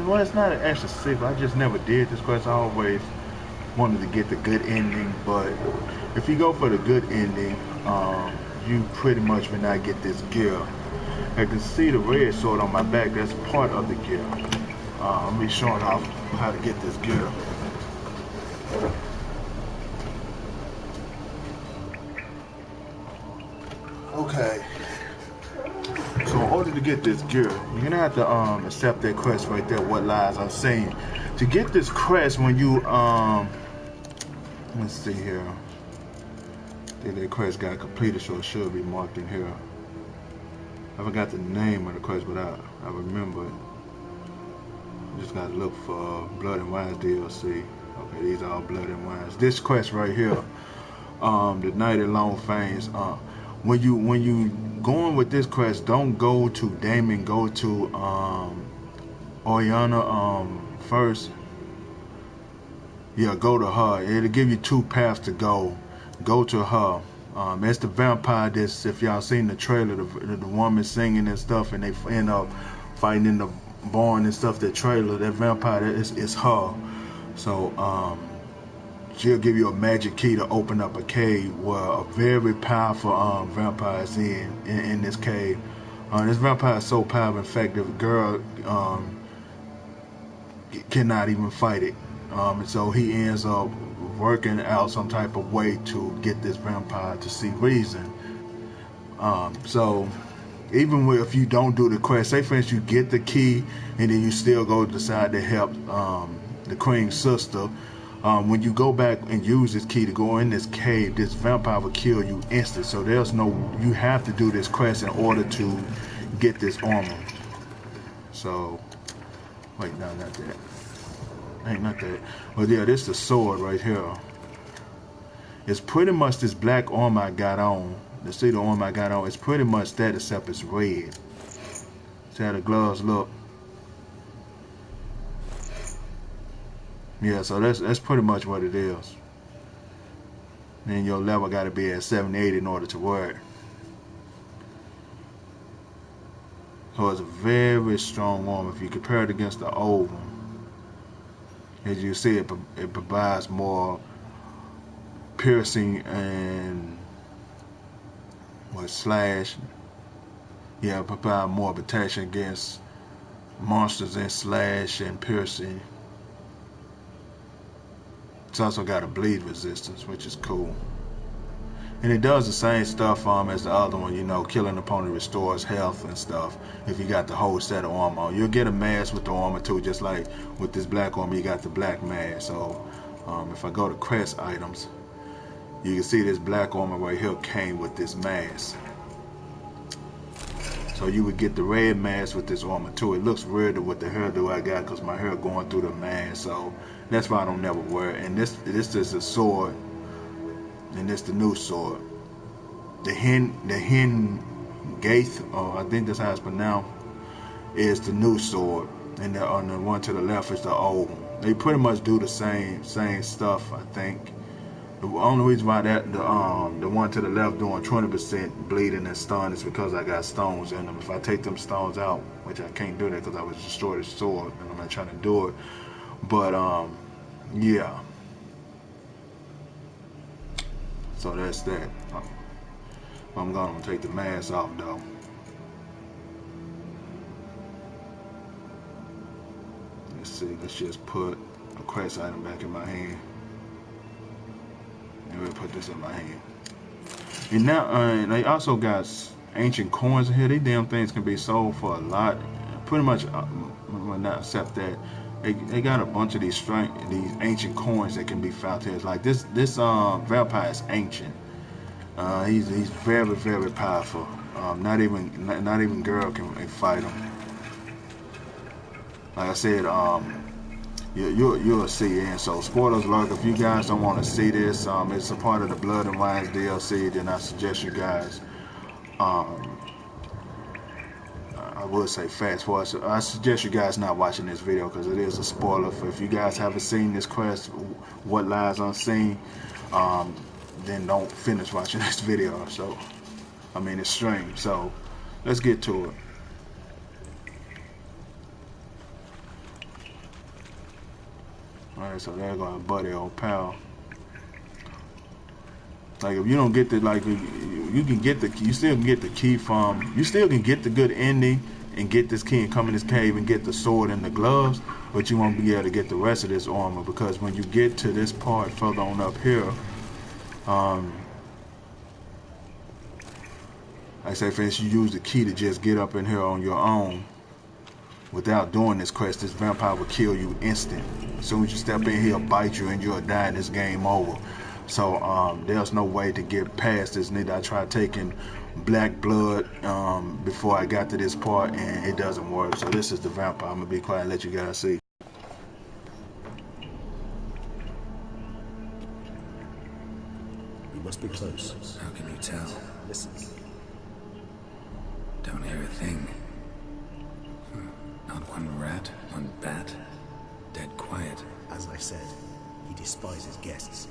well, it's not an extra secret. I just never did this quest. I always wanted to get the good ending, but if you go for the good ending, you pretty much will not get this gear. I can see the red sword on my back. That's part of the gear. Let me show off how to get this gear. Okay. So in order to get this gear, you're gonna have to accept that quest right there. What lies unseen. To get this quest, when you let's see here. That quest got completed, so it should be marked in here. I forgot the name of the quest, but I remember it. Just gotta look for Blood and Wines DLC. Okay, these are all Blood and Wines. This quest right here, the Night of Long Fangs. When you going with this quest, don't go to Damon. Go to Oriana first. Yeah, go to her. It'll give you two paths to go. Go to her. It's the vampire. This, if y'all seen the trailer, the woman singing and stuff, and they end up fighting in the barn and stuff. That trailer, that vampire, is her. So she'll give you a magic key to open up a cave where a very powerful vampire is in this cave. This vampire is so powerful, in fact, the girl cannot even fight it. And so he ends up working out some type of way to get this vampire to see reason. So even if you don't do the quest, say for instance you get the key and then you still go decide to help the Queen's sister, when you go back and use this key to go in this cave, this vampire will kill you instant. So there's no, you have to do this quest in order to get this armor. So wait, no, not that. Ain't not that. But yeah, this is the sword right here. It's pretty much this black armor I got on. The see the armor I got on. It's pretty much that, except it's red. See how the gloves look? Yeah, so that's pretty much what it is. And your level got to be at 78 in order to wear it. So it's a very strong armor. If you compare it against the old one, as you see, it provides more piercing and slash. Yeah, it provides more protection against monsters and slash and piercing. It's also got a bleed resistance, which is cool. And it does the same stuff as the other one, you know, killing opponent restores health and stuff. If you got the whole set of armor, you'll get a mask with the armor too, just like with this black armor, you got the black mask. So if I go to quest items, you can see this black armor right here came with this mask. So you would get the red mask with this armor too. It looks weirder with the hairdo I got because my hair going through the mask. So that's why I don't never wear it. And this is a sword. And this the new sword. The Gaidth, or I think that's how it's pronounced, is the new sword. And on the one to the left is the old one. They pretty much do the same stuff, I think. The only reason why that the one to the left doing 20% bleeding and stun is because I got stones in them. If I take them stones out, which I can't do that because I was destroyed the sword and I'm not trying to do it. But yeah. So that's that. I'm gonna take the mask off though. Let's see, let's just put a quest item back in my hand. And we'll put this in my hand. And now they also got ancient coins in here. These damn things can be sold for a lot. Pretty much, well, not except that. They got a bunch of these ancient coins that can be found here. It's like this vampire is ancient. He's very, very powerful. Not even girl can fight him. Like I said, you'll see. And so spoilers alert, if you guys don't want to see this, it's a part of the Blood and Wines DLC. Then I suggest you guys, I would say fast forward. So I suggest you guys not watching this video because it is a spoiler. For if you guys haven't seen this quest, what lies unseen, then don't finish watching this video. So, I mean, it's stream. So, let's get to it. Alright, so there go our buddy old pal. Like if you don't get the you can get the you still can get the key from you still can get the good ending and get this key and come in this cave and get the sword and the gloves, but you won't be able to get the rest of this armor because when you get to this part further on up here, I say for instance you use the key to just get up in here on your own. Without doing this quest, this vampire will kill you instant. As soon as you step in, he'll bite you and you'll die and it's game over. So there's no way to get past this. Neither I tried taking black blood before I got to this part and it doesn't work. So this is the vampire. I'm gonna be quiet and let you guys see. We must be close. How can you tell? Listen. Don't hear a thing. Not one rat, one bat. Dead quiet. As I said, he despises guests.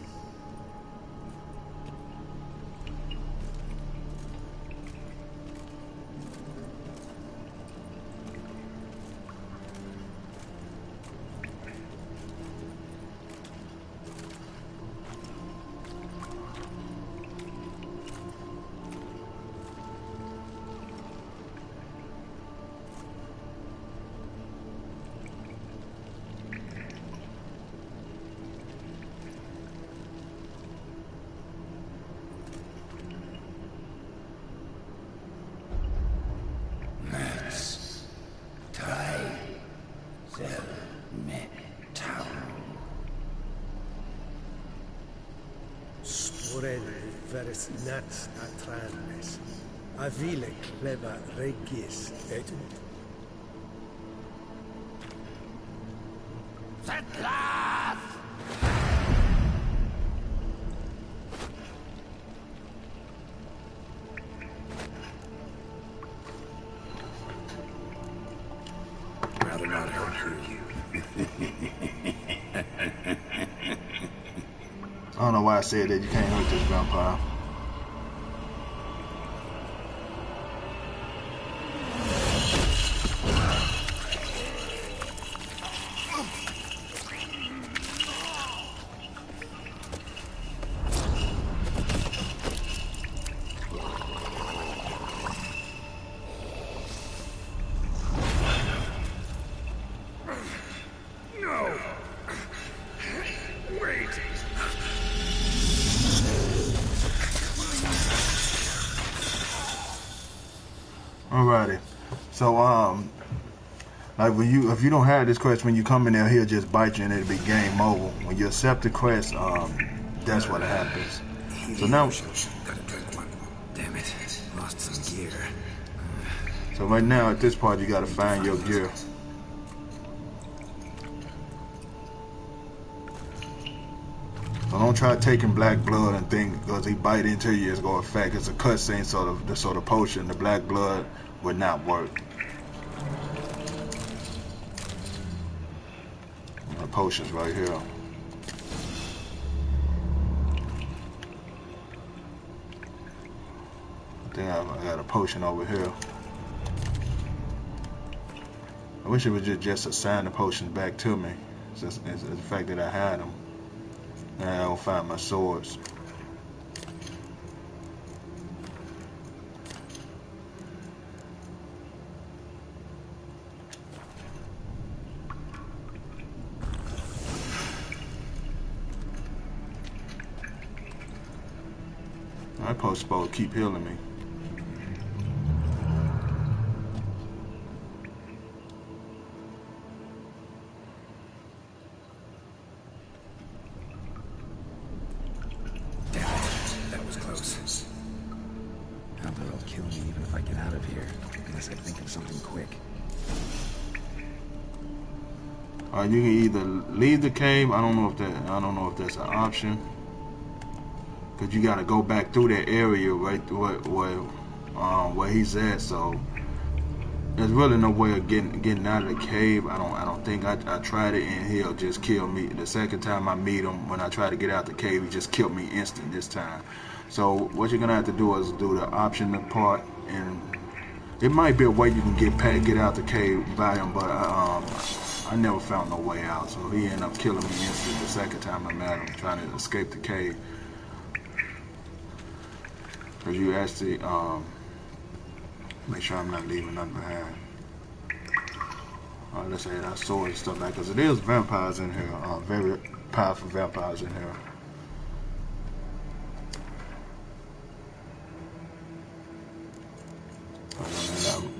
Veres nats atrandes, avile cleva regis etunt. Setlas! Rather not hurt you. I don't know why I said that you can't hurt this vampire. Alrighty, so like if you don't have this quest, when you come in there, he'll just bite you and it'll be game over. When you accept the quest, that's what happens. So now, Gotta drink one. Damn it, lost some gear. so right now at this part, you gotta find your gear. So don't try taking black blood and think because he bite into you it's gonna affect. It's a cutscene, so the potion, the black blood would not work. The potion's right here. I think I got a potion over here. I wish it would just assign the potions back to me. It's the fact that I had them. And I don't find my swords. I'm supposed to keep healing me. That was close. How about it'll kill me even if I get out of here? Unless I think of something quick. You can either leave the cave. I don't know if that's an option. Cause you gotta go back through that area right where he's at. So there's really no way of getting out of the cave. I don't think I tried it and he'll just kill me. The second time I meet him, when I try to get out the cave, he just killed me instant this time. So what you're gonna have to do is do the option part, and it might be a way you can get out the cave by him, but I never found no way out, so he ended up killing me instantly the second time I met him, trying to escape the cave. Cause you actually make sure I'm not leaving nothing behind. Alright, let's add our sword and stuff back, cause it is vampires in here, very powerful vampires in here.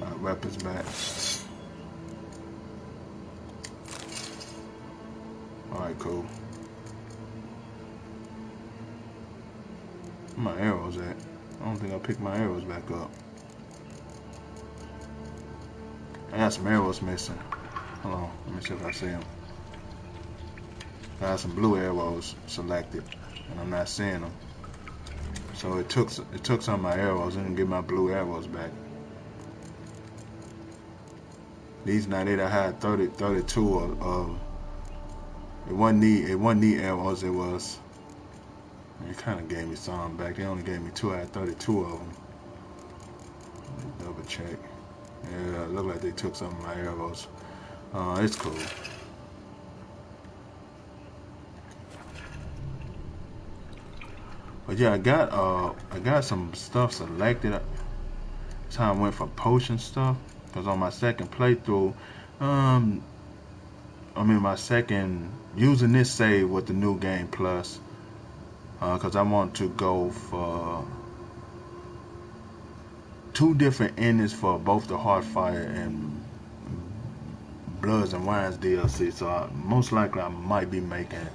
Our weapons back. Alright, cool. Where my arrows at? I don't think I picked my arrows back up. I got some arrows missing. Hold on, let me see if I see them. I got some blue arrows selected, and I'm not seeing them. So it took some of my arrows and get my blue arrows back. These night I had 32 of. It wasn't neat arrows. It was. It kind of gave me some back. They only gave me 2. I had 32 of them. Let me double check. Yeah, it looked like they took some of my arrows. It's cool. But yeah, I got some stuff selected. That's how I went for potion stuff. Cause on my second playthrough, my second using this save with the new game plus. Cause I want to go for 2 different endings for both the Heartfire and Bloods and Wines DLC. So most likely I might be making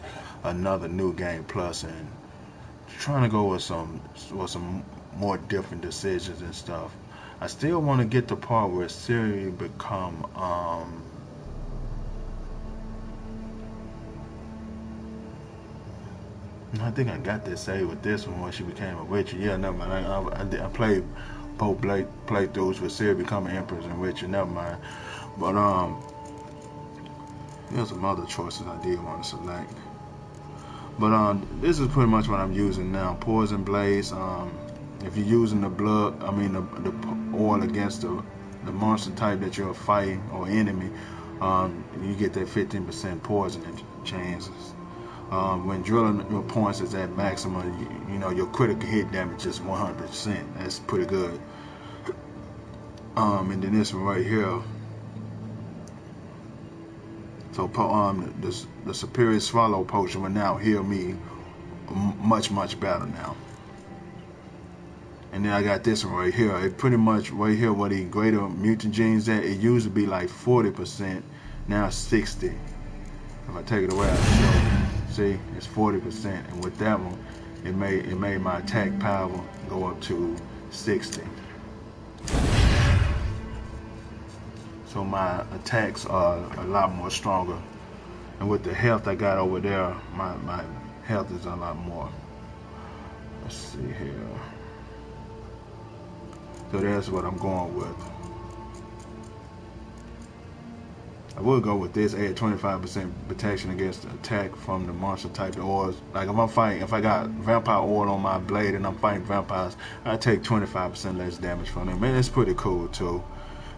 another new game plus and trying to go with some more different decisions and stuff. I still want to get the part where Siri become I think I got that save with this one when she became a witcher. Yeah, never mind. I played both playthroughs with Siri becoming Empress and Witcher. Never mind. But there's some other choices I did want to select. But this is pretty much what I'm using now. Poison Blaze. If you're using the blood, the oil against the monster type that you're fighting or enemy, you get that 15% poison chances. When drilling your points is at maximum, your critical hit damage is 100%. That's pretty good. And then this one right here. So the Superior Swallow potion will now heal me much better now. And then I got this one right here. It pretty much right here where the greater mutant genes at. It used to be like 40%, now it's 60. If I take it away, I'll show you. See, it's 40%, and with that one, it made my attack power go up to 60. So my attacks are a lot more stronger, and with the health I got over there, my health is a lot more. Let's see here. So that's what I'm going with. I would go with this, add 25% protection against attack from the monster type oils. Like if I got vampire oil on my blade and I'm fighting vampires, I take 25% less damage from them. Man, it's pretty cool too.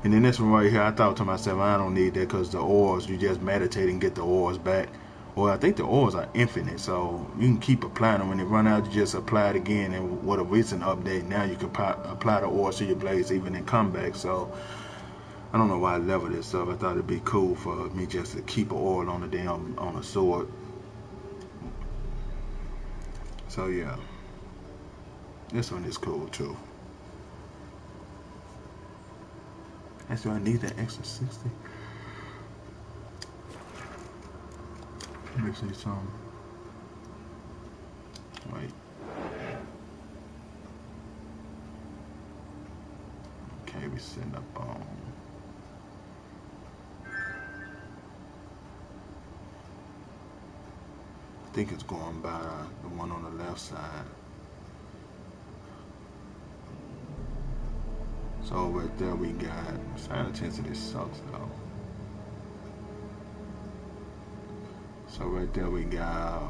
And then this one right here, I thought to myself, I don't need that because the oils, you just meditate and get the oils back. Well, I think the oils are infinite, so you can keep applying them. When they run out, you just apply it again. And with a recent update, now you can apply the oils to your blades even in combat. So I don't know why I leveled this up. I thought it'd be cool for me just to keep an oil on on a sword. So yeah, this one is cool too. And so I need that extra 60. Let me see some. Wait. Okay, we setting up on. I think it's going by the one on the left side. So right there we got side intensity sucks though. So right there we got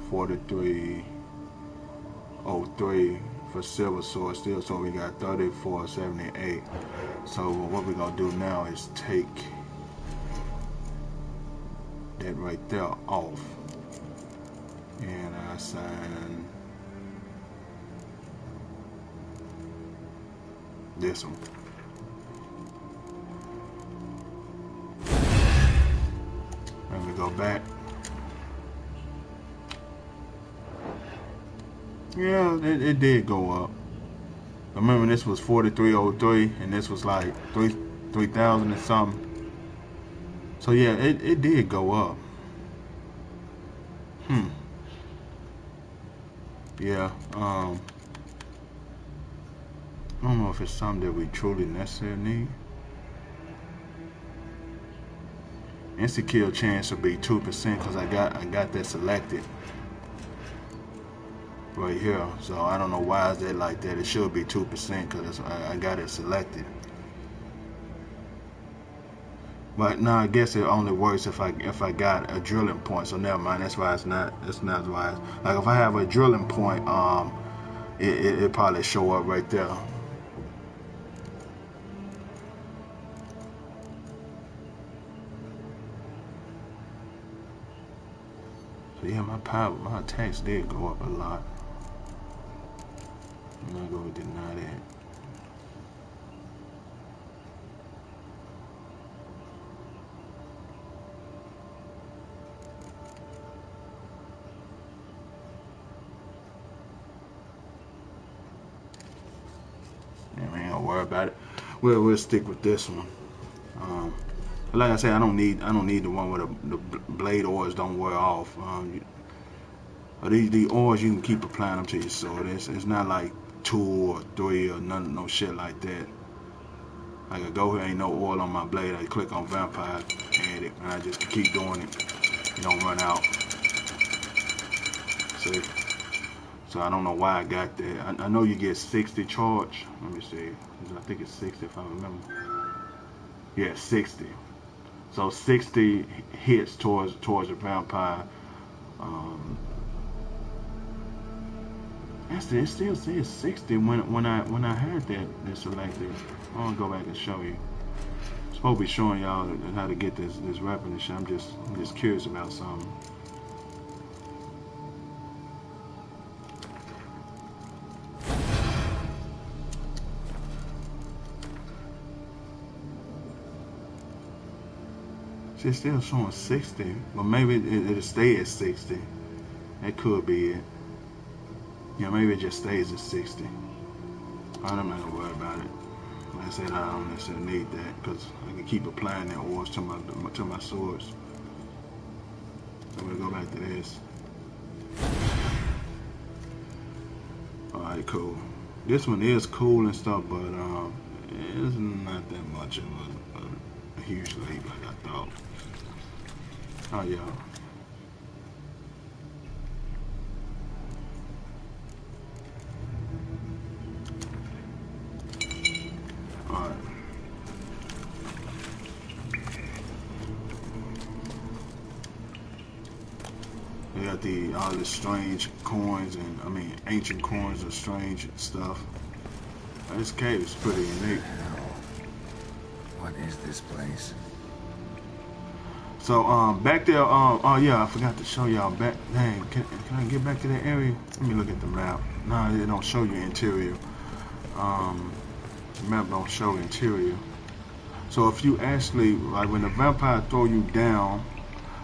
4303 for silver sword steel. So we got 3478. So what we're gonna do now is take that right there off. And I sign this one. Let me go back. Yeah, it did go up. Remember, this was 4303, and this was like 3,000 and something. So yeah, it did go up. Yeah. I don't know if it's something that we truly necessarily need. Instant kill chance will be 2% because I got that selected right here. So I don't know why is that like that. It should be 2% because I got it selected. But no, I guess it only works if I got a drilling point. So never mind. That's why it's not. It's not why. Like if I have a drilling point, it probably show up right there. So yeah, my attacks did go up a lot. I'm not gonna deny that. Yeah, man, don't worry about it. We'll stick with this one. Like I said, I don't need the one where the blade oils don't wear off. These oils, you can keep applying them to your sword. It's not like 2 or 3 or none, no shit like that. Like I go here, ain't no oil on my blade. I click on vampire, add it, and I just keep doing it. You don't run out. See? So I don't know why I got that. I know you get 60 charge. Let me see. I think it's 60 if I remember. Yeah, 60. So 60 hits towards a vampire. It still says 60 when I had that selected. I'm gonna go back and show you. I'm supposed to be showing y'all how to get this weapon and shit. I'm just curious about something. See, it's still showing 60, but maybe it'll stay at 60. That could be it. Yeah, maybe it just stays at 60. I'm not gonna worry about it. Like I said, I don't necessarily need that because I can keep applying that oils to my swords. So we'll go back to this. Alright, cool. This one is cool and stuff, but it's not that much of a huge leap like I thought. Oh yeah. Alright. They got all the strange coins and ancient coins of strange stuff. This cave is pretty unique. What is this place? So back there, oh yeah, I forgot to show y'all back. Dang, can I get back to that area? Let me look at the map. No, it don't show you interior. The map don't show interior. So if you actually, like when the vampire throw you down,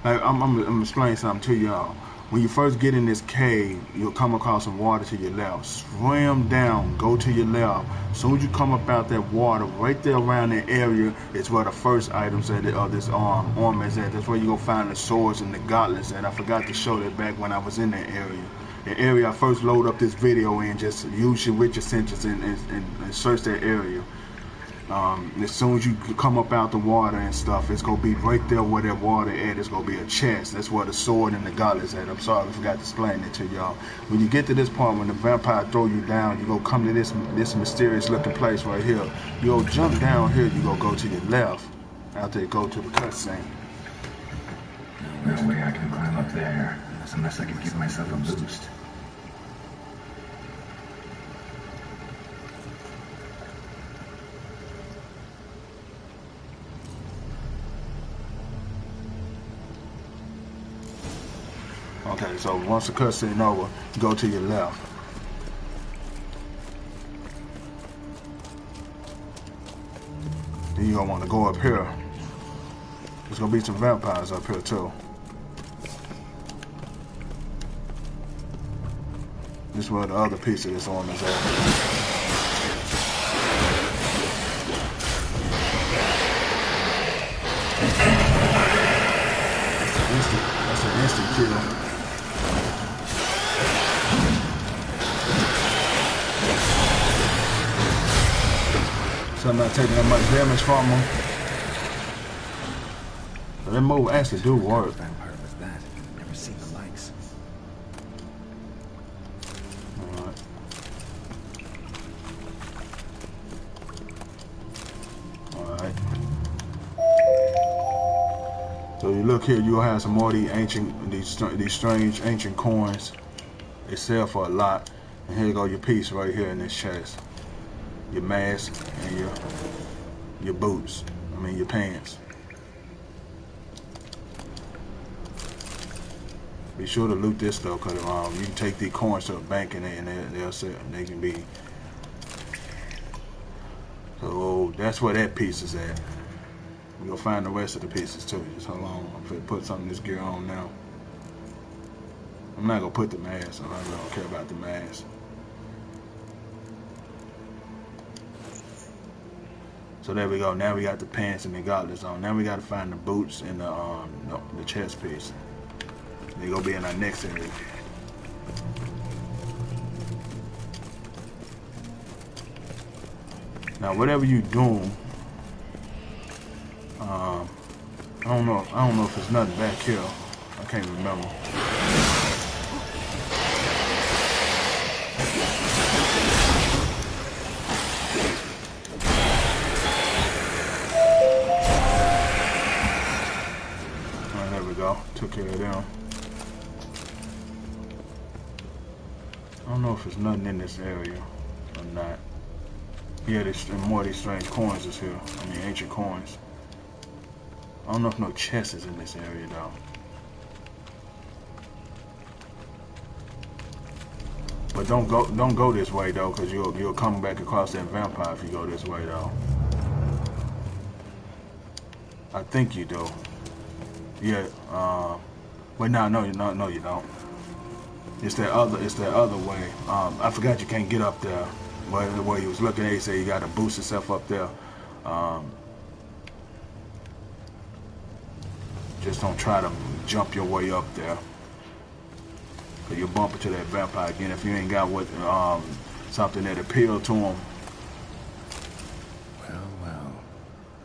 like I'm explaining something to y'all. When you first get in this cave, you'll come across some water to your left. Swim down, go to your left. As soon as you come up out that water, right there around that area is where the first items at this armor is at. That's where you go find the swords and the gauntlets at. I forgot to show that back when I was in that area. The area I first load up this video in, just use your witcher sentence and search that area. As soon as you come up out the water and stuff, it's gonna be right there where that water at. It's gonna be a chest. That's where the sword and the gauntlets at. I'm sorry, I forgot to explain it to y'all. When you get to this part, when the vampire throw you down, you go come to this mysterious looking place right here. You go jump down here. You go to your left. After you go to the cutscene. No way I can climb up there, unless I can give myself a boost. Okay, so once the cutscene over, go to your left. Then you're gonna want to go up here. There's gonna be some vampires up here too. This is where the other piece of this arm is at. That's an instant kill. So I'm not taking that much damage from him. So that move actually do work. What vampire was that? Never seen the likes. Alright. Alright. So you look here, you'll have some more of these strange ancient coins. They sell for a lot. And here go your piece right here in this chest. Your mask and your boots. I mean your pants. Be sure to loot this though, cause you can take these coins to a bank and they'll sell. They can be. So that's where that piece is at. We'll find the rest of the pieces too. Just hold on. I'm gonna put some of this gear on now. I'm not gonna put the mask on. I really don't care about the mask. So there we go. Now we got the pants and the gauntlets on. Now we got to find the boots and the chest piece. They're gonna be in our next area. Now whatever you doing, I don't know if there's nothing back here. I can't remember. Alright, there we go. Took care of them. I don't know if there's nothing in this area or not. Yeah, there's more of these strange coins is here. I mean, ancient coins. I don't know if no chest is in this area though. But don't go this way though, cause you'll come back across that vampire if you go this way though. I think you do. Yeah. Wait, no, you don't. It's that other way. I forgot you can't get up there. Where you was looking at, he said you got to boost yourself up there. Just don't try to jump your way up there. Cause you'll bump into that vampire again if you ain't got what something that appeal to him. Well.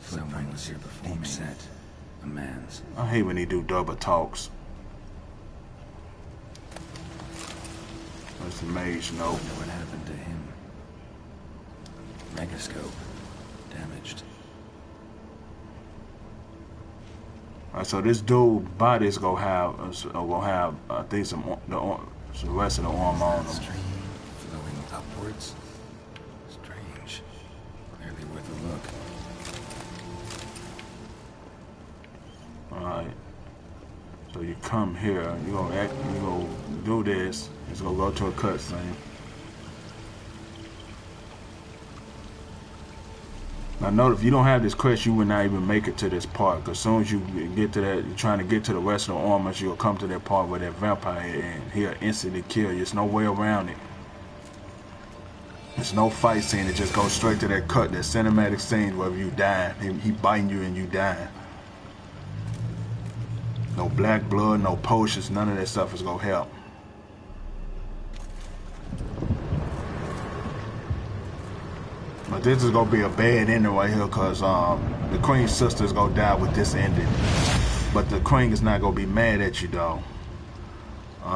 Someone was here before me. Set. A man's. I hate when he do double talks. That's the mage note. I wonder what happened to him. Megascope. Damaged. Alright, so this dude body's gonna have I think some rest of the arm on him. Stream flowing upwards. Strange. Clearly worth a look. Alright. So you come here, you gonna do this. It's gonna go to a cutscene. Now note, if you don't have this quest, you will not even make it to this part. Cause as soon as you get to that, you're trying to get to the rest of the armors, you'll come to that part where that vampire is, and he'll instantly kill you. There's no way around it. There's no fight scene. It just goes straight to that cut, that cinematic scene where you die. He biting you and you die. No black blood, no potions, none of that stuff is gonna help. But this is gonna be a bad ending right here, cause the Queen's sister is gonna die with this ending. But the Queen is not gonna be mad at you though.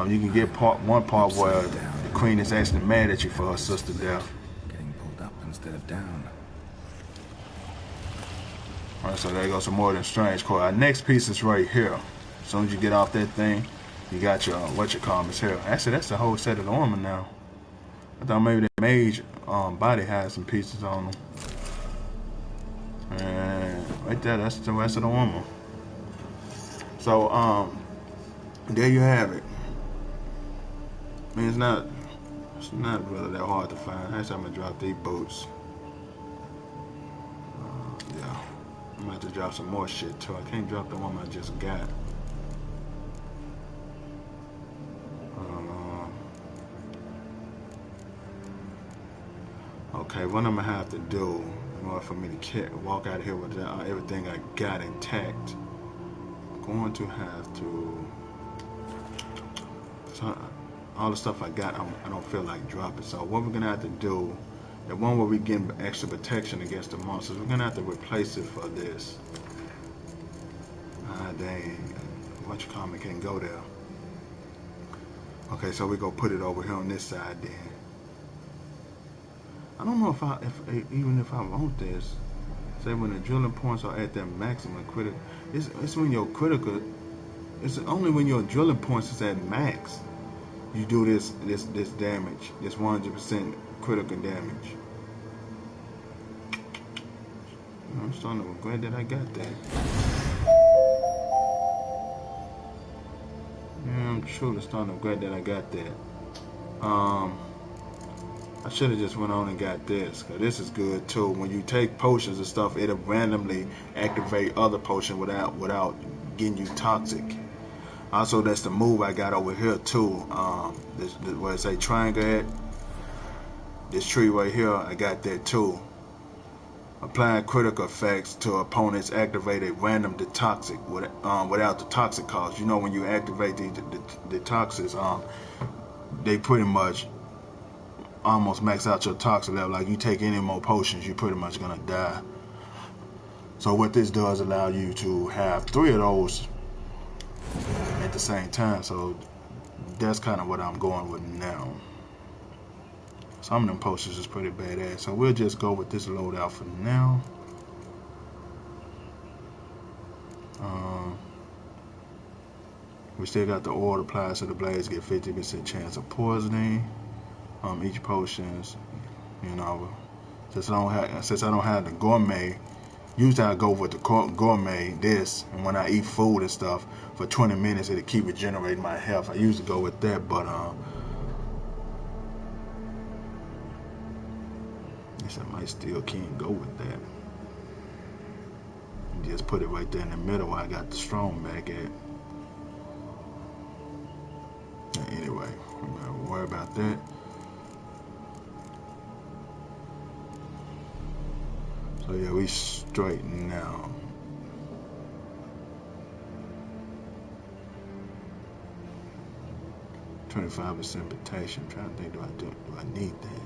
You can get one part where the Queen is actually mad at you for her sister's death. Getting pulled up instead of down. Alright, so there goes some more than strange core. Our next piece is right here. As soon as you get off that thing, you got your whatchamacallit here. Actually, that's the whole set of the armor now. I thought maybe that mage body had some pieces on them. And right there, that's the rest of the armor. So there you have it. I mean, it's not really that hard to find. Actually, I'm gonna drop these boots. Yeah, I'm gonna have to drop some more shit too. I can't drop the one I just got. Okay, what I'm gonna have to do in order for me to walk out of here with everything I got intact, I'm going to have to. So all the stuff I got, I don't feel like dropping. So what we're gonna have to do, the one where we get extra protection against the monsters, we're gonna have to replace it for this. Ah, dang, what you call me can't go there. Okay, so we go put it over here on this side then. I don't know even if I want this. Say when the drilling points are at their maximum critical. It's when your critical. It's only when your drilling points is at max. You do this damage. This 100% critical damage. I'm starting to regret that I got that. Yeah, I'm truly starting to regret that I got that. I should have just went on and got this, because this is good too. When you take potions and stuff, it'll randomly activate other potions without getting you toxic. Also, that's the move I got over here too. This where it say triangle at. This tree right here, I got that too. Applying critical effects to opponents activated random to toxic without the toxic cost. You know, when you activate the toxics, they pretty much almost max out your toxic level. Like you take any more potions, you're pretty much gonna die. So what this does allow you to have 3 of those at the same time. So that's kind of what I'm going with now. Some of them potions is pretty badass. So we'll just go with this loadout for now. We still got the oil applied, so the blades get 50% chance of poisoning. Each potions, you know, since I don't have the gourmet. Usually I go with the gourmet this, and when I eat food and stuff for 20 minutes, it'll keep regenerating my health. I usually go with that, but I guess I might still can't go with that. Just put it right there in the middle where I got the strong back at. Anyway, I'm not gonna worry about that. So yeah, we straight now. %25 protection. I'm trying to think, do I need that?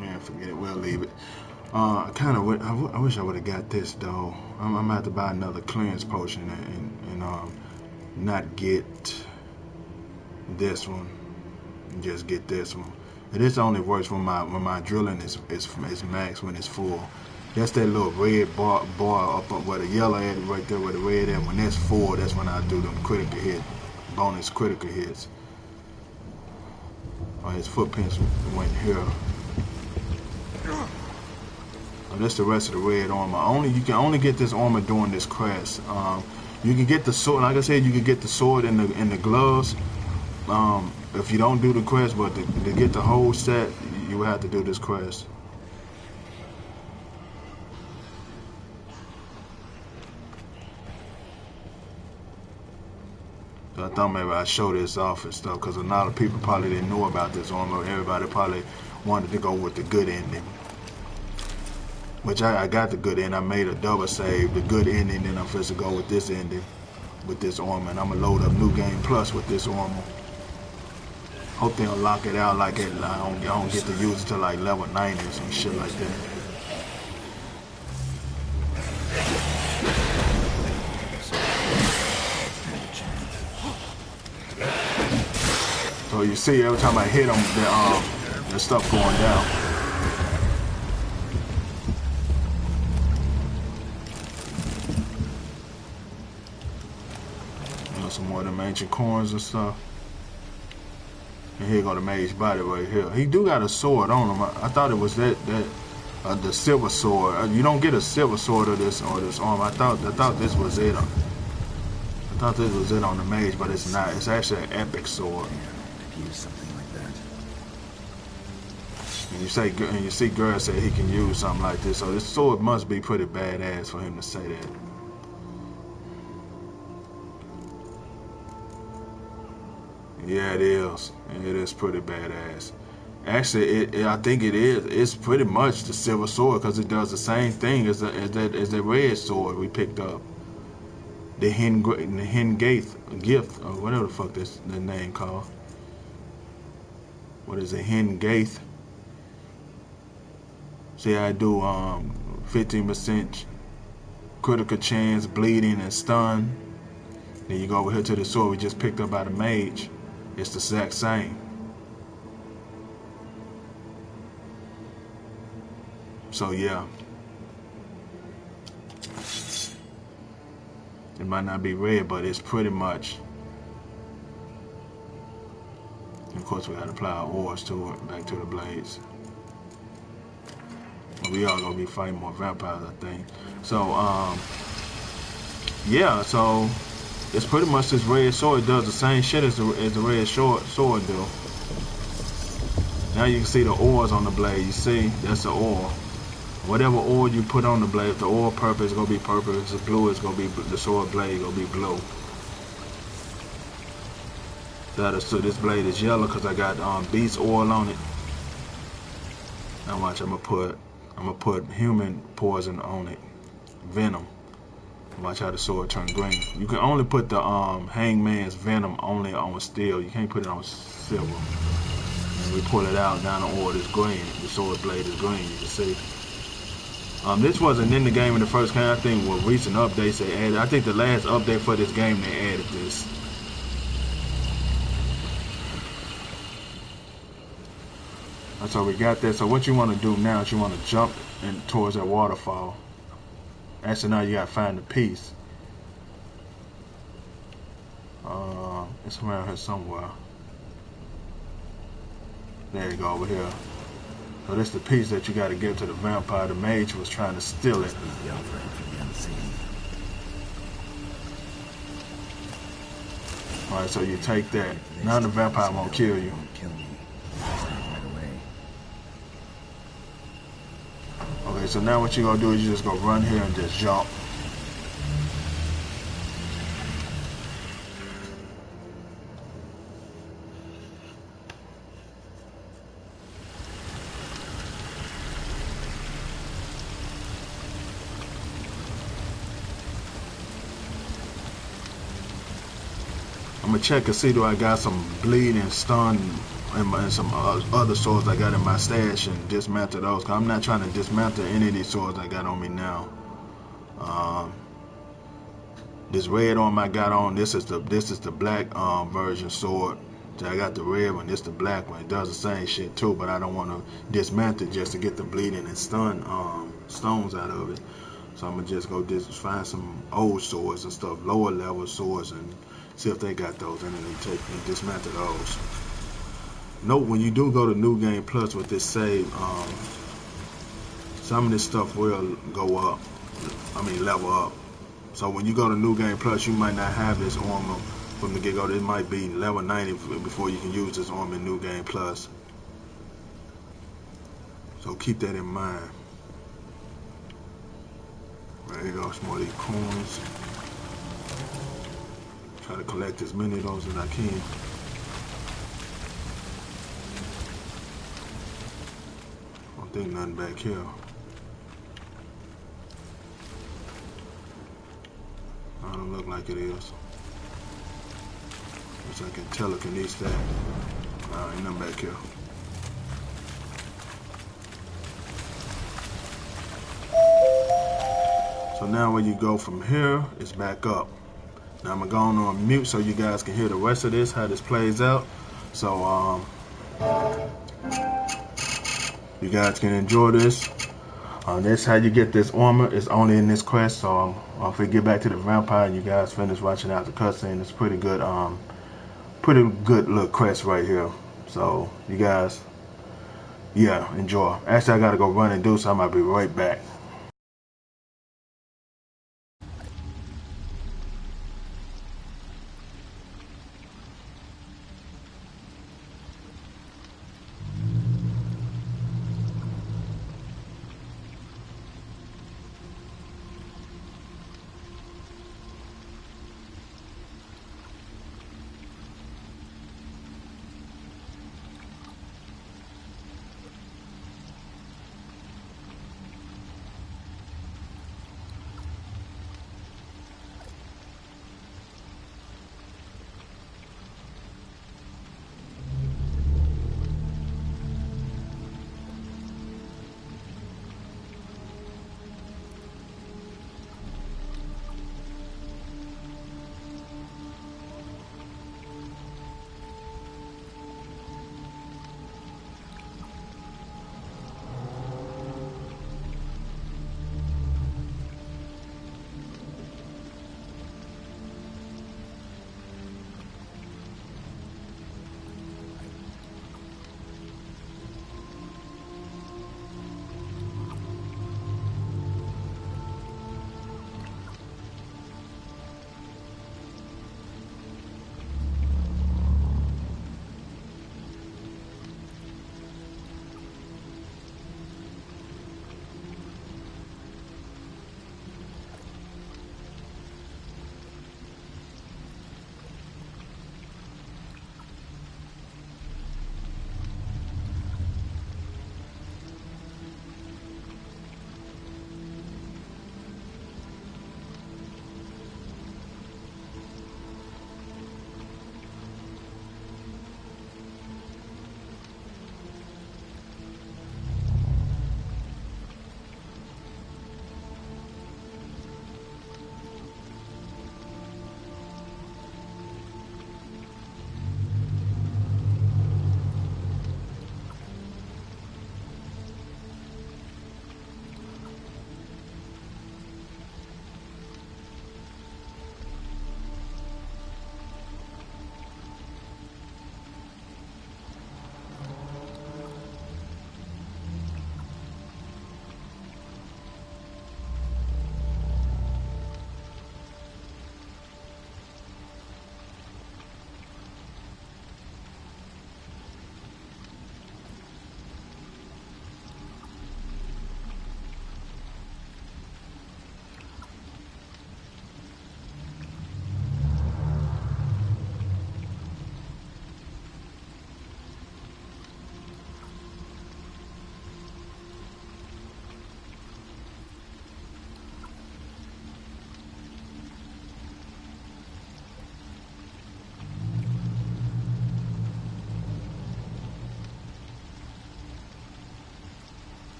Yeah, forget it. We'll leave it. I wish I would have got this though. I'm gonna have to buy another cleanse potion and not get this one. Just get this one. And this only works when my drilling is max, when it's full. That's that little red bar up where the yellow at, right there where the red at. When that's full, that's when I do them critical hit, bonus critical hits. Oh, his footprints went here. Oh, that's the rest of the red armor. You can only get this armor during this quest. You can get the sword. Like I said, you can get the sword and the gloves. If you don't do the quest, but to get the whole set, you will have to do this quest. So I thought maybe I'd show this off and stuff, because a lot of people probably didn't know about this armor. Everybody probably wanted to go with the good ending. Which I got the good ending. I made a double save, the good ending, then I'm supposed to go with this ending, with this armor. And I'm going to load up New Game Plus with this armor. Hope they'll lock it out like it. I don't get to use it till like level 90 or some shit like that. So you see, every time I hit them, the stuff going down. You know, some more of them ancient coins and stuff. And here go the mage body right here. He do got a sword on him. I thought it was the silver sword. You don't get a silver sword of this armor. I thought this was it. I thought this was it on the mage, but it's not. It's actually an epic sword. Yeah, I could use something like that. And you see Gurr say he can use something like this, so this sword must be pretty badass for him to say that. Yeah, it is. It is pretty badass. Actually, I think it is. It's pretty much the silver sword because it does the same thing as the red sword we picked up. The Gaidth gift, or whatever the fuck this the name called. What is it? Gaidth. See, I do 15% critical chance, bleeding, and stun. Then you go over here to the sword we just picked up by the mage. It's the exact same. So yeah. It might not be red, but it's pretty much. And of course, we gotta apply our ores to it, back to the blades. We all gonna be fighting more vampires, I think. So, yeah. So it's pretty much this red sword. It does the same shit as the red sword do. Now you can see the ores on the blade. You see, that's the ore. Whatever ore you put on the blade, if the ore purple is gonna be purple, if it's blue, it's gonna be the sword blade gonna be blue. So this blade is yellow because I got beast oil on it. Now watch, I'm gonna put human poison on it, venom. Watch how the sword turn green. You can only put the hangman's venom only on steel. You can't put it on silver. And we pull it out, now the ore is green. The sword blade is green. You can see. This wasn't in the game in the first game. I think with recent updates they added. I think the last update for this game they added this. So we got that. So what you want to do now is you want to jump towards that waterfall. Actually, now you gotta find the piece. It's around here somewhere. There you go, over here. So this is the piece that you gotta give to the vampire. The mage was trying to steal it. Alright, so you take that. Now the vampire won't kill you. Okay, so now what you're gonna do is you just go run here and just jump. I'm gonna check and see do I got some bleed and stun and some other swords I got in my stash and dismantle those. Cause I'm not trying to dismantle any of these swords I got on me now. This red arm I got on, this is the black version sword. So I got the red one, this the black one. It does the same shit too, but I don't want to dismantle just to get the bleeding and stun stones out of it. So I'm gonna just go find some old swords and stuff, lower level swords, and see if they got those, and then take and dismantle those. Note when you do go to New Game Plus with this save, some of this stuff will go up. I mean level up. So when you go to New Game Plus, you might not have this armor from the get-go. It might be level 90 before you can use this armor in New Game Plus. So keep that in mind. There you go, some more of these coins. Try to collect as many of those as I can. I don't think nothing back here. I don't look like it is. Which I can telekinesis that. Ain't nothing back here. So now when you go from here, it's back up. Now I'm going on mute so you guys can hear the rest of this, how this plays out. So you guys can enjoy this. This how you get this armor. It's only in this quest. So if we get back to the vampire, you guys finish watching out the cutscene. It's pretty good little quest right here. So you guys, yeah, enjoy. Actually, I gotta go run and do something. I'll be right back.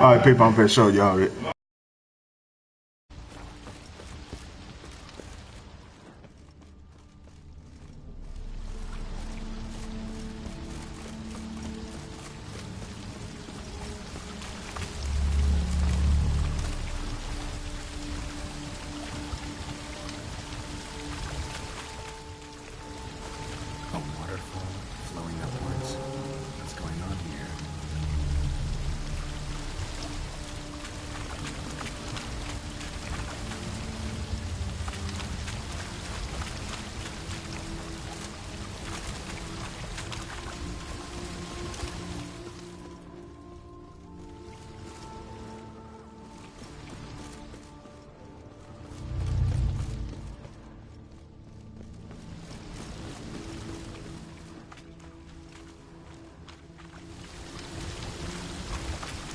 All right, people, I'm finna show y'all it. A waterfall flowing upwards. What's going on here?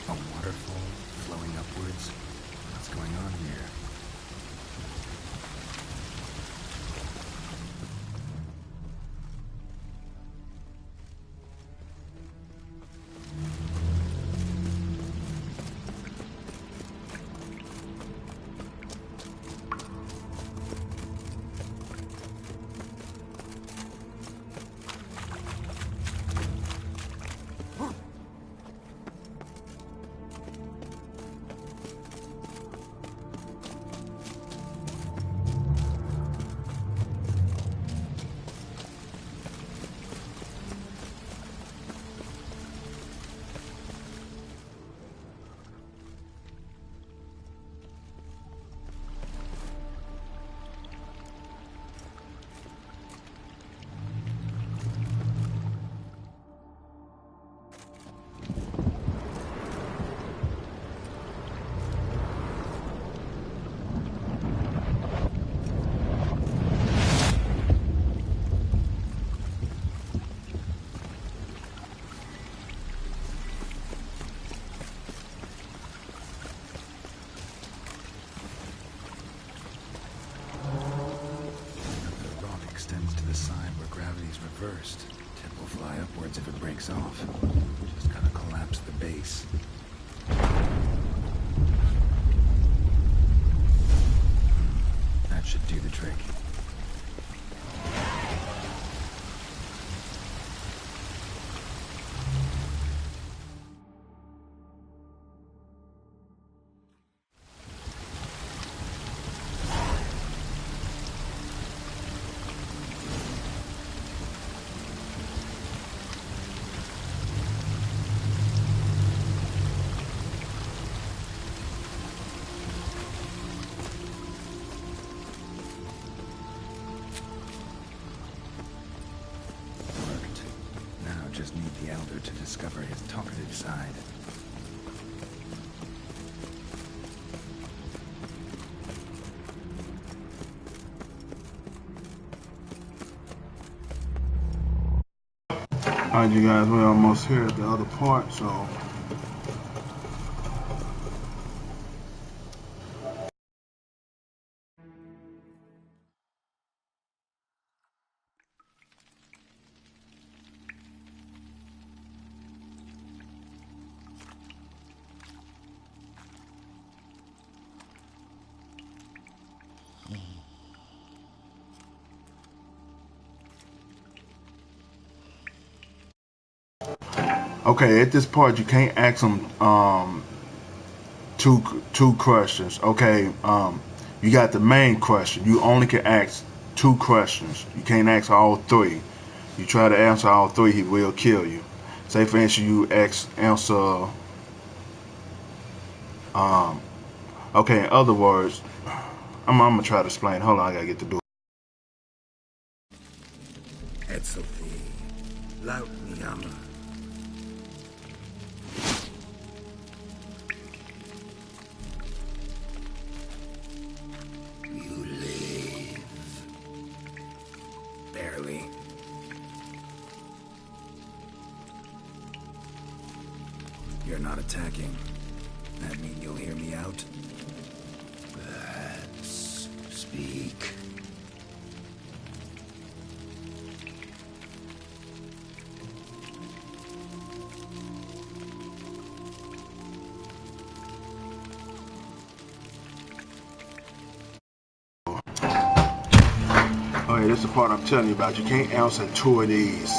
A waterfall flowing upwards. What's going on here? Extends to the side where gravity's reversed. Tip will fly upwards if it breaks off. Just gotta collapse the base. That should do the trick. Just need the Elder to discover his talkative side. Alright, you guys, we're almost here at the other part, so okay, at this part you can't ask them two questions. Okay, you got the main question. You only can ask two questions. You can't ask all three. You try to answer all three, he will kill you. Say for instance you answer okay, in other words, I'm gonna try to explain. Hold on, I gotta get to do it. Etzelfi, laut mi ama. You live. Barely. You're not attacking. That mean you'll hear me out? Let's speak. this is the part I'm telling you about. You can't answer 2 of these.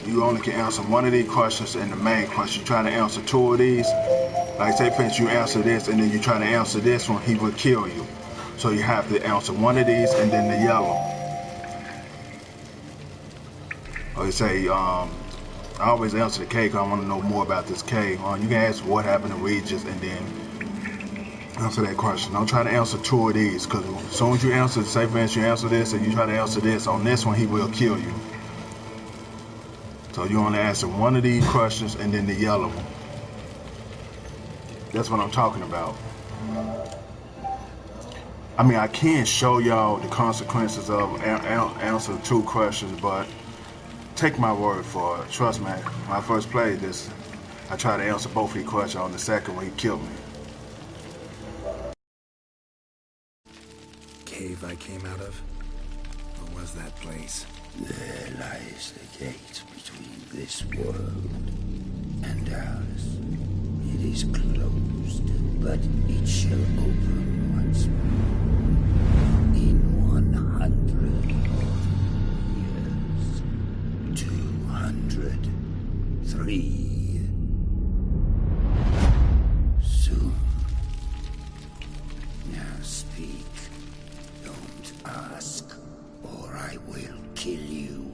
You only can answer 1 of these questions and the main question. You try to answer 2 of these. Like say for instance, you answer this and then you try to answer this one, he will kill you. So you have to answer 1 of these and then the yellow. Or you say, I always answer the K because I want to know more about this K. You can ask what happened to Regis and then answer that question. Don't try to answer 2 of these because as soon as you answer, say for instance, you answer this and you try to answer this, on this one he will kill you. So you only answer 1 of these questions and then the yellow one. That's what I'm talking about. I mean, I can show y'all the consequences of answering 2 questions, but take my word for it. Trust me, when I first played this, I tried to answer both of these questions on the second one he killed me. Cave I came out of? What was that place? There lies the gate between this world and ours. It is closed, but it shall open once more in 100 years. 203. Soon. Now speak. Don't ask, or I will kill you.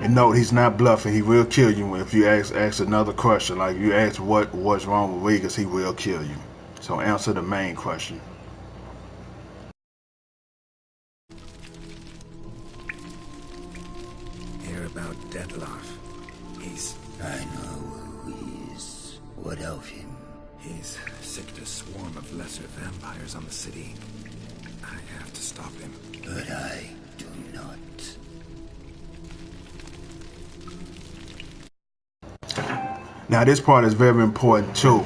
And note, he's not bluffing. He will kill you if you ask another question. Like you ask what's wrong with Regis, he will kill you. So answer the main question. Hear about Dettlaff. He's... I know who he is. What of him? He's sicked a swarm of lesser vampires on the city. I have to stop him. But I do not. Now this part is very important too.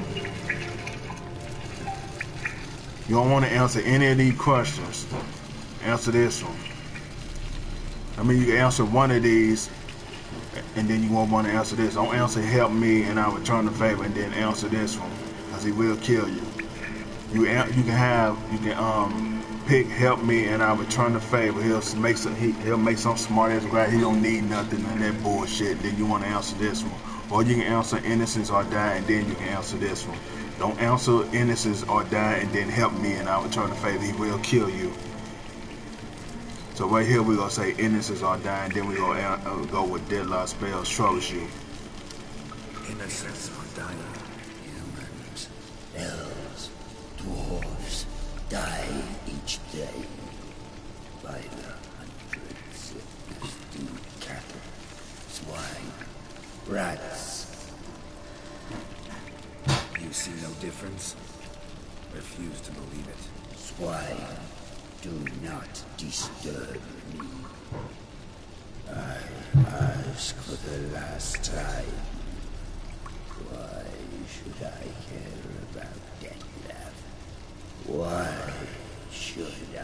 You don't want to answer any of these questions. Answer this one. I mean, you can answer 1 of these, and then you won't want to answer this. Don't answer help me and I return the favor, and then answer this one, because he will kill you. You can pick help me and I return the favor. He'll make some smart ass guy. He don't need nothing and that bullshit. Then you want to answer this one. Or you can answer innocence or die, and then you can answer this one. Don't answer innocence or die and then help me and I return the favor. He will kill you. So right here we're going to say innocence or die, and then we're going to go with Dettlaff spells troubleshoot. Innocence or dying. Humans, elves, dwarves die each day by the hundreds of steamed cattle, swine, rats. You see no difference? Refuse to believe it. Swine, do not disturb me. I ask for the last time. Why should I care about Dettlaff? Why should I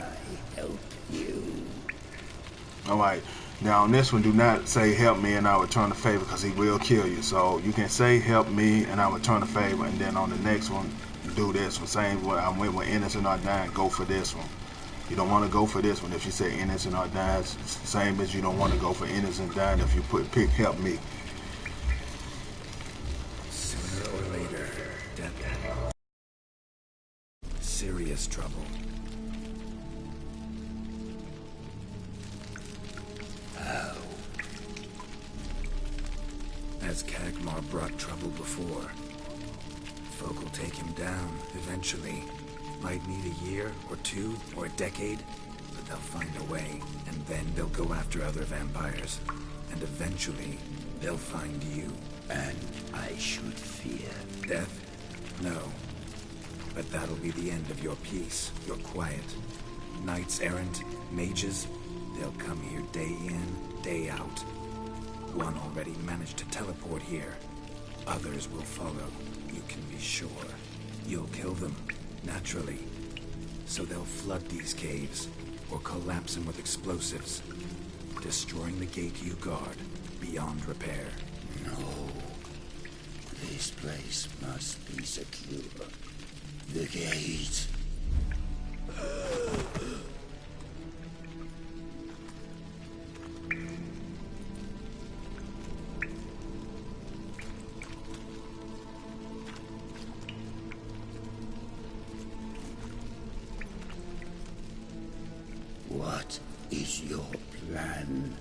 help you? Alright, now on this one, do not say help me and I return the favor, because he will kill you. So you can say help me and I return the favor, and then on the next one, do this one. Same way I went with innocent or dying, go for this one. You don't want to go for this one if you say innocent or dying. Same as you don't want to go for innocent dying if you pick help me. Sooner or later, death. Serious trouble. How? As Kagmar brought trouble before. Folk will take him down, eventually. Might need a year, or 2, or a decade, but they'll find a way, and then they'll go after other vampires. And eventually, they'll find you. And I should fear Death? No. But that'll be the end of your peace, your quiet. Knights errant, mages, they'll come here day in, day out. One already managed to teleport here. Others will follow, you can be sure. You'll kill them, naturally. So they'll flood these caves, or collapse them with explosives, destroying the gate you guard beyond repair. No. This place must be secure. The gate. What is your plan?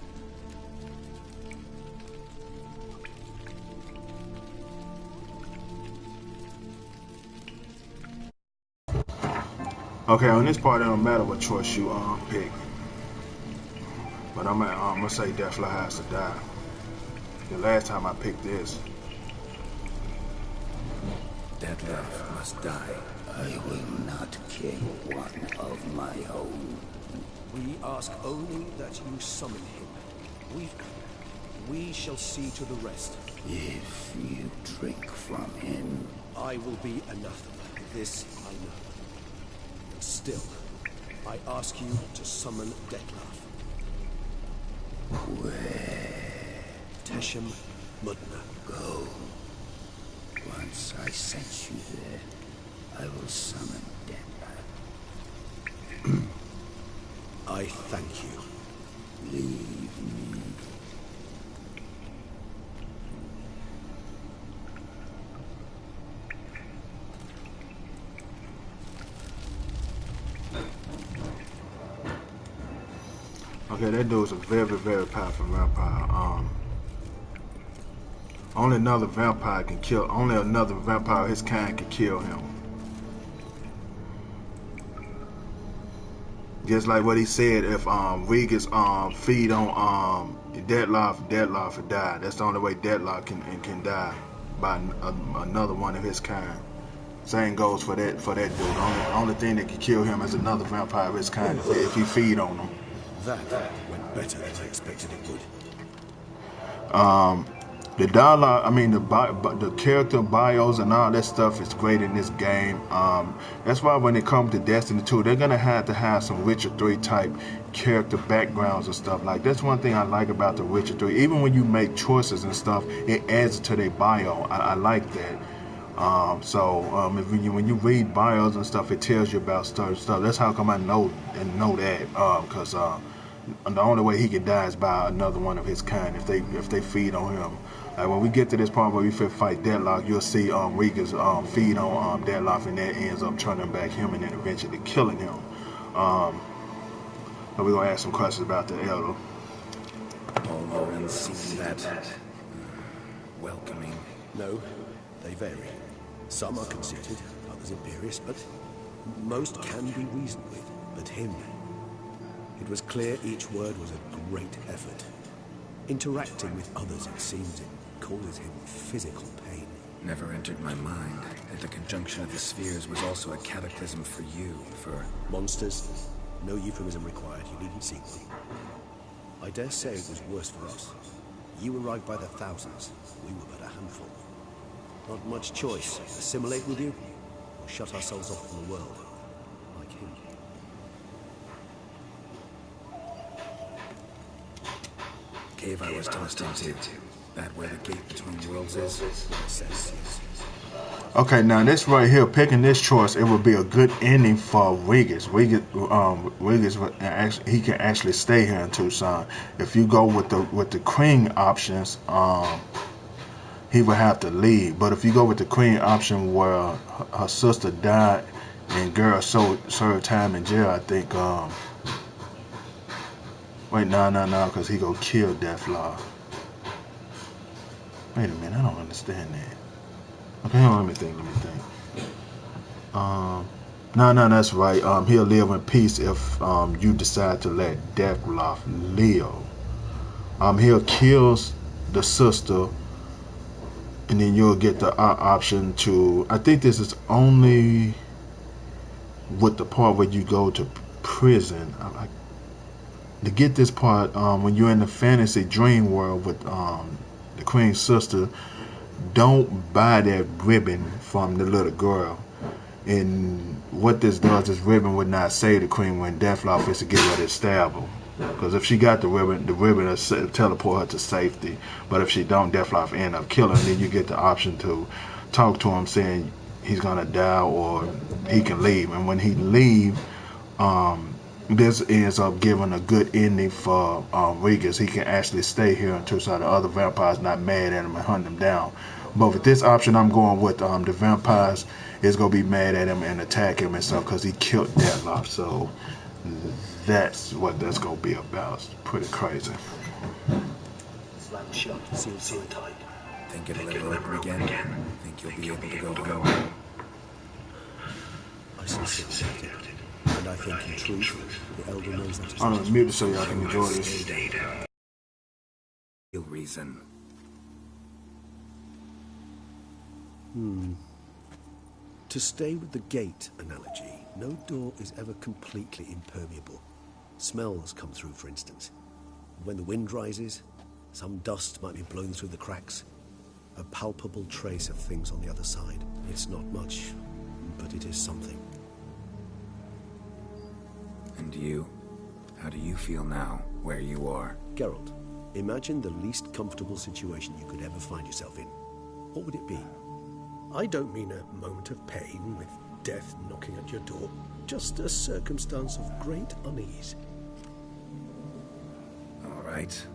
Okay, on this part, it don't matter what choice you pick, but I'm gonna say Deathlock has to die. The last time I picked this, Deadlife must die. I will not kill one of my own. We ask only that you summon him. We shall see to the rest. If you drink from him, I will be anathema. This I know. But still, I ask you to summon Dettlaff. where? Teshem Mudna. Go. Once I sent you there, I will summon Dettlaff. I thank you. Leave me. okay, that dude's a very, very powerful vampire. Only another vampire can kill. Only another vampire of his kind can kill him. Just like what he said, if Regis feed on Deadlock would die. That's the only way Deadlock can die, by another one of his kind. Same goes for that dude. The only thing that can kill him is another vampire of his kind if he feed on him. That went better than I expected it would. The dialogue, I mean, the character bios and all that stuff is great in this game. That's why when it comes to Destiny 2, they're gonna have to have some Witcher 3 type character backgrounds and stuff. Like, that's one thing I like about the Witcher 3. Even when you make choices and stuff, it adds to their bio. I like that. When you read bios and stuff, it tells you about stuff. That's how come I know that, because the only way he can die is by another one of his kind if they feed on him. Like, when we get to this part where we fight Deadlock, you'll see Regis feed on Deadlock, and that ends up turning back him and then eventually killing him. But we're gonna ask some questions about the Elder. All around seem that welcoming. No, they vary. Some are conceited, others imperious, but most can be reasoned with. But him, it was clear each word was a great effort. Interacting with others, it seems, it causes him physical pain. Never entered my mind that the conjunction of the spheres was also a cataclysm for you, for Monsters, no euphemism required, you needn't seek one. I dare say it was worse for us. You arrived by the thousands, we were but a handful. Not much choice, assimilate with you, or shut ourselves off from the world, like him. cave I was tossed into. That where the gate between worlds is? It says yes. Okay, now this right here, picking this choice, it would be a good ending for Regis. Regis, he can actually stay here in Tucson. If you go with the Queen options, he would have to leave. But if you go with the Queen option where her sister died and girl served time in jail, I think. Wait, no, because he gonna kill Deathlock. Wait a minute, I don't understand that. Okay, let me think. No, that's right. He'll live in peace if you decide to let Deathlock live. He'll kill the sister, and then you'll get the option to. I think this is only with the part where you go to prison. To get this part, when you're in the fantasy dream world with the Queen's sister, don't buy that ribbon from the little girl. And what this does, this ribbon would not save the Queen when Deathlock is to get ready to stab her. Because if she got the ribbon will teleport her to safety. But if she don't, Deathlock end up killing her. Then you get the option to talk to him saying he's gonna die or he can leave. And when he leave, this ends up giving a good ending for Regis. He can actually stay here until the other vampires not mad at him and hunt him down. But with this option, I'm going with the vampires is going to be mad at him and attack him and stuff because he killed Deathlock. So that's what that's gonna be about. It's pretty crazy. Slam shut, sealed tight. Think it'll ever open again? Think you'll be able to go home? I sincerely doubt it. And I think in truth, the Elder knows that as I'm much. gonna mute it so y'all can enjoy this. Real reason. To stay with the gate analogy, no door is ever completely impermeable. Smells come through, for instance. When the wind rises, some dust might be blown through the cracks. A palpable trace of things on the other side. It's not much, but it is something. And you? How do you feel now, where you are? Geralt, imagine the least comfortable situation you could ever find yourself in. What would it be? I don't mean a moment of pain with death knocking at your door. Just a circumstance of great unease. All right.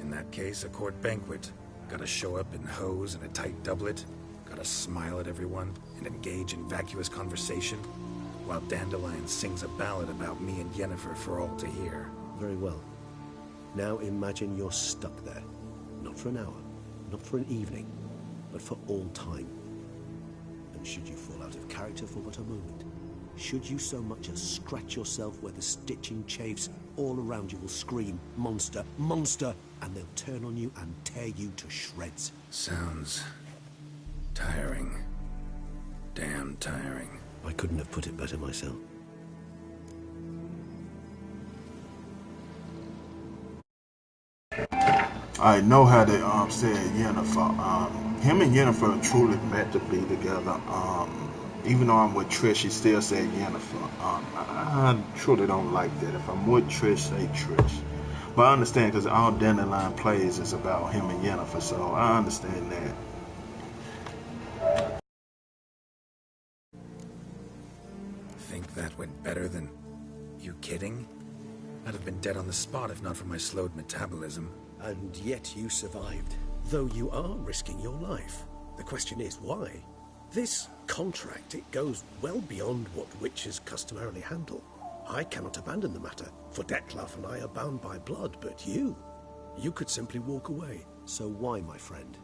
In that case, a court banquet. Gotta show up in hose and a tight doublet. Gotta smile at everyone and engage in vacuous conversation, while Dandelion sings a ballad about me and Yennefer for all to hear. Very well. Now imagine you're stuck there. Not for an hour, not for an evening, but for all time. And should you fall out of character for but a moment, should you so much as scratch yourself where the stitching chafes, all around you will scream, "Monster, monster!" and they'll turn on you and tear you to shreds. Sounds tiring. Damn tiring. I couldn't have put it better myself. I know how they said Yennefer. Him and Yennefer are truly meant to be together. Even though I'm with Trish, he still said Yennefer. I truly don't like that. If I'm with Trish, say Trish. But I understand because all Dandelion plays is about him and Yennefer, so I understand that. Think that went better than... You kidding? I'd have been dead on the spot if not for my slowed metabolism. And yet you survived, though you are risking your life. The question is, why? This contract, it goes well beyond what witches customarily handle. I cannot abandon the matter, for Dettlaff and I are bound by blood, but you could simply walk away. So why, my friend?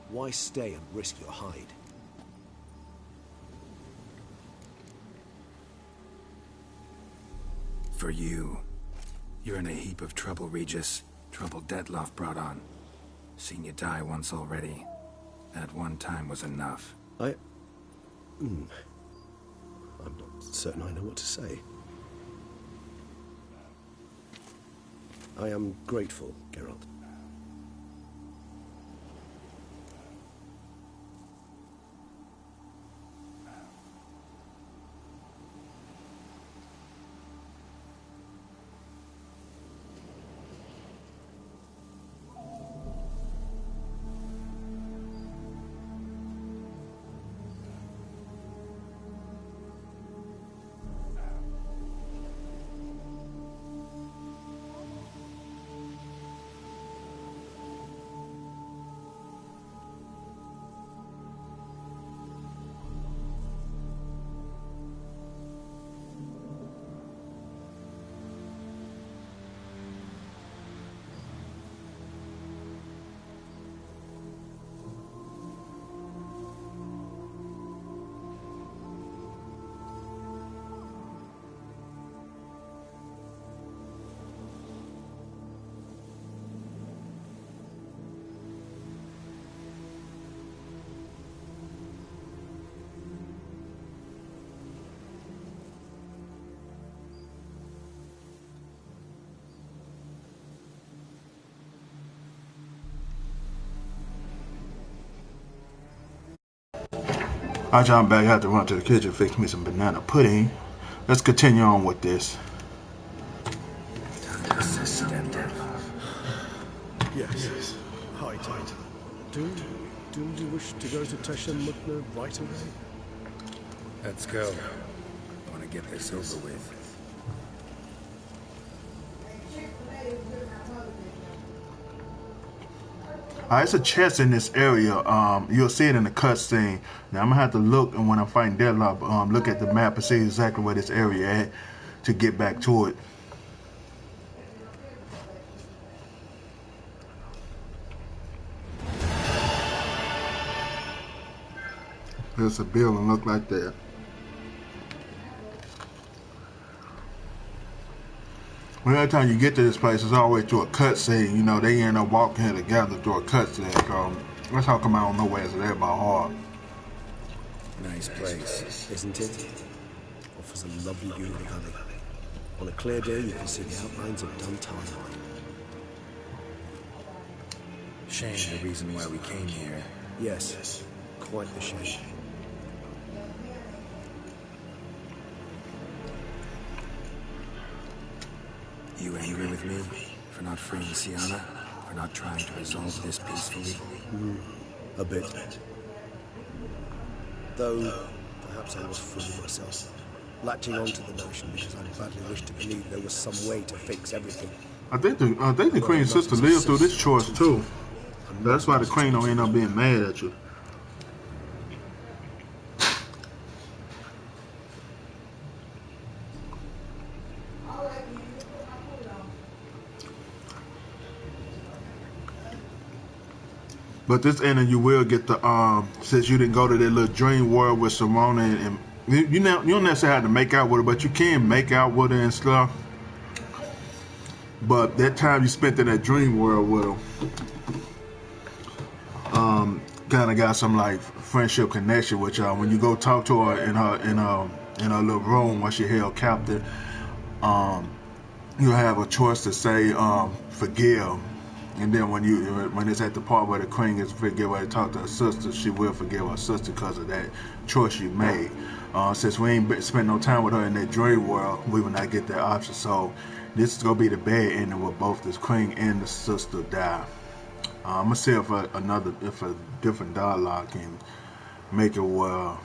Why stay and risk your hide? For you. You're in a heap of trouble, Regis. Trouble Dettlaff brought on. Seen you die once already. That one time was enough. I'm not certain I know what to say. I am grateful, Geralt. Alright, y'all, I'm back. I had to run to the kitchen, fix me some banana pudding. Let's continue on with this. Yes. High tide. Do you wish to go to Teshem Mutna right away? Let's go. I want to get this over with. It's a chest in this area. You'll see it in the cutscene. Now I'm gonna have to look, and when I'm fighting Dettlaff, look at the map and see exactly where this area at to get back to it. There's a building look like that. Well, every time you get to this place, it's always through a cutscene. You know, they end up walking here together through a cutscene. That's how come I don't know where it's there by heart. Nice place. Isn't it? Offers a lovely view of the valley. On a clear day, you can see the outlines of Duntana. Shame the reason why we came here. Yes, quite the shame. You angry with me for not freeing Sienna? For not trying to resolve this peacefully? A bit. Though, perhaps I was fooling myself. Latching onto the notion because I badly wished to believe there was some way to fix everything. I think the Queen's sister lived through this choice too. That's why the Queen don't end up being mad at you. But this ending, you will get the since you didn't go to that little dream world with Simona and you don't necessarily have to make out with her, but you can make out with her and stuff. But that time you spent in that dream world with her, kind of got some like friendship connection with y'all. When you go talk to her in her little room while she held captive, you have a choice to say forgive. And then when it's at the part where the Queen is forgive her to talk to her sister, she will forgive her sister because of that choice you made. Since we ain't spent no time with her in that dream world, we will not get that option. So this is gonna be the bad ending where both the Queen and the sister die. I'm gonna see if a different dialogue can make it well.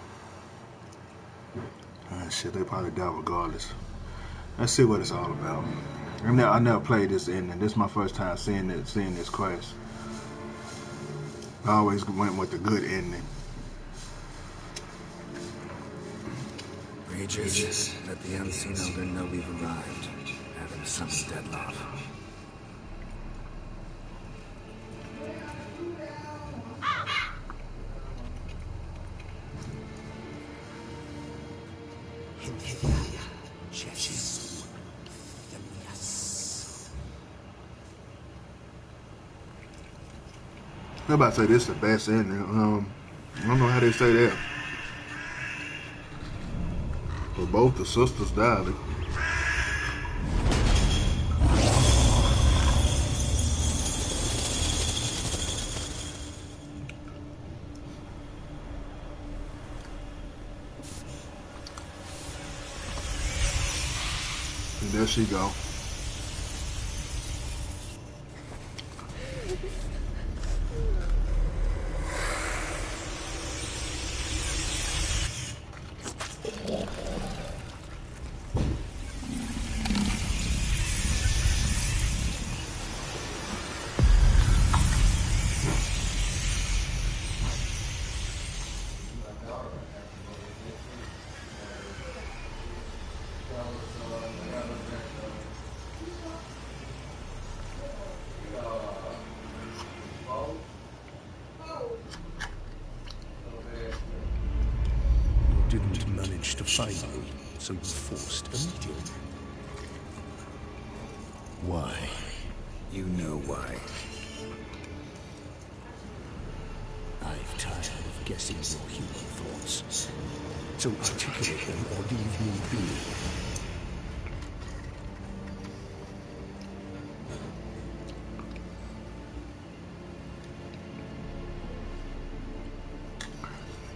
Shit, they probably die regardless. Let's see what it's all about. I never played this ending. This is my first time seeing this quest. I always went with the good ending. Regis, let the unseen elder know we've arrived. Have him summon Deadlock. I'm about to say this is the best ending. I don't know how they say that. But both the sisters died. And there she go. Didn't manage to find me, so you forced a meeting. Why? You know why. I've tired of guessing your human thoughts. So articulate them or leave me be.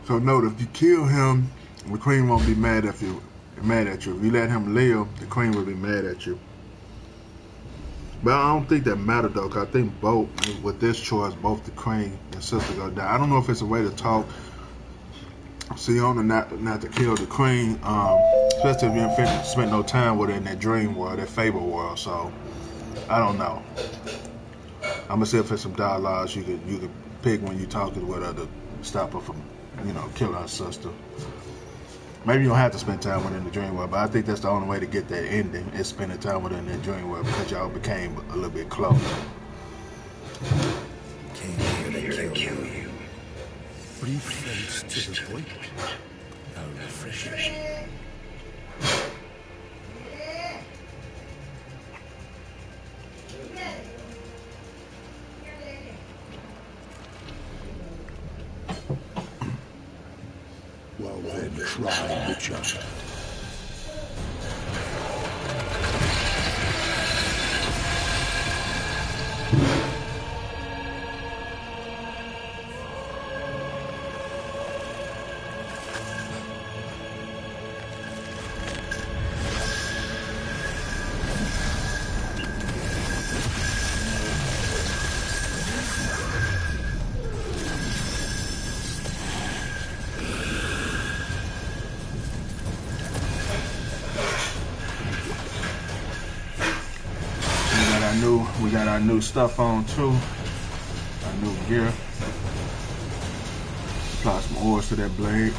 So note, if you kill him, the Queen won't be mad at you. If you let him live, the Queen will be mad at you. But I don't think that mattered though, because I think both, with this choice, both the Queen and sister gonna die. I don't know if it's a way to talk Sienna not to kill the Queen, especially if you didn't spend no time with her in that dream world, that fable world. So I don't know. I'm gonna see if there's some dialogues you could pick when you talking with her to stop her from, killing her sister. Maybe you don't have to spend time with her in the dream world, but I think that's the only way to get that ending is spending time with her in the dream world because y'all became a little bit close. Came here to kill you. Brief friends to the point. How refreshing. Well then, try Witcher. We got our new stuff on too. Our new gear. Apply some oils to that blade.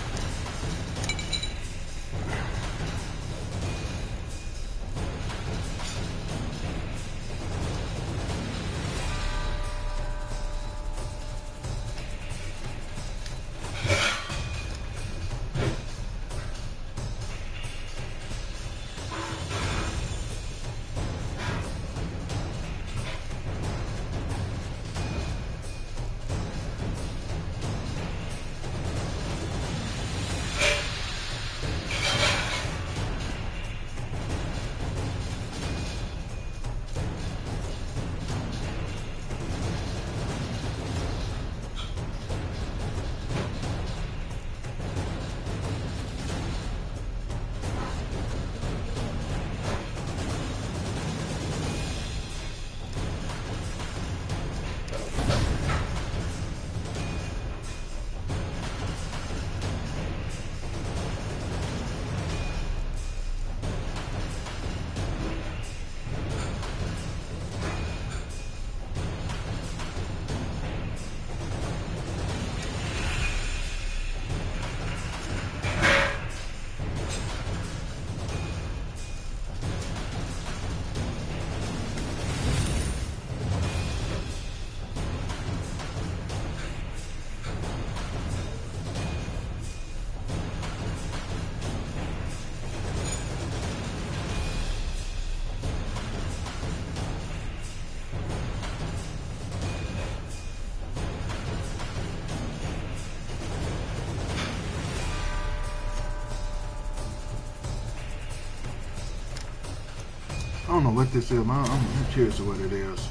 I don't know what this is, man. I'm curious to what it is.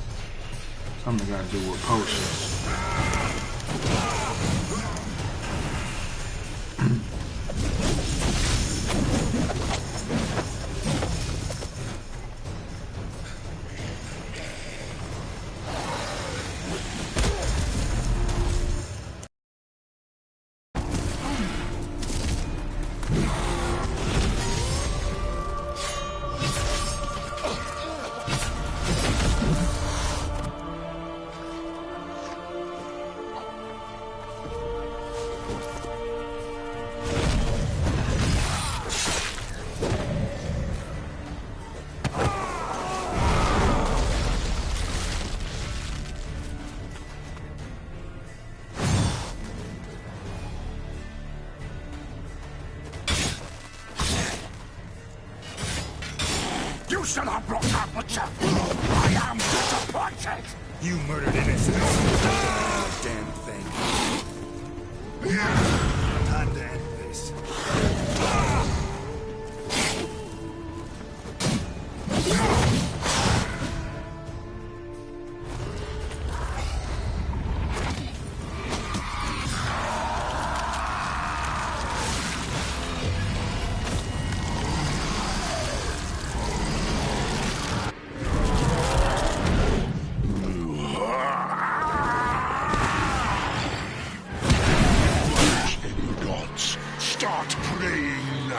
Something got to do with potions. You should have brought that butcher! I am disappointed! You murdered innocents. Damn thing. Time to end this. Start praying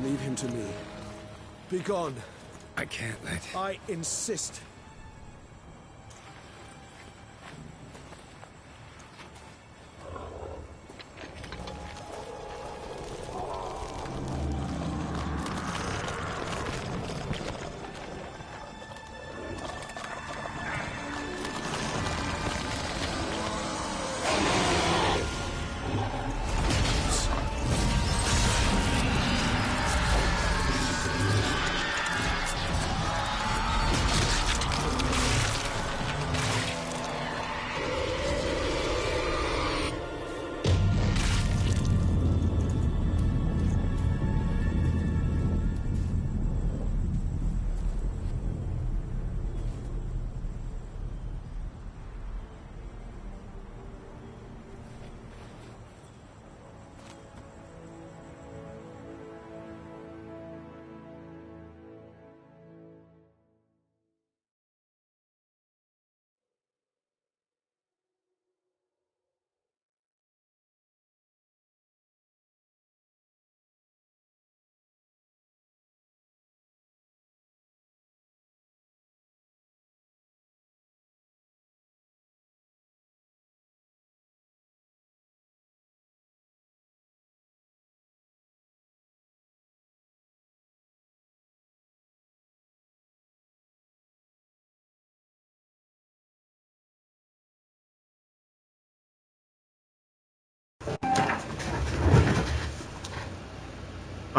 Leave him to me. Be gone. I can't let... I insist.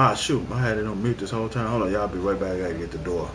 Ah, shoot. I had it on mute this whole time. Hold on, y'all. Be right back. I gotta get the door.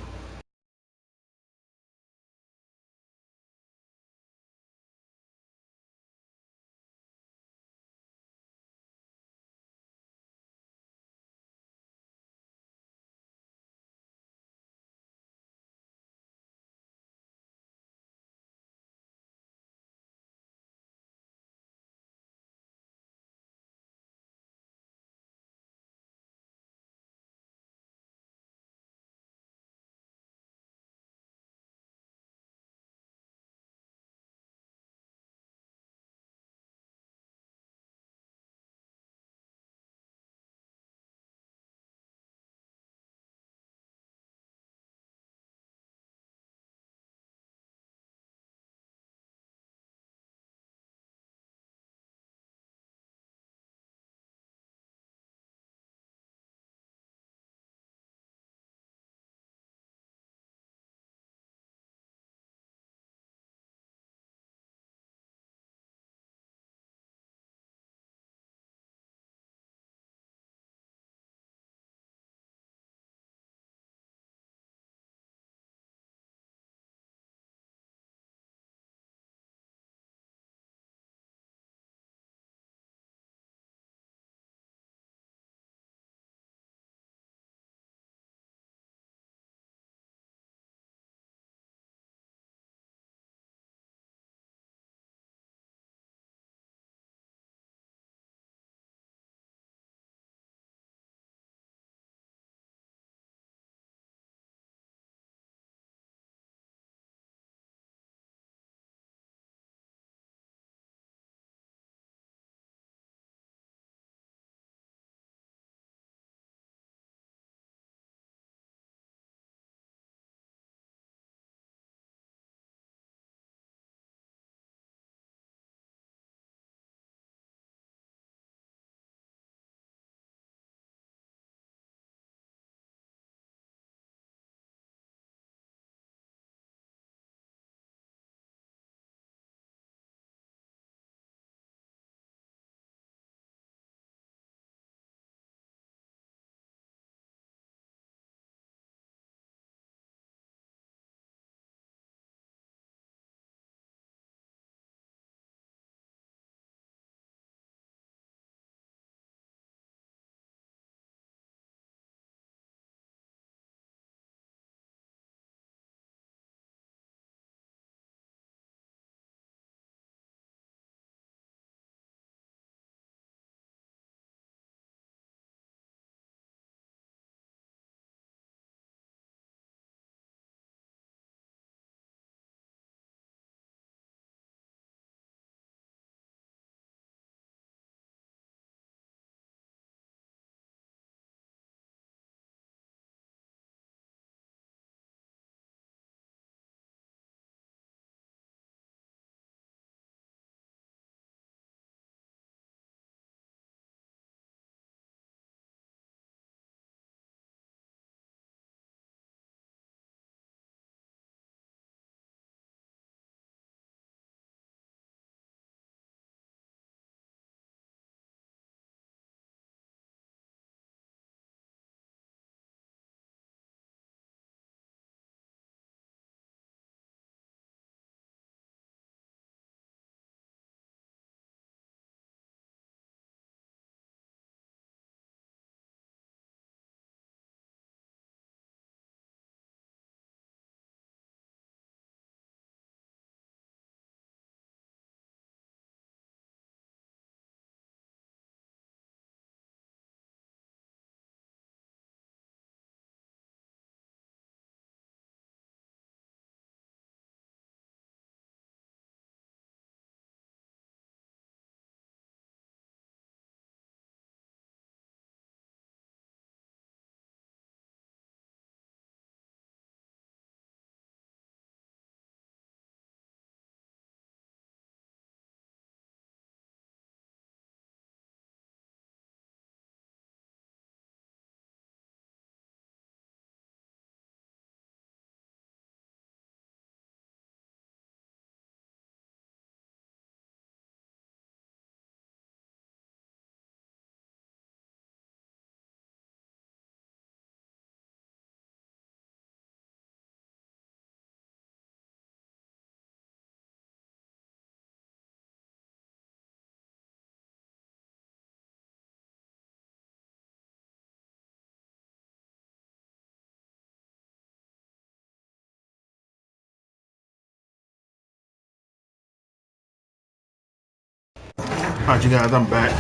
Alright, you guys, I'm back.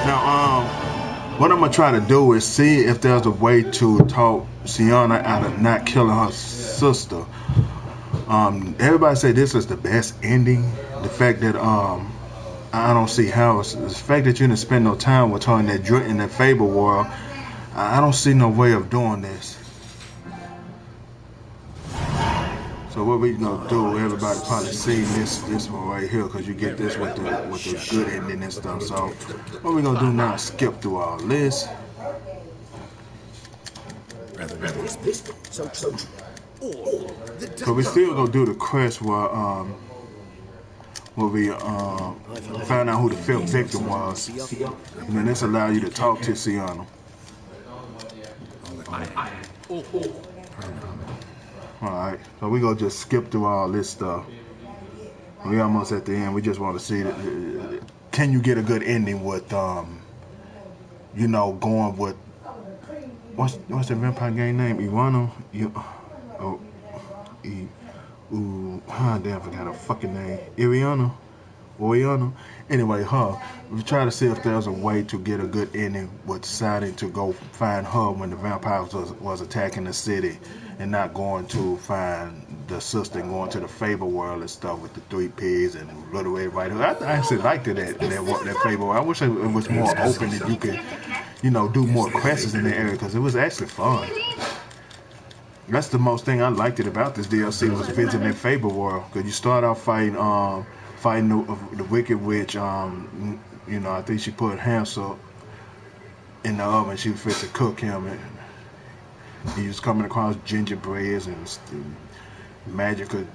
Now, what I'm gonna try to do is see if there's a way to talk Sienna out of not killing her sister. Everybody say this is the best ending. The fact that I don't see how it's the fact that you didn't spend no time with her in that Fable world. I don't see no way of doing this. So what we gonna do? Everybody probably seen this one right here because you get this with the good ending and stuff. So what we gonna do now? Skip through all this. But we still gonna do the quest where we found out who the fifth victim was, and then this allow you to talk to Sienna. Alright, so we gonna just skip through all this stuff. We almost at the end. We just want to see can you get a good ending with you know, going with what's the vampire game name? Iwano? Damn, I forgot her fucking name. Oriana. Anyway, her. We try to see if there's a way to get a good ending with deciding to go find her when the vampires was attacking the city, and not going to find the sister and going to the Fable world and stuff with the 3 pigs and Little Red Riding Hood. I actually liked it that Fable world. I wish it was more open that you could, you know, do more quests in the area because it was actually fun. That's the most thing I liked it about this DLC was visiting that Fable world because you start out fighting the Wicked Witch. You know, I think she put Hansel in the oven. She was fit to cook him, and he was coming across gingerbreads and magical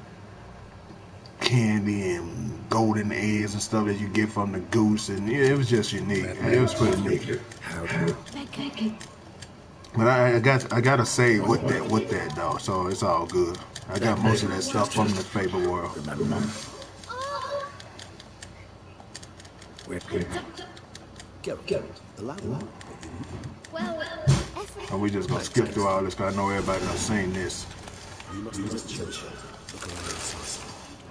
candy and golden eggs and stuff that you get from the goose, and yeah, it was just unique. It was pretty neat. But I gotta say with that though, so it's all good. I got most of that stuff from the Fable world. And we just gonna skip through all this because I know everybody done seen this.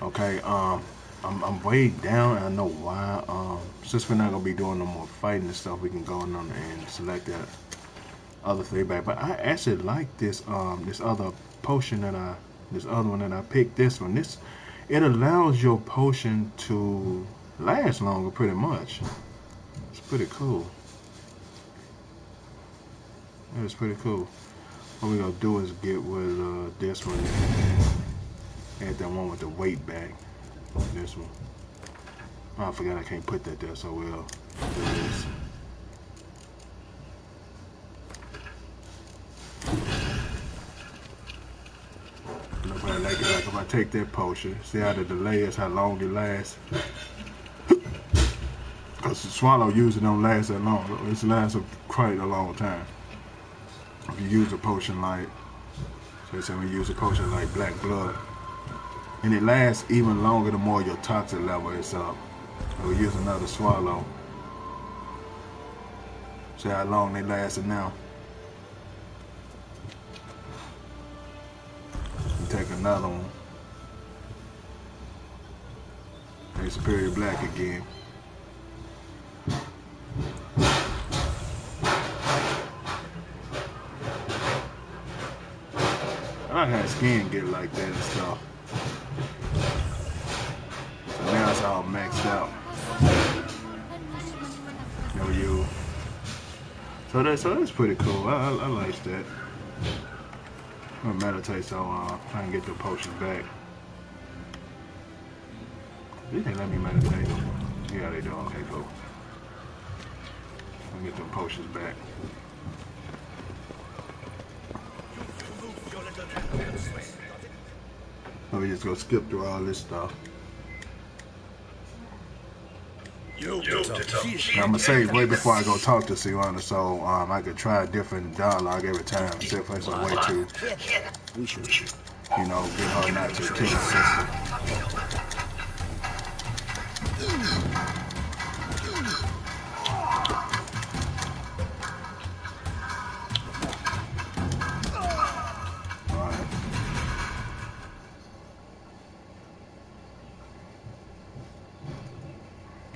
Okay, I'm way down and I know why. Since we're not gonna be doing no more fighting and stuff, we can go on and select that other feedback. But I actually like this this other potion this other one that I picked. This one, it allows your potion to last longer, pretty much. It's pretty cool. It's pretty cool. What we're gonna do is get with this one and add that one with the weight back. This one. Oh, I forgot I can't put that there, so we'll do this. Nobody like it. Like if I take that potion, see how the delay is, how long it lasts. Because the swallow usually don't last that long. It lasts quite a long time. If you use a potion like, say we use a potion like Black Blood, and it lasts even longer the more your toxic level is up. So we use another swallow. See how long they lasted now. Take another one. Take Superior Black again. I like how skin get like that and stuff. So now it's all maxed out. No you. So that's pretty cool. I like that. I'm gonna meditate so I can get the potions back. Did they let me meditate? Yeah, they do. Okay, cool. I'll get the potions back. So we just go skip through all this stuff. I'm gonna say way before I go talk to Sienna, so I could try a different dialogue every time. See if there's a way to, you know, get her not to kill her sister.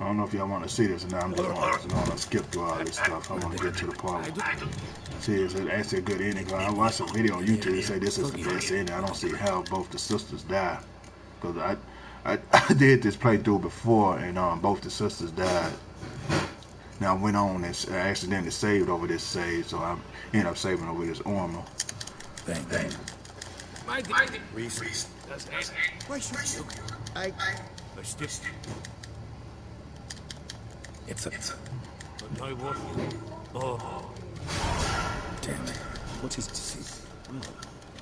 I don't know if y'all want to see this or not. I'm just going to skip through all this stuff. I want to get to the part. See, it's actually a good ending. I watched a video on YouTube that say this is the best ending. I don't see how both the sisters die. Because I did this playthrough before, and both the sisters died. Now I went on and I accidentally saved over this save, so I ended up saving over this armor. Bang. Reese. It's a... Damn it. What is it to see? Well,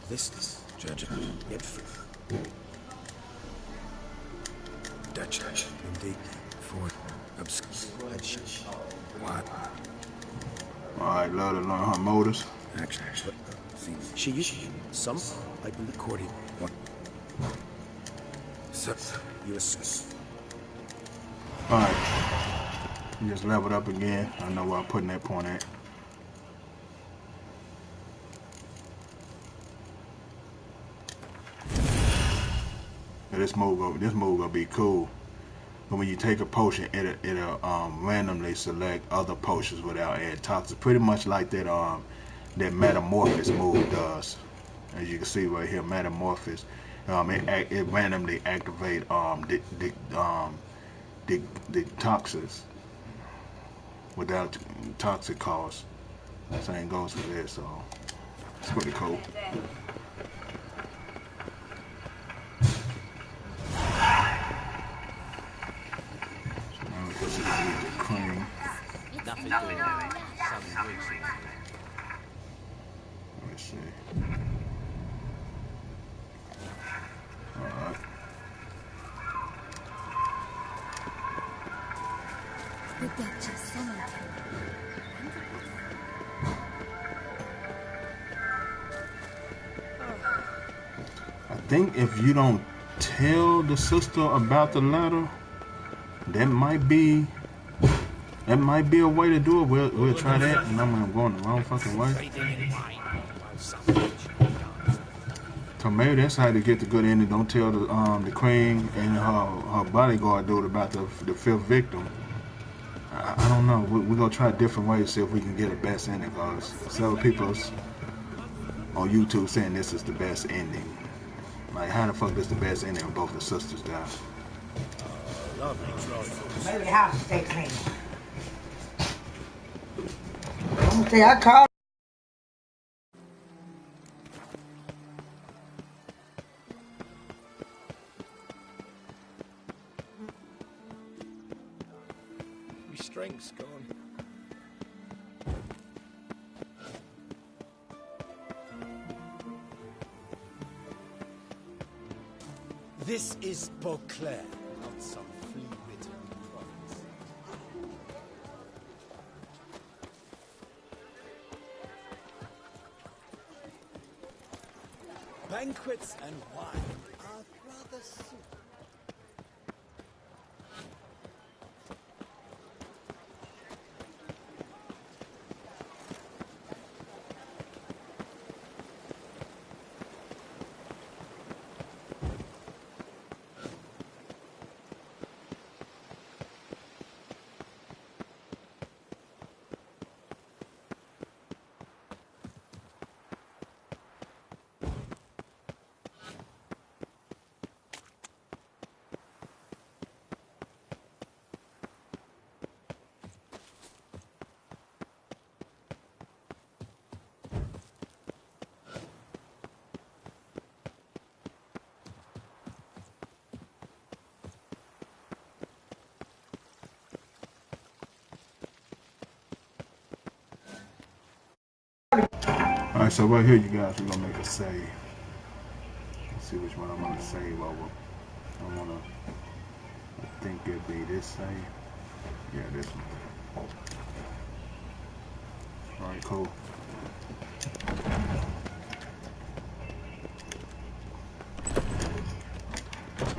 this is Judge. yet Dutch. indeed. Ford. Headshot. What? Alright, love to learn her motives. Action. She used some, I believe, according. What? So, You assess. Alright. Just leveled up again. I know where I'm putting that point at. Now this move gonna be cool. But when you take a potion, it'll randomly select other potions without adding toxins. Pretty much like that that metamorphosis move does. As you can see right here, metamorphosis. It randomly activate the toxins without toxic cost. Same goes for this, so it's pretty cool. Cream. Nothing doing now. Some weeks. Let me see. Alright. The Duchess summoned him. I think if you don't tell the sister about the letter, that might be a way to do it. We'll try that. And I'm going the wrong fucking way. So maybe that's how to get the good ending. Don't tell the queen and her bodyguard dude about the fifth victim. I don't know. We're gonna try different ways to see if we can get a best ending. Cause several people on YouTube saying this is the best ending. Like, how the fuck is the best ending when both the sisters die? Maybe the house stay clean. I'm gonna say I called. My strength's gone. This is Beauclair, not some flea-bitten province. Banquets and wine are rather soon. Alright, so right here, you guys, we're gonna make a save. Let's see which one I'm gonna save over. I think it'd be this save. Yeah, this one. Alright, cool.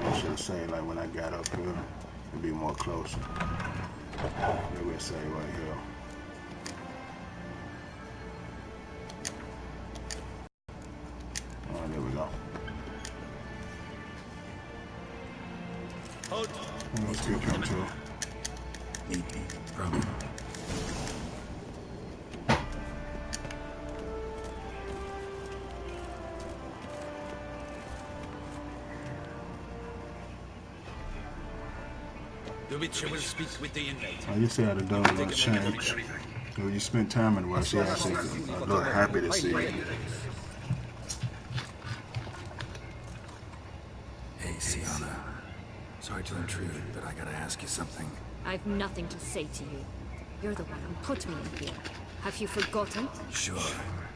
I should say, like, when I got up here, it'd be more closer. Maybe we'll say right here. There we go. Let's skip him too. Meet me. Promise. The Witcher will speak with the inmate. Oh, you see how the dog gonna change. When you spend time in the world, she actually a little happy to see you. Hey, Sienna. Sorry to intrude, but I gotta ask you something. I've nothing to say to you. You're the one who put me in here. Have you forgotten? Sure,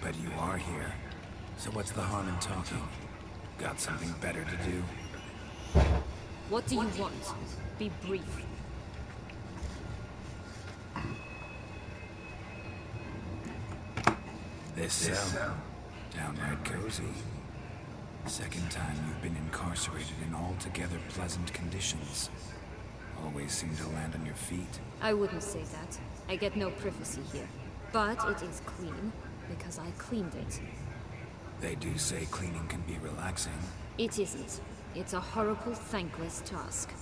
but you are here. So what's the harm in talking? Got something better to do? What do you want? Be brief. This cell. Downright cozy. Second time you've been incarcerated in altogether pleasant conditions. Always seem to land on your feet. I wouldn't say that. I get no privacy here. But it is clean, because I cleaned it. They do say cleaning can be relaxing. It isn't. It's a horrible, thankless task.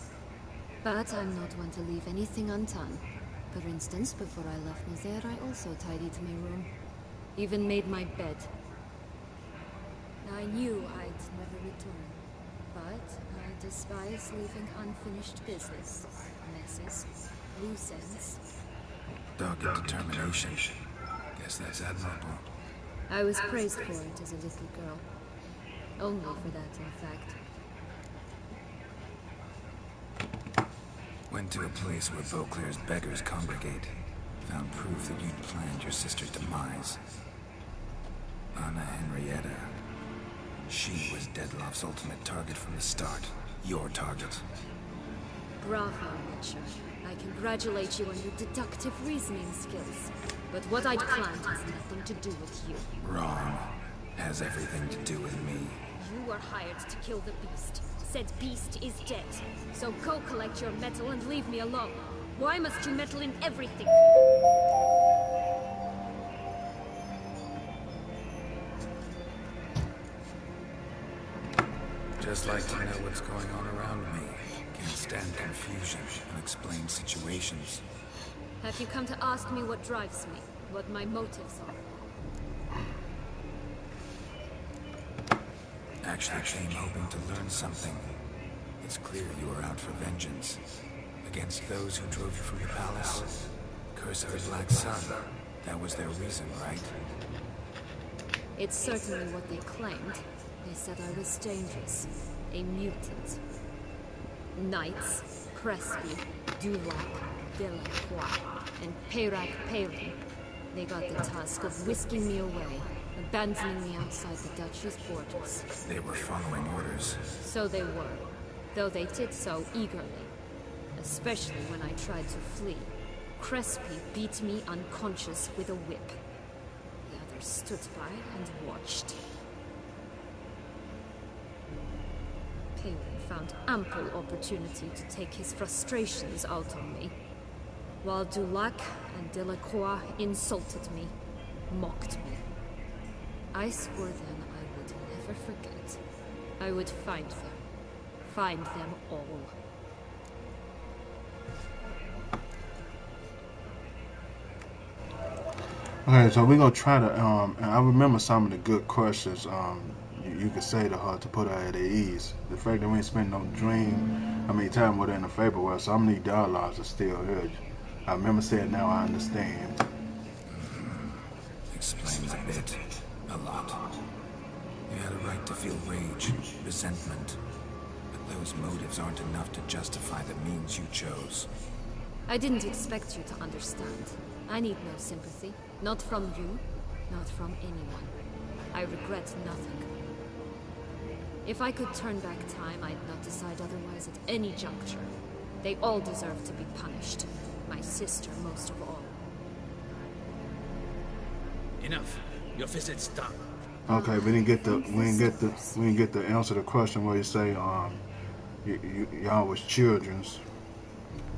But I'm not one to leave anything undone. For instance, before I left Nazaire, I also tidied my room. Even made my bed. I knew I'd never return. But I despise leaving unfinished business. Messes. Loose ends. Dogged determination. Guess that's admirable. I was praised for it as a little girl. Only for that, in fact. Went to a place where Beauclair's beggars congregate. Found proof that you'd planned your sister's demise. Anna Henrietta. She was Deadloff's ultimate target from the start. Your target. Bravo, Witcher. I congratulate you on your deductive reasoning skills. But what I'd planned has nothing to do with you. Wrong. Has everything to do with me. You were hired to kill the beast. Said beast is dead. So go collect your metal and leave me alone. Why must you meddle in everything? Just like to know what's going on around me. Can't stand confusion, unexplained situations. Have you come to ask me what drives me? What my motives are? Actually came hoping to learn something. It's clear you were out for vengeance. Against those who drove you from the palace. Curse of the Black Sun. That was their reason, right? It's certainly what they claimed. They said I was dangerous. A mutant. Knights, Crespi, Dulac, Delacroix, and Peyrac Peyrin. They got the task of whisking me away, abandoning me outside the duchy's borders. They were following orders. So they were, though they did so eagerly. Especially when I tried to flee. Crespi beat me unconscious with a whip. The others stood by and watched. Peyrin found ample opportunity to take his frustrations out on me, while Dulac and Delacroix insulted me, mocked me. I swore then I would never forget. I would find them all. Okay, so we're gonna try to and I remember some of the good questions you could say to her to put her at ease. The fact that we ain't spent no time with her in the favor world, some of these dialogues are still here. I remember saying, now I understand. Explains a bit. A lot. You had a right to feel rage, resentment. But those motives aren't enough to justify the means you chose. I didn't expect you to understand. I need no sympathy. Not from you, not from anyone. I regret nothing. If I could turn back time, I'd not decide otherwise at any juncture. They all deserve to be punished. My sister most of all. Enough. Your visit's done. Okay, we didn't get the answer to the question where you say y'all was children's,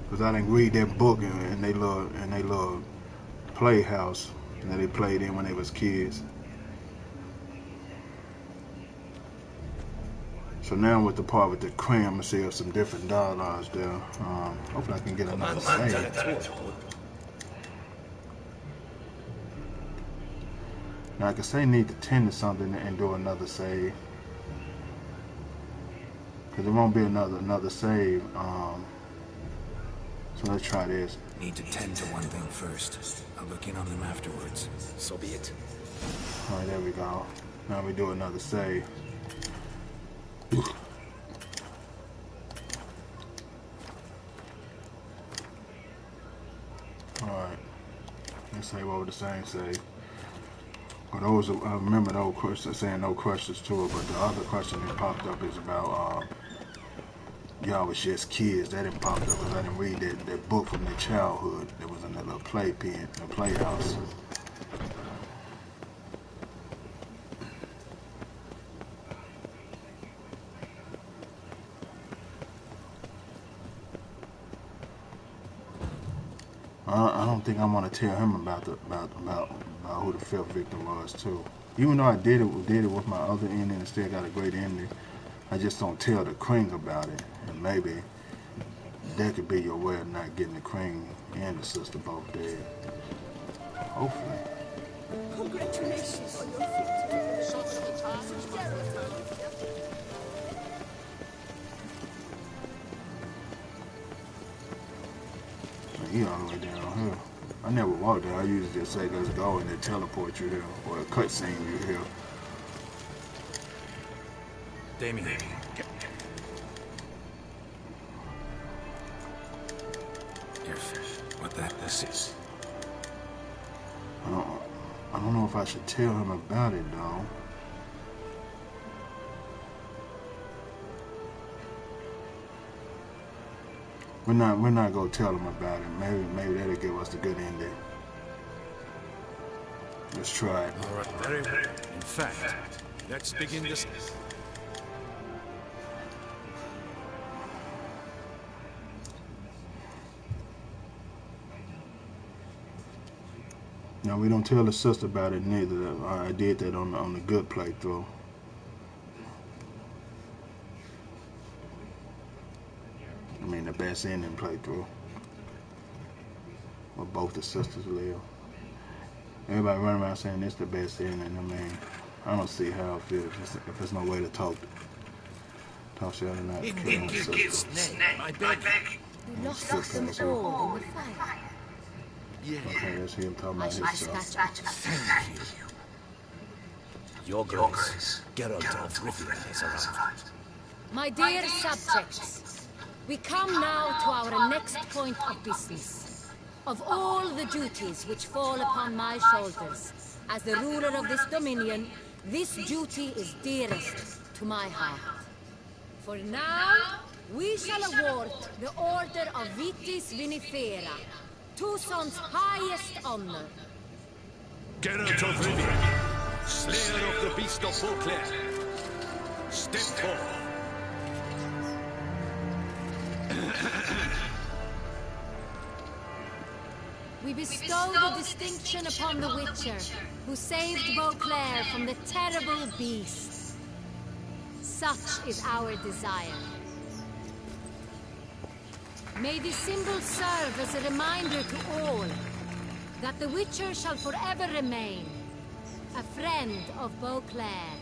because I didn't read that book in they little playhouse that they played in when they was kids. So now with the part with the cream, I'm gonna see if some different dialogues there. Hopefully I can get another save. Now I can say need to tend to something and do another save. Cause there won't be another save. So let's try this. Need to tend to one thing first. I'll look in on them afterwards. So be it. Alright, there we go. Now we do another save. Alright. Let's save over the same save. But those, I remember those questions saying no questions to it, but the other question that popped up is about y'all was just kids. That didn't pop up because I didn't read that book from their childhood. That was in that little playpen, the playhouse. I don't think I want to tell him about who the fifth victim was too. Even though I did it with my other ending and still got a great ending, I just don't tell the Kring about it. And maybe that could be your way of not getting the Kring and the sister both dead. Hopefully. Congratulations on your victory. He all the way down here. I never walked there. I usually just say let's go and then teleport you there, or a cutscene you here. Damien. What this is? I don't know if I should tell him about it though. We're not gonna tell him about it. Maybe that'll give us a good ending. Let's try it. All right, very well. In fact, let's begin this. No, we don't tell the sister about it neither. I did that on the good playthrough. I mean the best ending playthrough. Where both the sisters live. Everybody running around saying it's the best ending. I mean, I don't see how if there's no way to talk shit and not kill my sister. I beg. You lost them all in the fire. Okay, that's him talking about his stuff. Thank you. Your Grace, Geralt of Rivia has arrived. My dear subjects, we come now to our next point of business. Of all the duties which fall upon my shoulders, as the ruler of this dominion, this duty is dearest to my heart. For now, we shall award the Order of Vitis Vinifera, Tucson's highest honor. Geralt of Rivia, Slayer of the Beast of Beauclair, step forth. We bestow the distinction upon the Witcher, who saved Beauclair from the terrible beast. Such is our desire. May this symbol serve as a reminder to all that the Witcher shall forever remain a friend of Beauclair.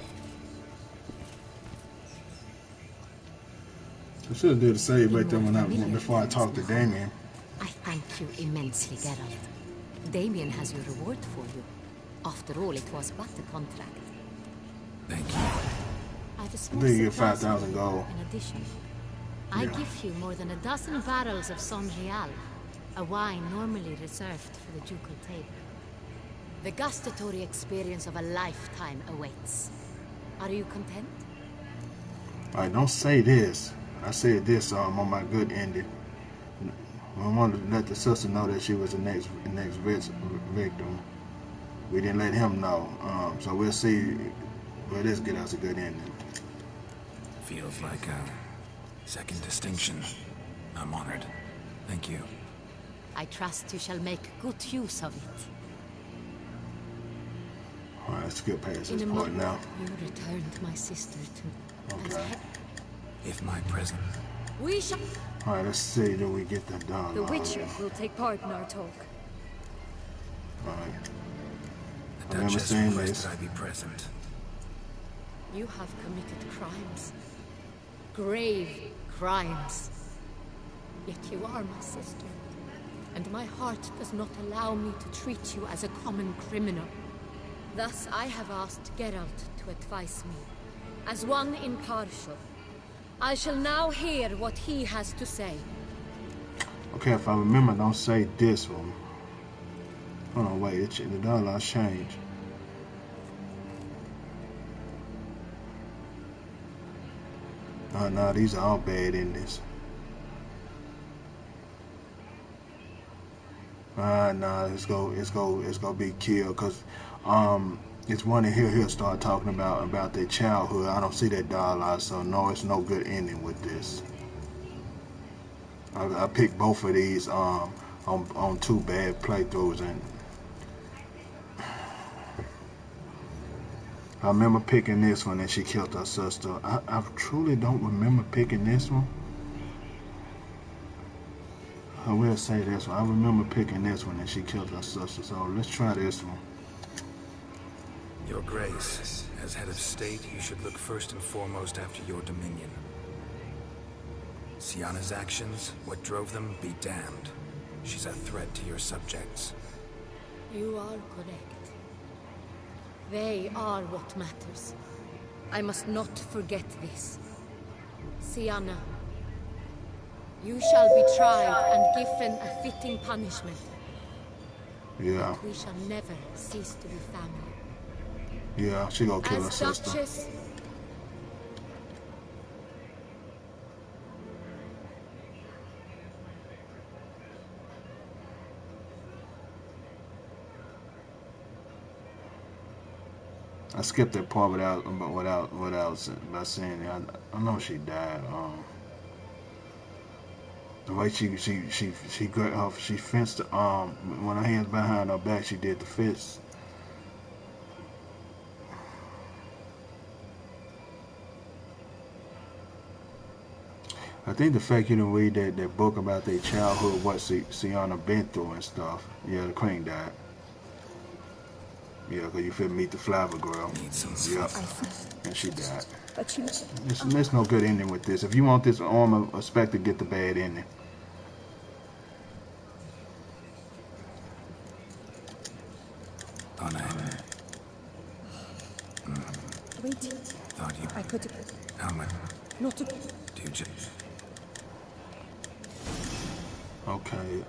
I should have did a save right there before I talked to Damien. I thank you immensely, Geralt. Damien has your reward for you. After all, it was but a contract. Thank you. I've a small Then you get surprise 5,000 for you gold. in addition. I give you more than a dozen barrels of Son Real, a wine normally reserved for the ducal table. The gustatory experience of a lifetime awaits. Are you content? Alright, don't say this. I said this on my good ending. We wanted to let the sister know that she was the next victim. We didn't let him know. So we'll see. Will this get us a good ending? Feels like a second distinction. I'm honored. Thank you. I trust you shall make good use of it. Alright, let's get past In this a part moment, now. you returned my sister to... Okay. If my presence... We shall... Alright, let's see, do we get the dialogue? The Witcher will take part in our talk. Alright. The Duchess requested I be present. You have committed crimes. Grave crimes. Yet you are my sister. And my heart does not allow me to treat you as a common criminal. Thus I have asked Geralt to advise me. As one impartial. I shall now hear what he has to say. Okay, if I remember, don't say this one. Hold on, wait, the dialogue changed. Oh, no, these are all bad in this. Nah, it's gonna be killed, cause it's one in here he'll start talking about their childhood. I don't see that dialogue, so no, it's no good ending with this. I picked both of these on 2 bad playthroughs, and I remember picking this one and she killed her sister. I truly don't remember picking this one. I will say this one. I remember picking this one and she killed her sister, so let's try this one. Your Grace, as head of state, you should look first and foremost after your dominion. Sienna's actions, what drove them, be damned. She's a threat to your subjects. You are correct. They are what matters. I must not forget this. Sienna, you shall be tried and given a fitting punishment. Yeah. But we shall never cease to be family. Yeah, she gonna kill her As sister. Duchess, I skipped that part without saying it. I know she died. The way she fenced when her hands behind her back, she did the fist. I think the fact you didn't read that book about their childhood, what Sienna been through and stuff. Yeah, the queen died. Yeah, because you fit meet the flower girl. Yep. And she died. There's no good ending with this. If you want this armor, expect to get the bad ending. Wait. Thought you... I could... Helmet. Not to... Do you just... Okay,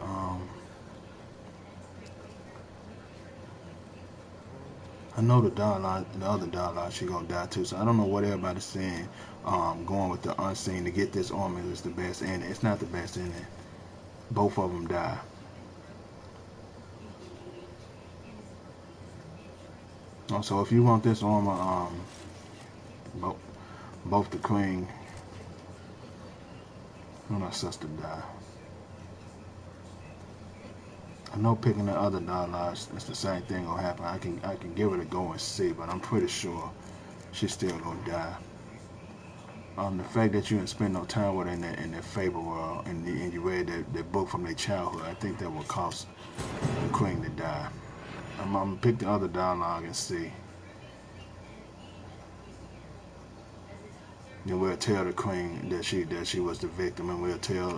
I know the other dialogue, she gonna die too, so I don't know what everybody's saying. Going with the unseen to get this armor is the best ending. It's not the best ending. Both of them die. So if you want this armor, both the queen and her sister die. I know picking the other dialogues, it's the same thing gonna happen. I can give it a go and see, but I'm pretty sure she's still gonna die. The fact that you didn't spend no time with her in their favor world, and you read that book from their childhood, I think that will cause the queen to die. I'm gonna pick the other dialogue and see. Then we'll tell the queen that she was the victim, and we'll tell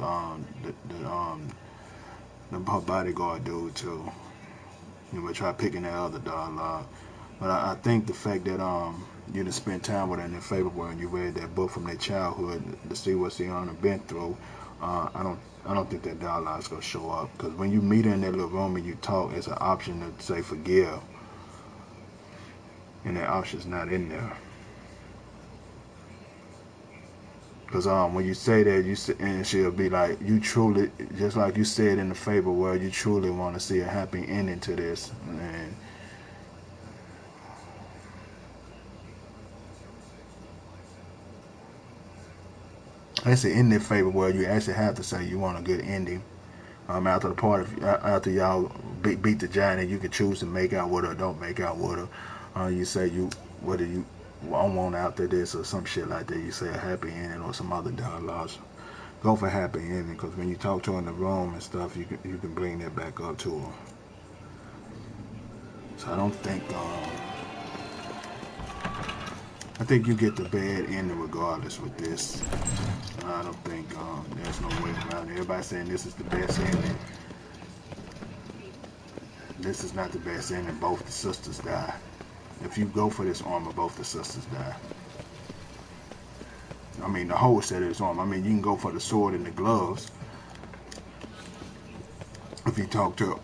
her bodyguard dude too. And we'll try picking that other dialogue. But I think the fact that you didn't spend time with her in their favor world and you read that book from their childhood to see what Sienna been through, I don't think that dialogue's gonna show up, because when you meet her in that little room and you talk, it's an option to say forgive, and that option's not in there. Because when you say that, and she'll be like, you truly, just like you said in the favor world, you truly want to see a happy ending to this. And I say in the favor world, you actually have to say you want a good ending. After the party, after y'all beat the giant, and you can choose to make out with her or don't make out with her. You say want after this or some shit like that. You say a happy ending or some other dialogue. Go for happy ending, because when you talk to her in the room and stuff, you can bring that back up to her. So I think you get the bad ending regardless with this. I don't think there's no way around it. Everybody saying this is the best ending. This is not the best ending. Both the sisters die. If you go for this armor, both the sisters die. I mean, the whole set of this armor. I mean, you can go for the sword and the gloves. If you talk to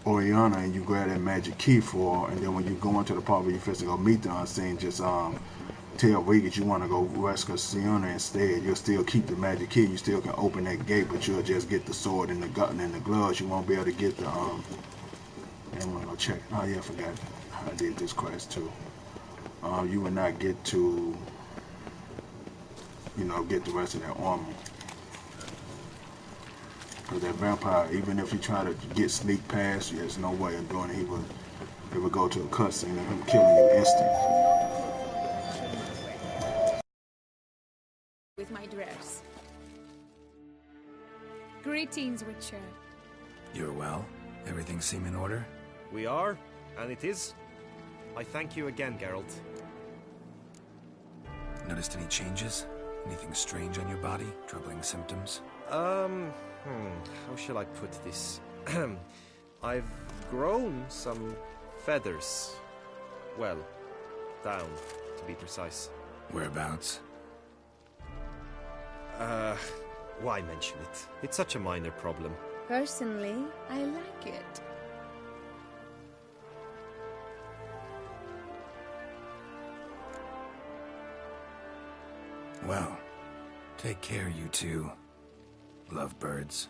Oriana and you grab that magic key for her, and then when you go into the part where you first go meet the unseen, just tell Regis you want to go rescue Sienna instead. You'll still keep the magic key. You still can open that gate, but you'll just get the sword and the gun and the gloves. You won't be able to get the I'm gonna go check. Oh yeah, I forgot. I did this quest too. You will not get to, get the rest of that armor. Because that vampire, even if he try to sneak past you, there's no way of doing it. He would go to a cutscene and him killing you instant. With my dress. Greetings, Witcher. You're well? Everything seem in order? We are, and it is. I thank you again, Geralt. Noticed any changes? Anything strange on your body? Troubling symptoms? How shall I put this? I've grown some feathers. Well, down, to be precise. Whereabouts? Why mention it? It's such a minor problem. Personally, I like it. Well, take care, you two. Lovebirds.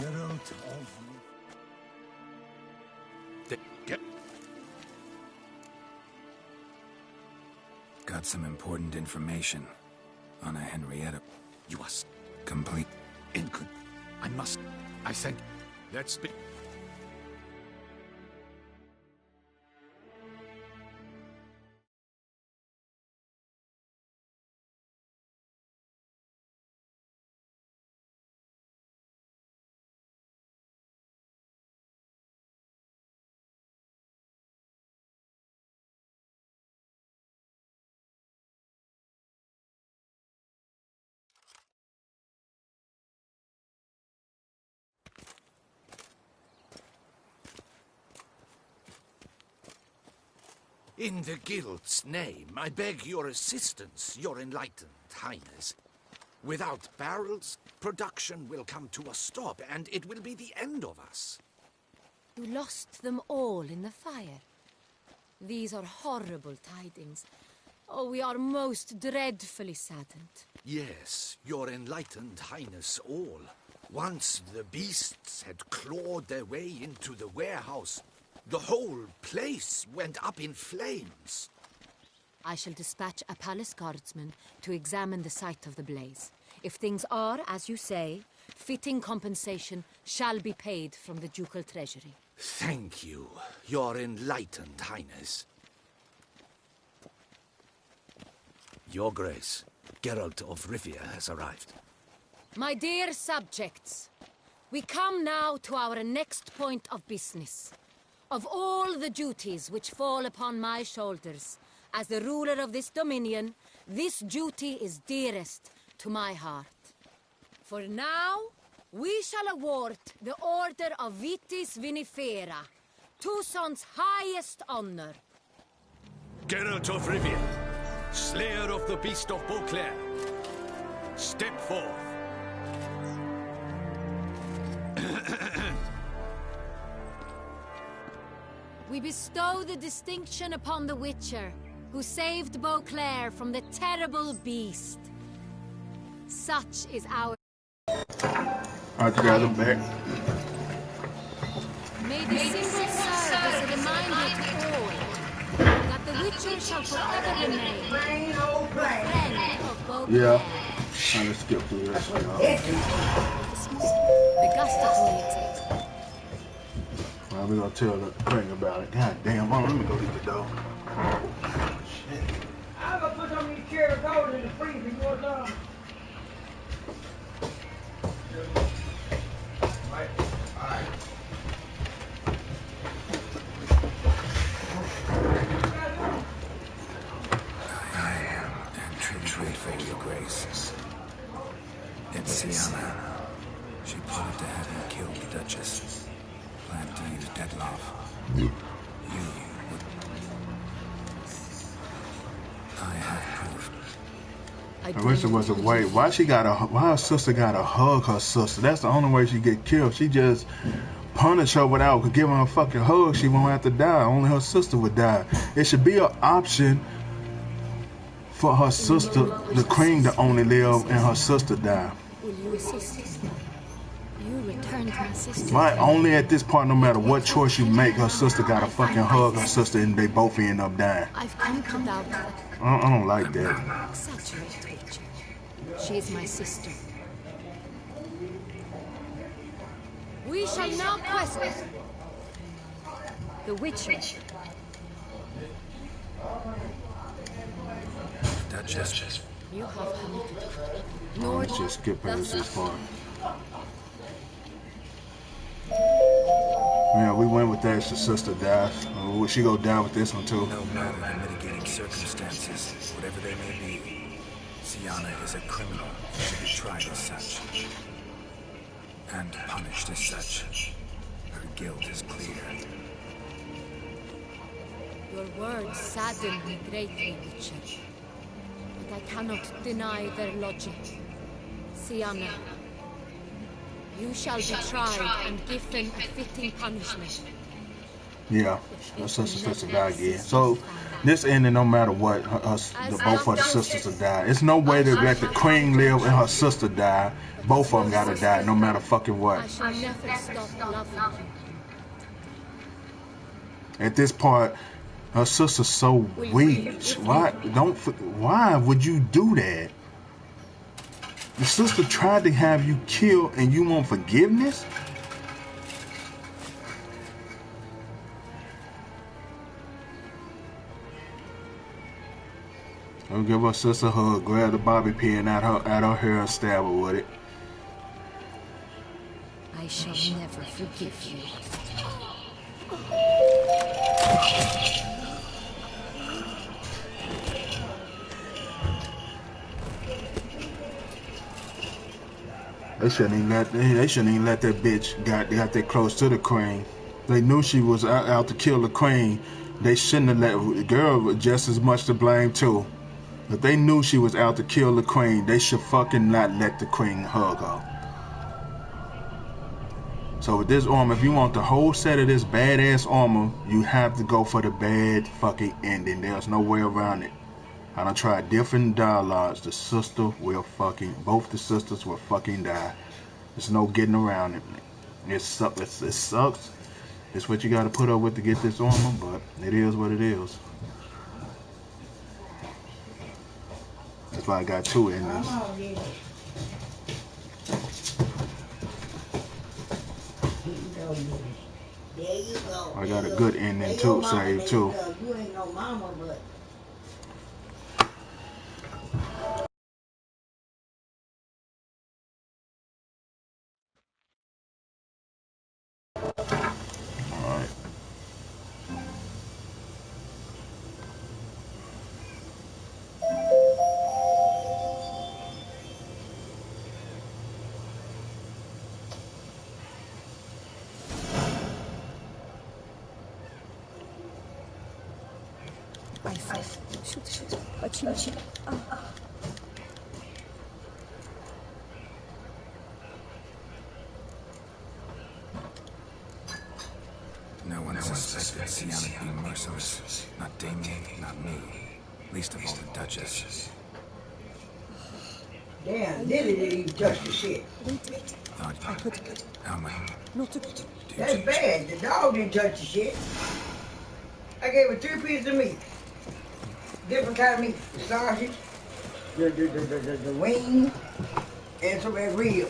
Geralt of... Got some important information on a Henrietta. You must Complete. I must... I said... Let's be... In the Guild's name, I beg your assistance, your enlightened highness. Without barrels, production will come to a stop, and it will be the end of us. You lost them all in the fire. These are horrible tidings. Oh, we are most dreadfully saddened. Yes, your enlightened highness all. Once the beasts had clawed their way into the warehouse, the whole place went up in flames. I shall dispatch a palace guardsman to examine the site of the blaze. If things are, as you say, fitting compensation shall be paid from the ducal treasury. Thank you, your enlightened highness. Your Grace, Geralt of Rivia has arrived. My dear subjects, we come now to our next point of business. Of all the duties which fall upon my shoulders, as the ruler of this dominion, this duty is dearest to my heart. For now, we shall award the Order of Vitis Vinifera, Tucson's highest honor. Geralt of Rivia, Slayer of the Beast of Beauclair, step forth. We bestow the distinction upon the Witcher, who saved Beauclair from the terrible beast. Such is our... Alright, you guys, I'm back. May the symbol serve as a reminder to all that the Witcher shall forever remain the friend of Beauclair. Yeah. Now let's skip through this. The Gustatoid. Well, we're gonna tell the thing about it. God damn, hold on, let me go get the door. Shit. I'm gonna put some of these cherry gold in the freezer. You want some? Alright. I am grateful, Your Grace. It's Sienna. She plotted to have you kill the Duchess. Planned to use Deadlove. You would... I have proof. I wish there was a way. Why her sister gotta hug her sister? That's the only way she get killed. She just punish her without giving her a fucking hug. She won't have to die. Only her sister would die. It should be an option for her sister, the queen, to only live and her sister die. Will you assist us? You returned my sister. Right, only at this part, no matter what choice you make, her sister gotta fucking hug her sister and they both end up dying. I've come to doubt that. I don't like that. Exaggerate, Witcher. She is my sister. We shall now question the Witcher. Duchess. You have committed. Let's just skip past this part. Yeah, we went with that. It's her sister dies. Will she go down with this one too? No matter the mitigating circumstances, whatever they may be, Sienna is a criminal who should be tried as such. And punished as such. Her guilt is clear. Your words sadden me greatly, Witcher. But I cannot deny their logic. Sienna, you shall be tried and given a fitting punishment. Yeah, her sister's supposed to die again. So this ending, no matter what, both of the sisters will die. It's no way to let the queen live and her sister die. Both of them gotta die, no matter fucking what. I shall never stop loving you. At this part, her sister's so weak. Why would you do that? The sister tried to have you killed and you want forgiveness? I'll give her sister a hug, grab the bobby pin out her hair and stab her with it. I shall never forgive you. They shouldn't even let that bitch got that close to the queen. They knew she was out to kill the queen. They shouldn't have let the girl just as much to blame too. If they knew she was out to kill the queen, they should fucking not let the queen hug her. So with this armor, if you want the whole set of this badass armor, you have to go for the bad fucking ending. There's no way around it. I done tried different dialogues. The sister will fucking, both the sisters will fucking die. There's no getting around it. It sucks. It sucks. It's what you got to put up with to get this armor, but it is what it is. That's why I got two in this. There you go. I got a good ending too, saved too. You ain't no mama, but. Alright. I fall. Shoot. Почему? No one suspected Sienna being merciless. Not Damien, not me. Least of all the Duchess. Damn, Lily didn't even touch the shit. How much? That's bad. The dog didn't touch the shit. I gave her 3 pieces of meat. Different kind of meat. The sausage, the wing, and some of that rib.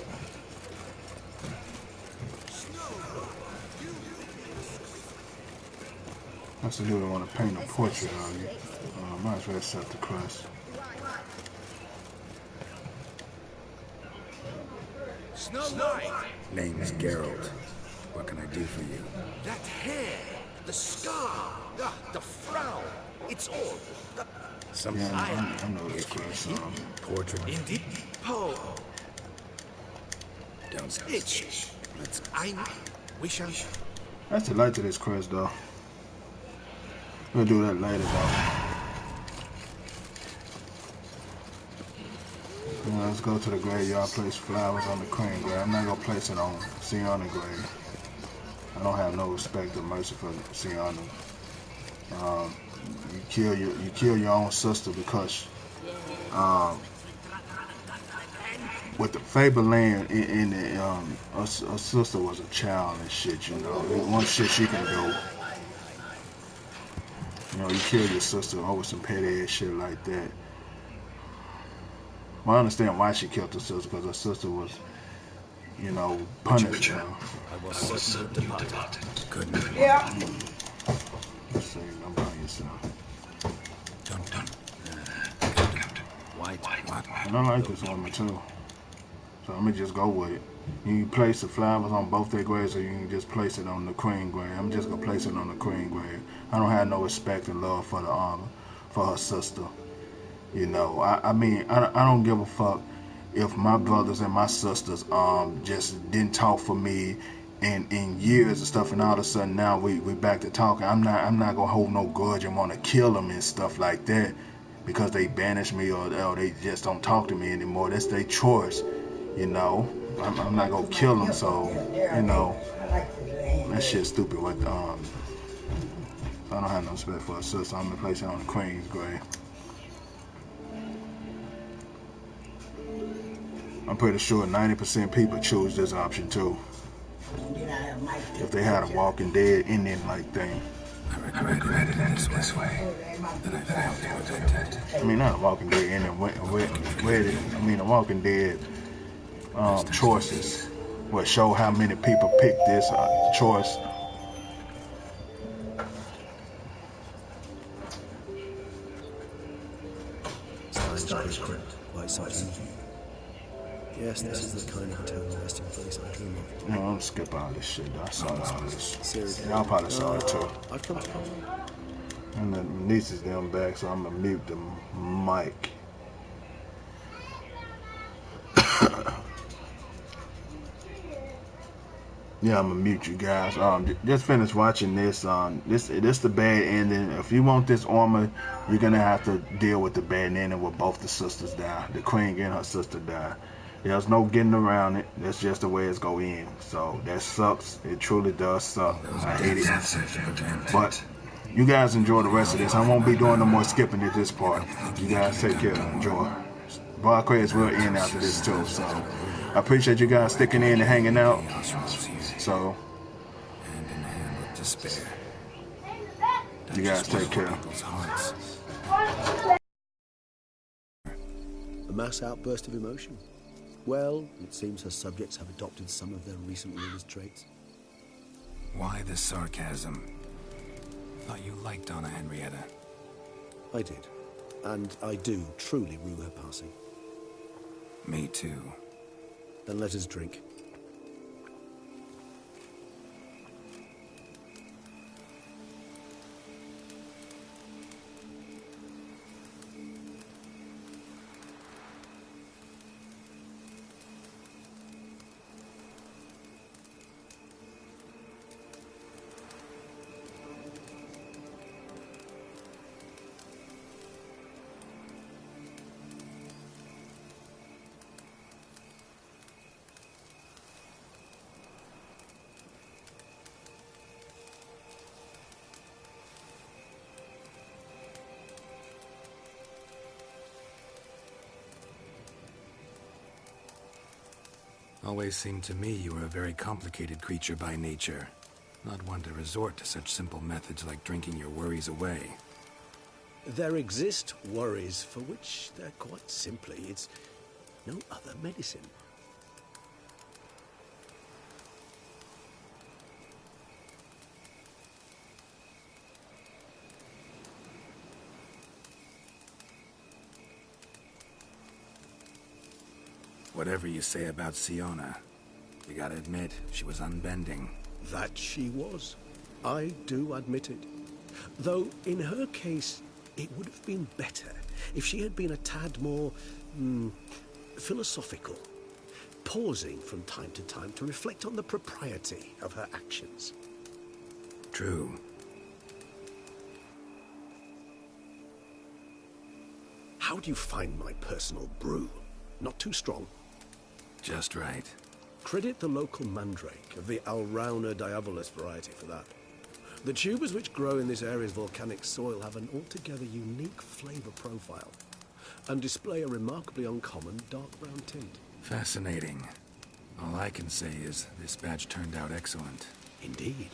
That's the dude that want to paint a portrait of you. Might as well accept the crust. Snow White! Name is Geralt. What can I do for you? That hair, the scar, the frown, it's all. I know this crust. Portrait. Indeed. Poe. Don't Stitch. We shall. That's the light to this crest, though. We'll do that later, though. Now let's go to the graveyard, place flowers on the crane grave. I'm not gonna place it on Sienna grave. I don't have no respect or mercy for Sienna. You kill your own sister because with the Faber land in the her sister was a child and shit, you know. There's one shit she can do. You know, you kill your sister over some petty ass shit like that. Well, I understand why she killed her sister, because her sister was, you know, punished. I was certain you departed. Goodness. Yeah. Let's see, I'm by yourself. White. And I like this woman too. So I'm gonna just go with it. You can place the flowers on both their graves, or you can just place it on the queen grave. I'm just gonna place it on the queen grave. I don't have no respect and love for for her sister. You know, I mean, I don't give a fuck if my brothers and my sisters just didn't talk for me in years and stuff, and all of a sudden now we back to talking. I'm not gonna hold no grudge and want to kill them and stuff like that because they banish me or they just don't talk to me anymore. That's their choice. You know, I'm not gonna kill them. So you know, that shit's stupid. What I don't have no respect for her sister. I'm gonna place it on the queen's grave. I'm pretty sure 90% people choose this option too. If they had a Walking Dead Indian like thing. I regret it this way. Then I failed to prevent it. I mean, not a Walking Dead Indian. I mean, a Walking Dead choices. What show how many people pick this choice. Stein's crypt. Quite something. Yes, this is the kind of eternal resting place I dream of. You know, I'm skip all this shit. I saw all this. Seriously. Y'all probably saw it too. I've come to And the niece is down back, so I'm gonna mute the mic. Yeah, I'm gonna mute you guys. Just finished watching this. This the bad ending. If you want this armor, you're gonna have to deal with the bad ending where both the sisters die. The queen and her sister die. There's no getting around it. That's just the way it's gonna end. So that sucks. It truly does suck. I hate it. But you guys enjoy the rest of this. I won't be doing no more skipping at this part. You guys take care. Enjoy. Broadcast will end after this too. So I appreciate you guys sticking in and hanging out. So, hand in hand with despair. You guys take care. A mass outburst of emotion. Well, it seems her subjects have adopted some of their recent ruler's traits. Why the sarcasm? Thought you liked Donna Henrietta. I did. And I do truly rue her passing. Me too. Then let us drink. Always seemed to me you were a very complicated creature by nature. Not one to resort to such simple methods like drinking your worries away. There exist worries for which they're quite simply, it's no other medicine. Whatever you say about Siona, you gotta admit, she was unbending. That she was. I do admit it. Though, in her case, it would have been better if she had been a tad more, philosophical, pausing from time to time to reflect on the propriety of her actions. True. How do you find my personal brew? Not too strong? Just right. Credit the local mandrake of the Alrauna diabolus variety for that. The tubers which grow in this area's volcanic soil have an altogether unique flavor profile and display a remarkably uncommon dark brown tint. Fascinating. All I can say is this batch turned out excellent. Indeed.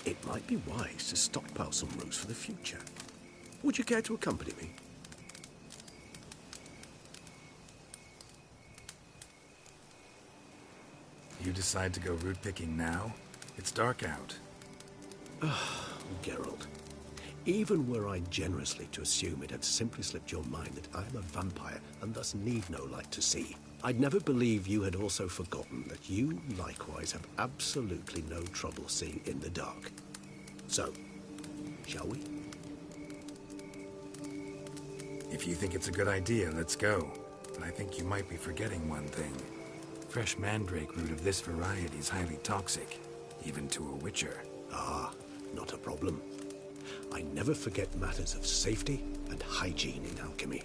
It might be wise to stockpile some roots for the future. Would you care to accompany me? You decide to go root picking now? It's dark out. Geralt, even were I generously to assume it had simply slipped your mind that I am a vampire and thus need no light to see, I'd never believe you had also forgotten that you likewise have absolutely no trouble seeing in the dark. So, shall we? If you think it's a good idea, let's go. But I think you might be forgetting one thing. Fresh mandrake root of this variety is highly toxic, even to a witcher. Ah, not a problem. I never forget matters of safety and hygiene in alchemy.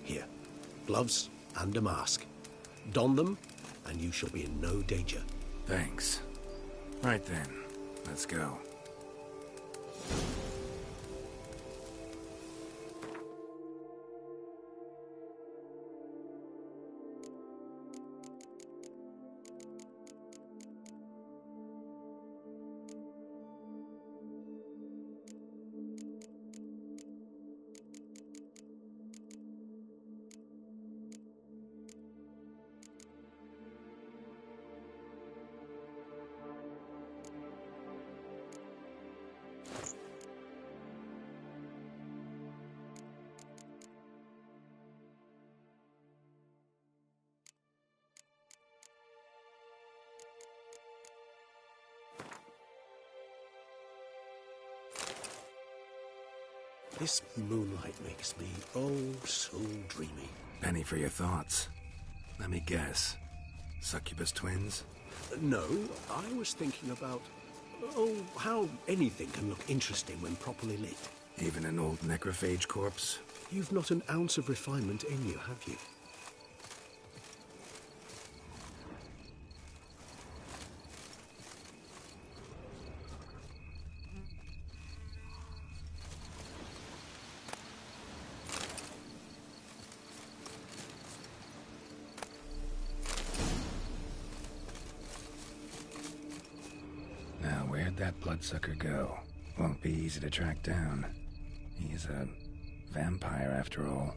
Here, gloves and a mask. Don them, and you shall be in no danger. Thanks. Right then, let's go. This moonlight makes me, oh, so dreamy. Penny for your thoughts. Let me guess. Succubus twins? No, I was thinking about, how anything can look interesting when properly lit. Even an old necrophage corpse? You've not an ounce of refinement in you, have you? That bloodsucker go? Won't be easy to track down. He's a vampire after all.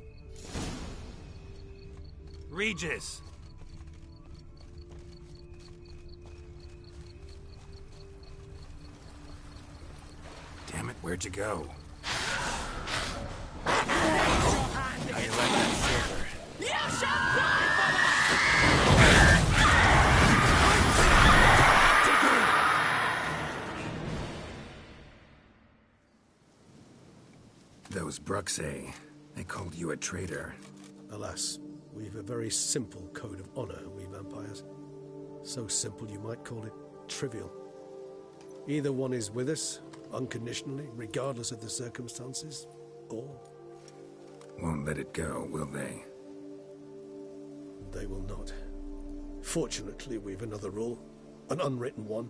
Regis! Damn it, where'd you go? How you like that silver? You shall die for that! Those Bruxae, they called you a traitor. Alas, we've a very simple code of honor, we vampires. So simple you might call it trivial. Either one is with us, unconditionally, regardless of the circumstances, or... Won't let it go, will they? They will not. Fortunately, we've another rule, an unwritten one,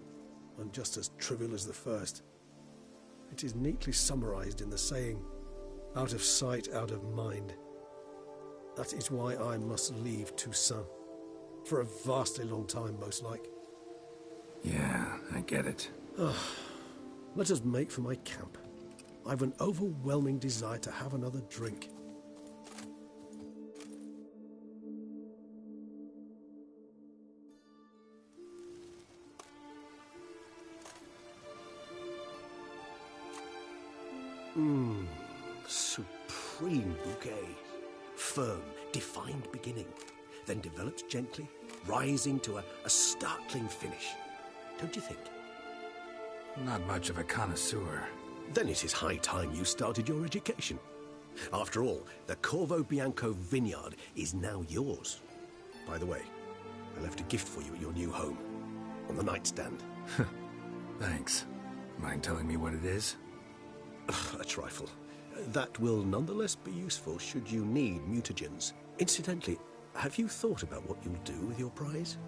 and just as trivial as the first. It is neatly summarized in the saying, out of sight, out of mind. That is why I must leave Toussaint. For a vastly long time, most like. Yeah, I get it. Let us make for my camp. I've an overwhelming desire to have another drink. Supreme bouquet. Firm, defined beginning, then develops gently, rising to a startling finish. Don't you think? Not much of a connoisseur. Then it is high time you started your education. After all, the Corvo Bianco vineyard is now yours. By the way, I left a gift for you at your new home, on the nightstand. Thanks. Mind telling me what it is? A trifle. That will nonetheless be useful should you need mutagens. Incidentally, have you thought about what you'll do with your prize?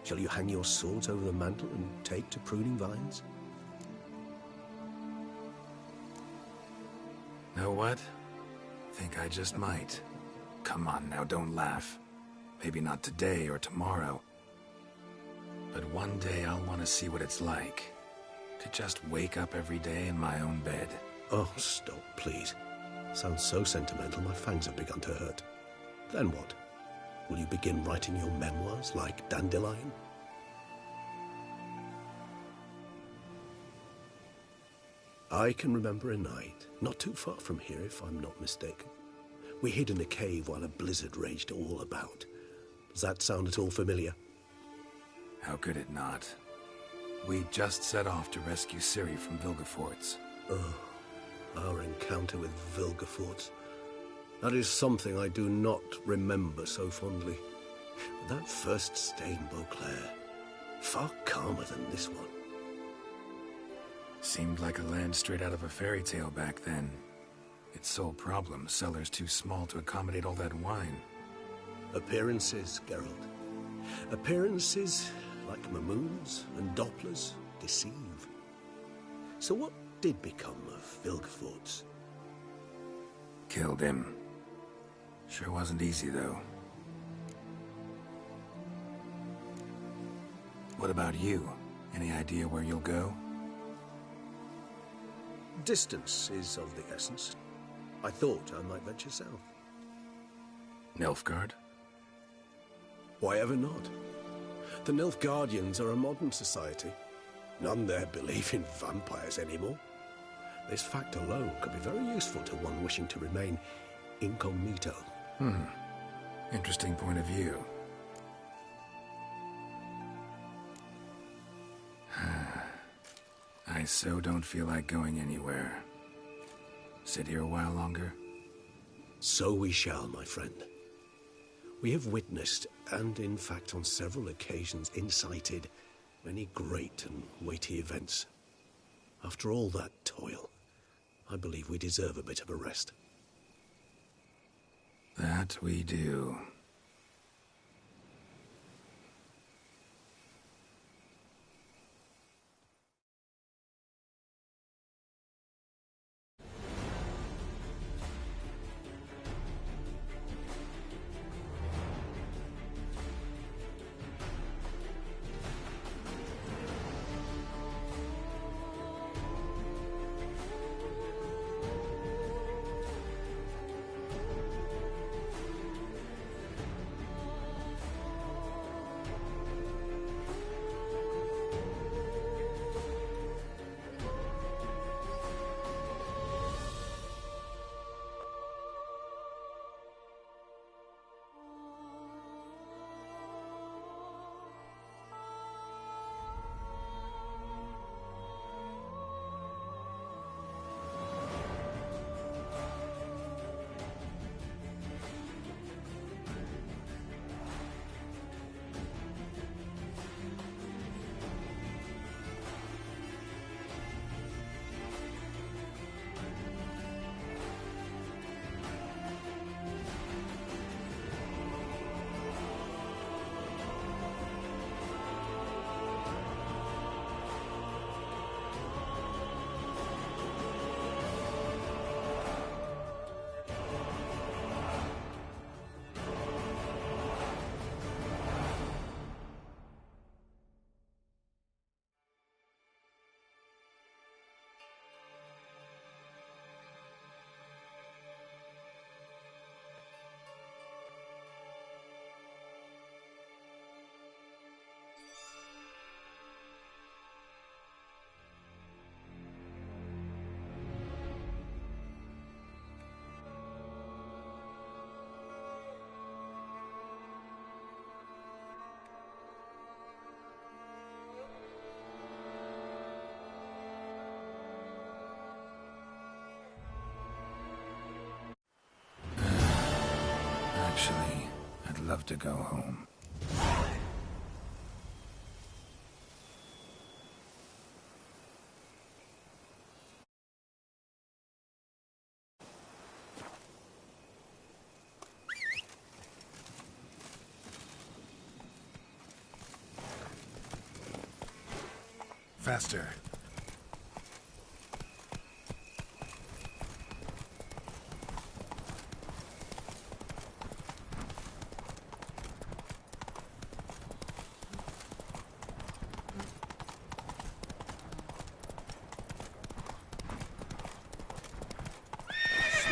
Shall you hang your swords over the mantle and take to pruning vines? Know what? Think I just might. Come on now, don't laugh. Maybe not today or tomorrow. But one day I'll want to see what it's like. To just wake up every day in my own bed. Oh, stop, please. Sounds so sentimental, my fangs have begun to hurt. Then what? Will you begin writing your memoirs like Dandelion? I can remember a night, not too far from here if I'm not mistaken. We hid in a cave while a blizzard raged all about. Does that sound at all familiar? How could it not? We just set off to rescue Ciri from Vilgefortz. Oh, our encounter with Vilgefortz. That is something I do not remember so fondly. But that first stay in Beauclair, far calmer than this one. Seemed like a land straight out of a fairy tale back then. Its sole problem, cellars too small to accommodate all that wine. Appearances, Geralt. Appearances, like Mamoons and Dopplers, deceive. So what did become of Vilgefortz? Killed him. Sure wasn't easy, though. What about you? Any idea where you'll go? Distance is of the essence. I thought I might venture south. Nilfgaard? Why ever not? The Nilfgaardians are a modern society. None there believe in vampires anymore. This fact alone could be very useful to one wishing to remain incognito. Interesting point of view. I so don't feel like going anywhere. Sit here a while longer? So we shall, my friend. We have witnessed, and in fact on several occasions incited, many great and weighty events. After all that toil, I believe we deserve a bit of a rest. That we do. Actually, I'd love to go home. Faster.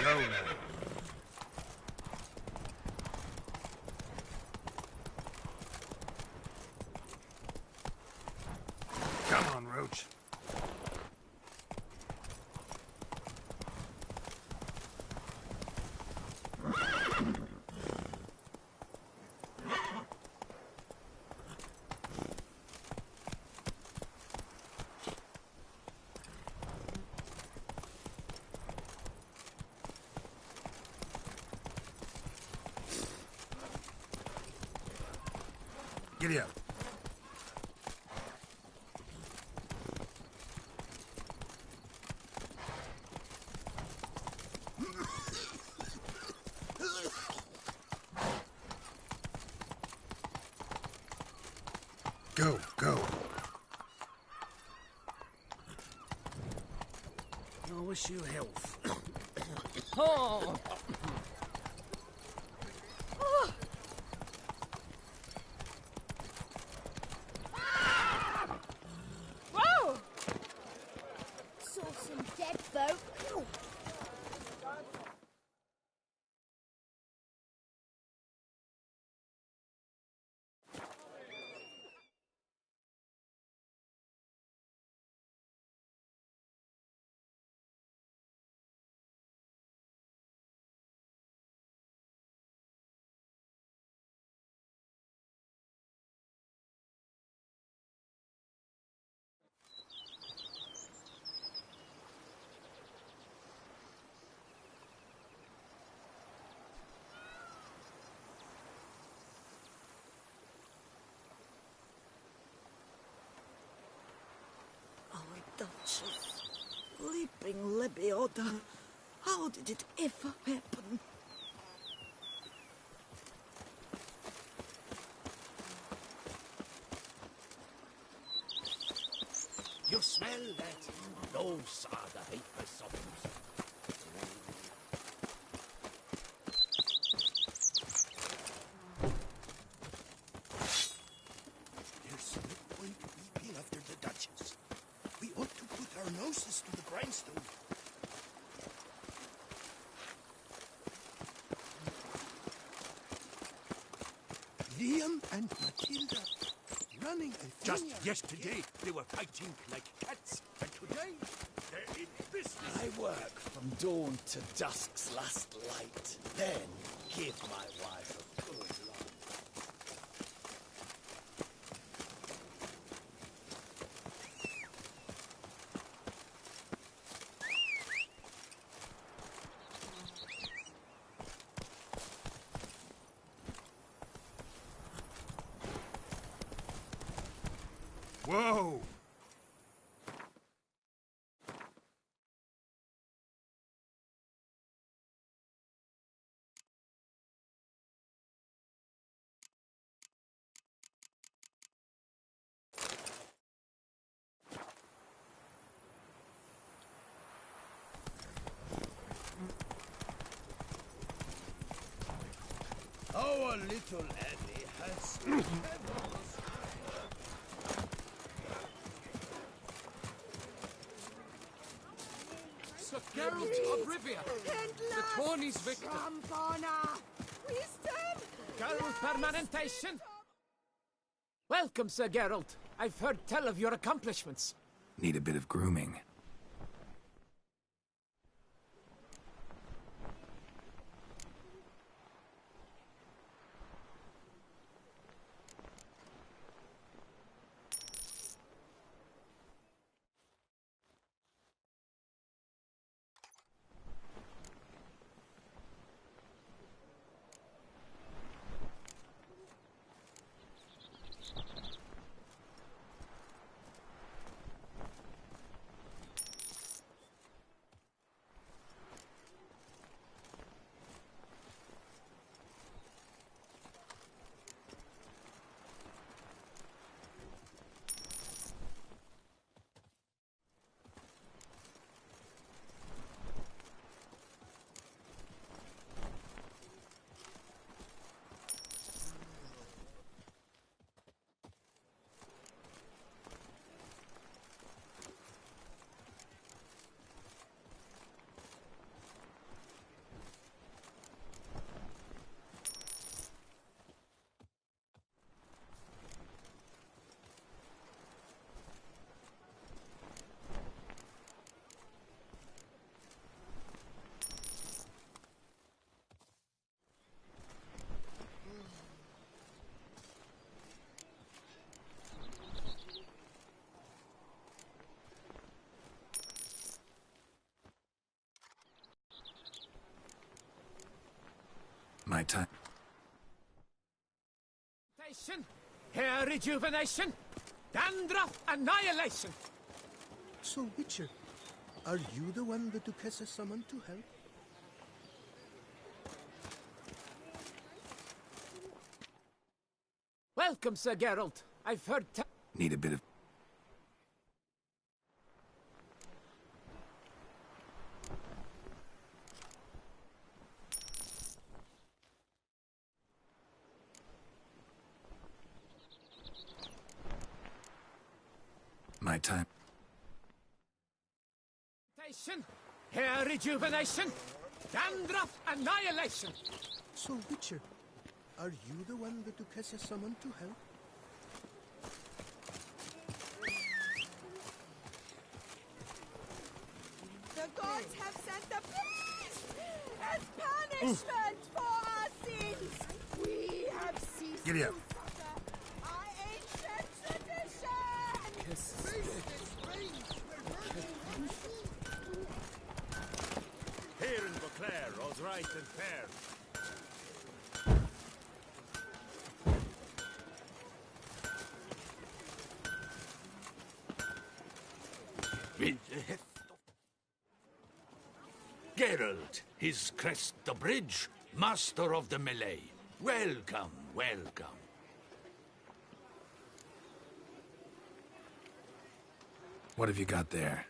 Slow now. Come on, Roach. Giddy up. Go, go. I wish you health. Oh! Whoa! Saw some dead folk. Duchess, sleeping Lebioda. How did it ever happen? You smell that? Those are the hateful souls. There's no point weeping after the Duchess. We ought to put our noses to the grindstone. Liam and Matilda running a Just vineyard. yesterday, they were fighting like cats, and today, they're in business. I work from dawn to dusk's last light. Then give my wife a good life. Whoa! Our little Annie has... Sir Geralt of Rivia, the Tawny's victor. Geralt permanentation. Welcome, Sir Geralt. I've heard tell of your accomplishments. Need a bit of grooming. My time. Hair rejuvenation, dandruff annihilation. So, Witcher, are you the one the Duchessa summoned to help? Welcome, Sir Geralt. I've heard Need a bit of... My time. Hair rejuvenation, dandruff annihilation. So, Witcher, are you the one the Duchessa summoned to help? The gods have sent the beast as punishment for our sins. We have ceased Giddy up. to suffer our ancient tradition. Here in Beauclair, all's right and fair. Geralt, his crest the bridge, master of the melee. Welcome, welcome. What have you got there?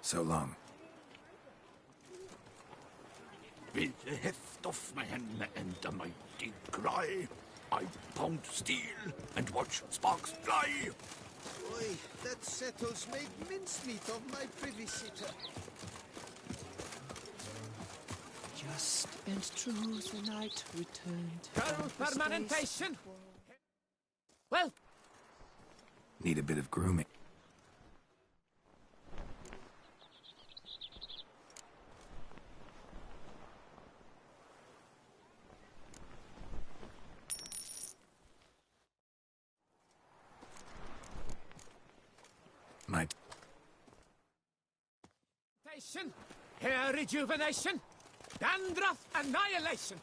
So long. With the heft of man and a mighty cry, I pound steel and watch sparks fly. Oi, that settles made mincemeat of my privy sitter. Just and true the night returned. Permanentation. Well. Need a bit of grooming. My hair rejuvenation, dandruff annihilation.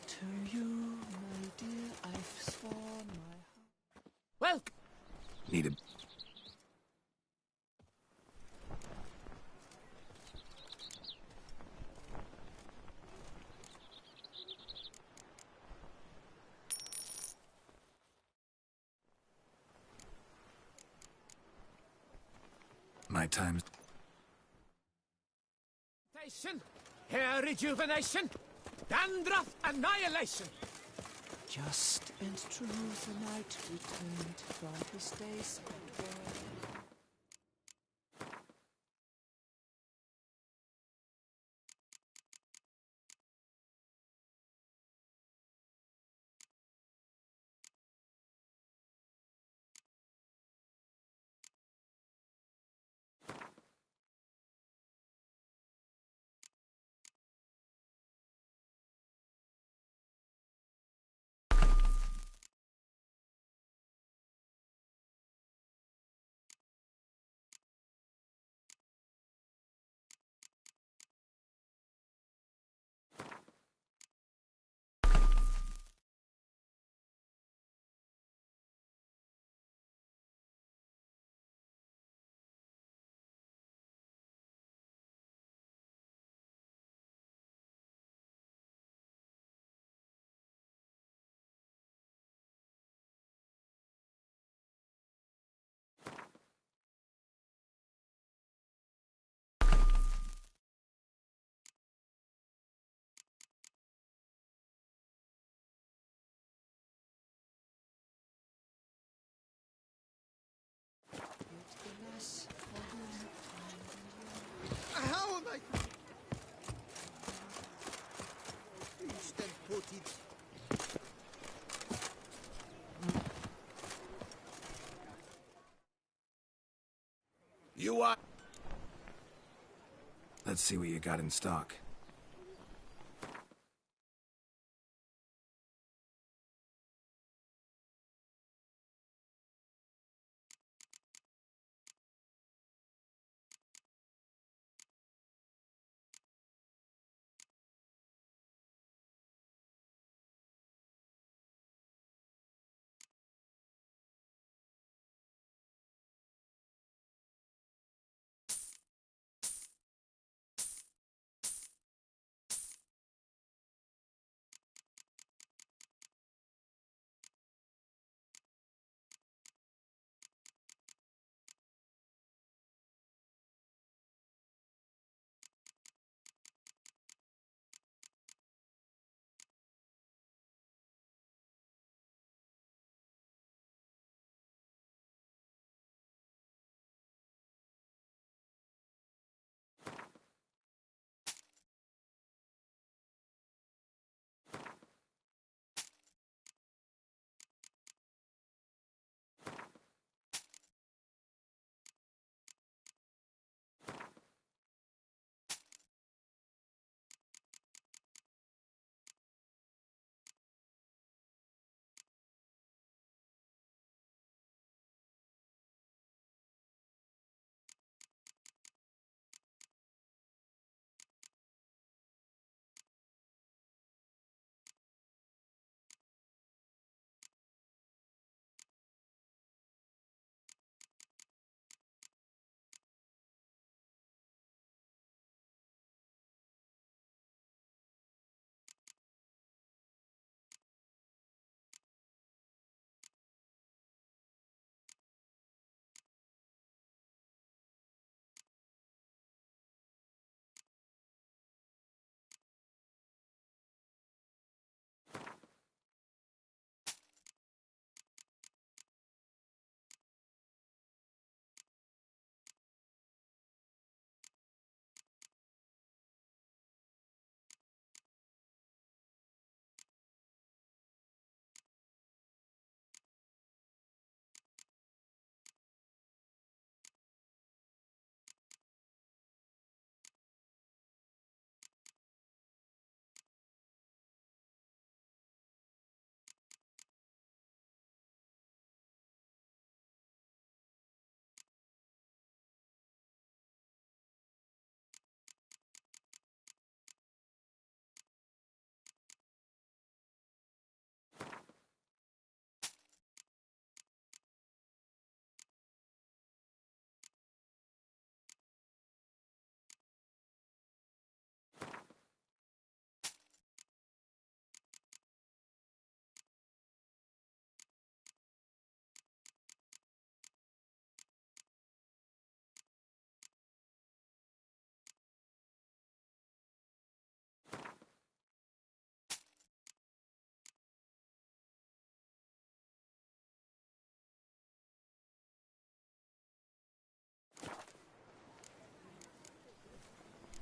To you, my dear, I've sworn my heart. Well. need a... my time's... Hair rejuvenation, dandruff annihilation. Just and true the knight returned from his days at war. How am I? Please then put it. You are... Let's see what you got in stock.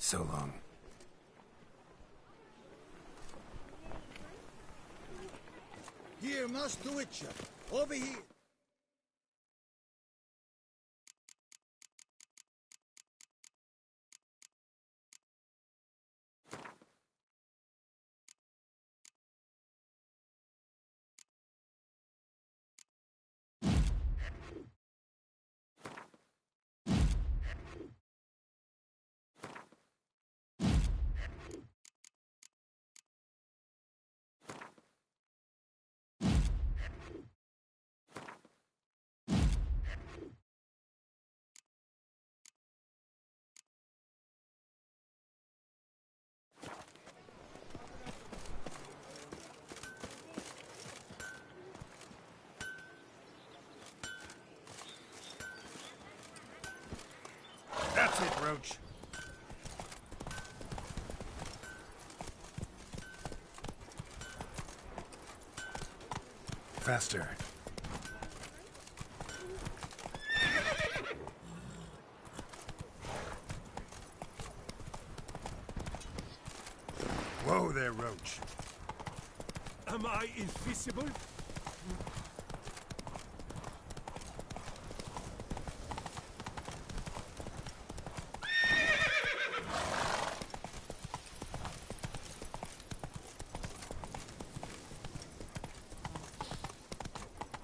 So long. Here, Master Witcher. Over here. That's it, Roach. Faster. Whoa there, Roach. Am I invisible?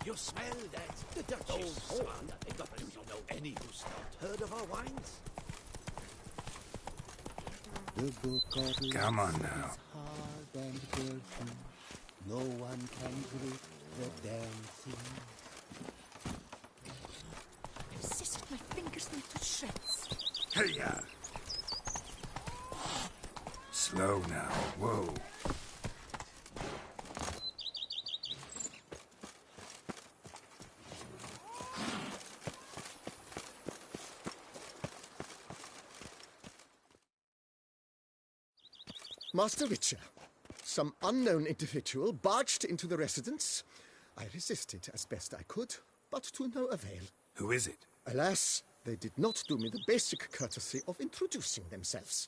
You smell that? The Dutch old horn. Do you know any who's not heard of our wines? The book of Come on life now. is hard and dirty. No one can grip the damn thing. Persisted my fingers into shreds. Hey-ya! Slow now. Whoa. Master Witcher, some unknown individual barged into the residence. I resisted as best I could, but to no avail. Who is it? Alas, they did not do me the basic courtesy of introducing themselves.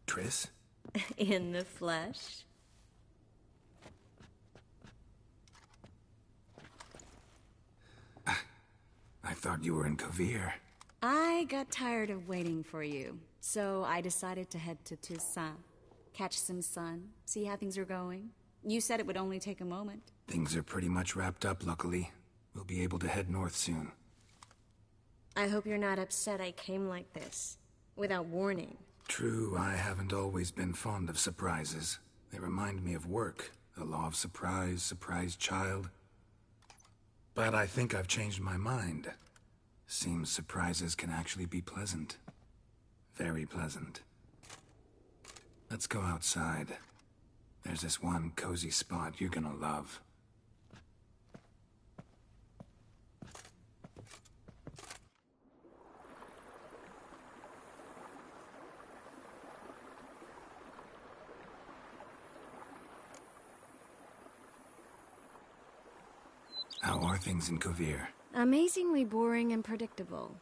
Triss? In the flesh? I thought you were in Kavir. I got tired of waiting for you, so I decided to head to Toussaint. Catch some sun, see how things are going. You said it would only take a moment. Things are pretty much wrapped up, luckily. We'll be able to head north soon. I hope you're not upset I came like this, without warning. True, I haven't always been fond of surprises. They remind me of work. The law of surprise, surprise child. But I think I've changed my mind. Seems surprises can actually be pleasant. Very pleasant. Let's go outside. There's this one cozy spot you're gonna love. How are things in Kavir? Amazingly boring and predictable.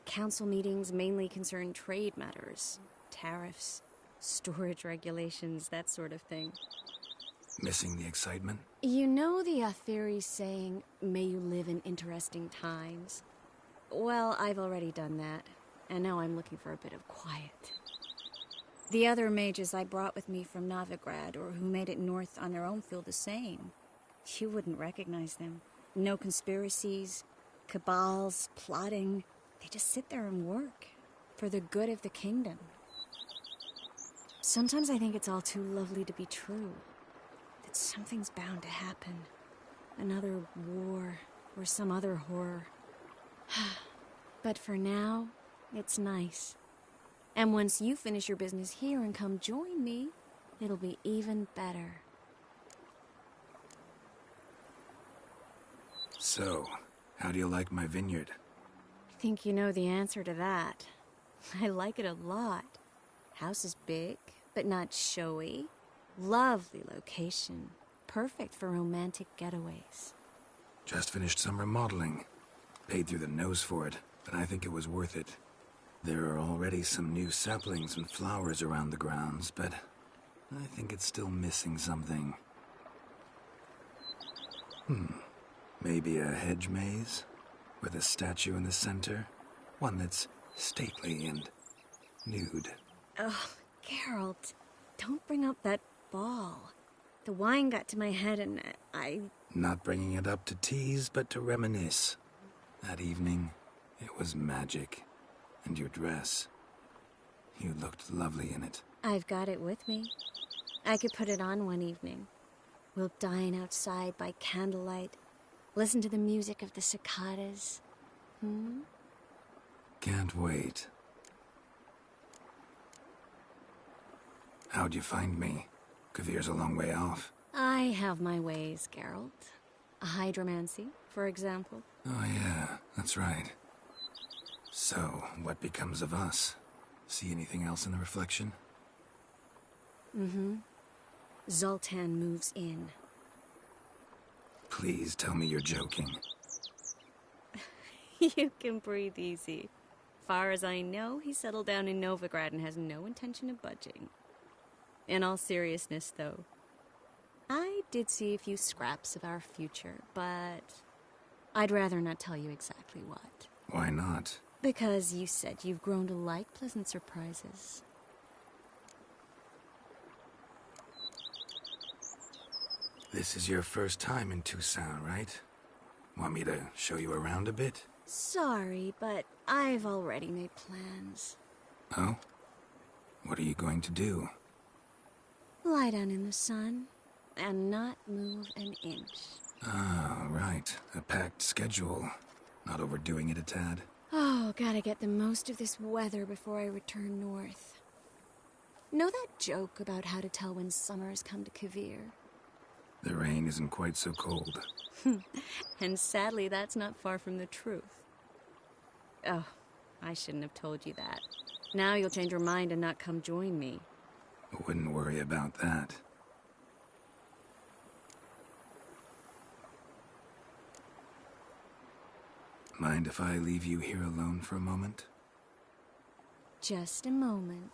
Council meetings mainly concern trade matters, tariffs, storage regulations, that sort of thing. Missing the excitement? You know the Aetheri's saying, may you live in interesting times? Well, I've already done that, and now I'm looking for a bit of quiet. The other mages I brought with me from Novigrad, or who made it north on their own, feel the same. You wouldn't recognize them. No conspiracies, cabals, plotting. They just sit there and work, for the good of the kingdom. Sometimes I think it's all too lovely to be true. That something's bound to happen. Another war, or some other horror. But for now, it's nice. And once you finish your business here and come join me, it'll be even better. So, how do you like my vineyard? I think you know the answer to that. I like it a lot. House is big, but not showy. Lovely location. Perfect for romantic getaways. Just finished some remodeling. Paid through the nose for it, but I think it was worth it. There are already some new saplings and flowers around the grounds, but I think it's still missing something. Maybe a hedge maze? With a statue in the center? One that's stately and nude. Oh, Geralt, don't bring up that ball. The wine got to my head and I... Not bringing it up to tease, but to reminisce. That evening, it was magic. And your dress. You looked lovely in it. I've got it with me. I could put it on one evening. We'll dine outside by candlelight. Listen to the music of the cicadas. Can't wait. How'd you find me? Kvir's a long way off. I have my ways, Geralt. A hydromancy, for example. Oh yeah, that's right. So, what becomes of us? See anything else in the reflection? Zoltan moves in. Please tell me you're joking. You can breathe easy. Far as I know, he settled down in Novigrad and has no intention of budging. In all seriousness, though, I did see a few scraps of our future, but I'd rather not tell you exactly what. Why not? Because you said you've grown to like pleasant surprises. This is your first time in Toussaint, right? Want me to show you around a bit? Sorry, but I've already made plans. Oh? What are you going to do? Lie down in the sun and not move an inch. Ah, right. A packed schedule. Not overdoing it a tad. Oh, gotta get the most of this weather before I return north. Know that joke about how to tell when summer has come to Kvir? The rain isn't quite so cold. And sadly, that's not far from the truth. Oh, I shouldn't have told you that. Now you'll change your mind and not come join me. Wouldn't worry about that. Mind if I leave you here alone for a moment? Just a moment.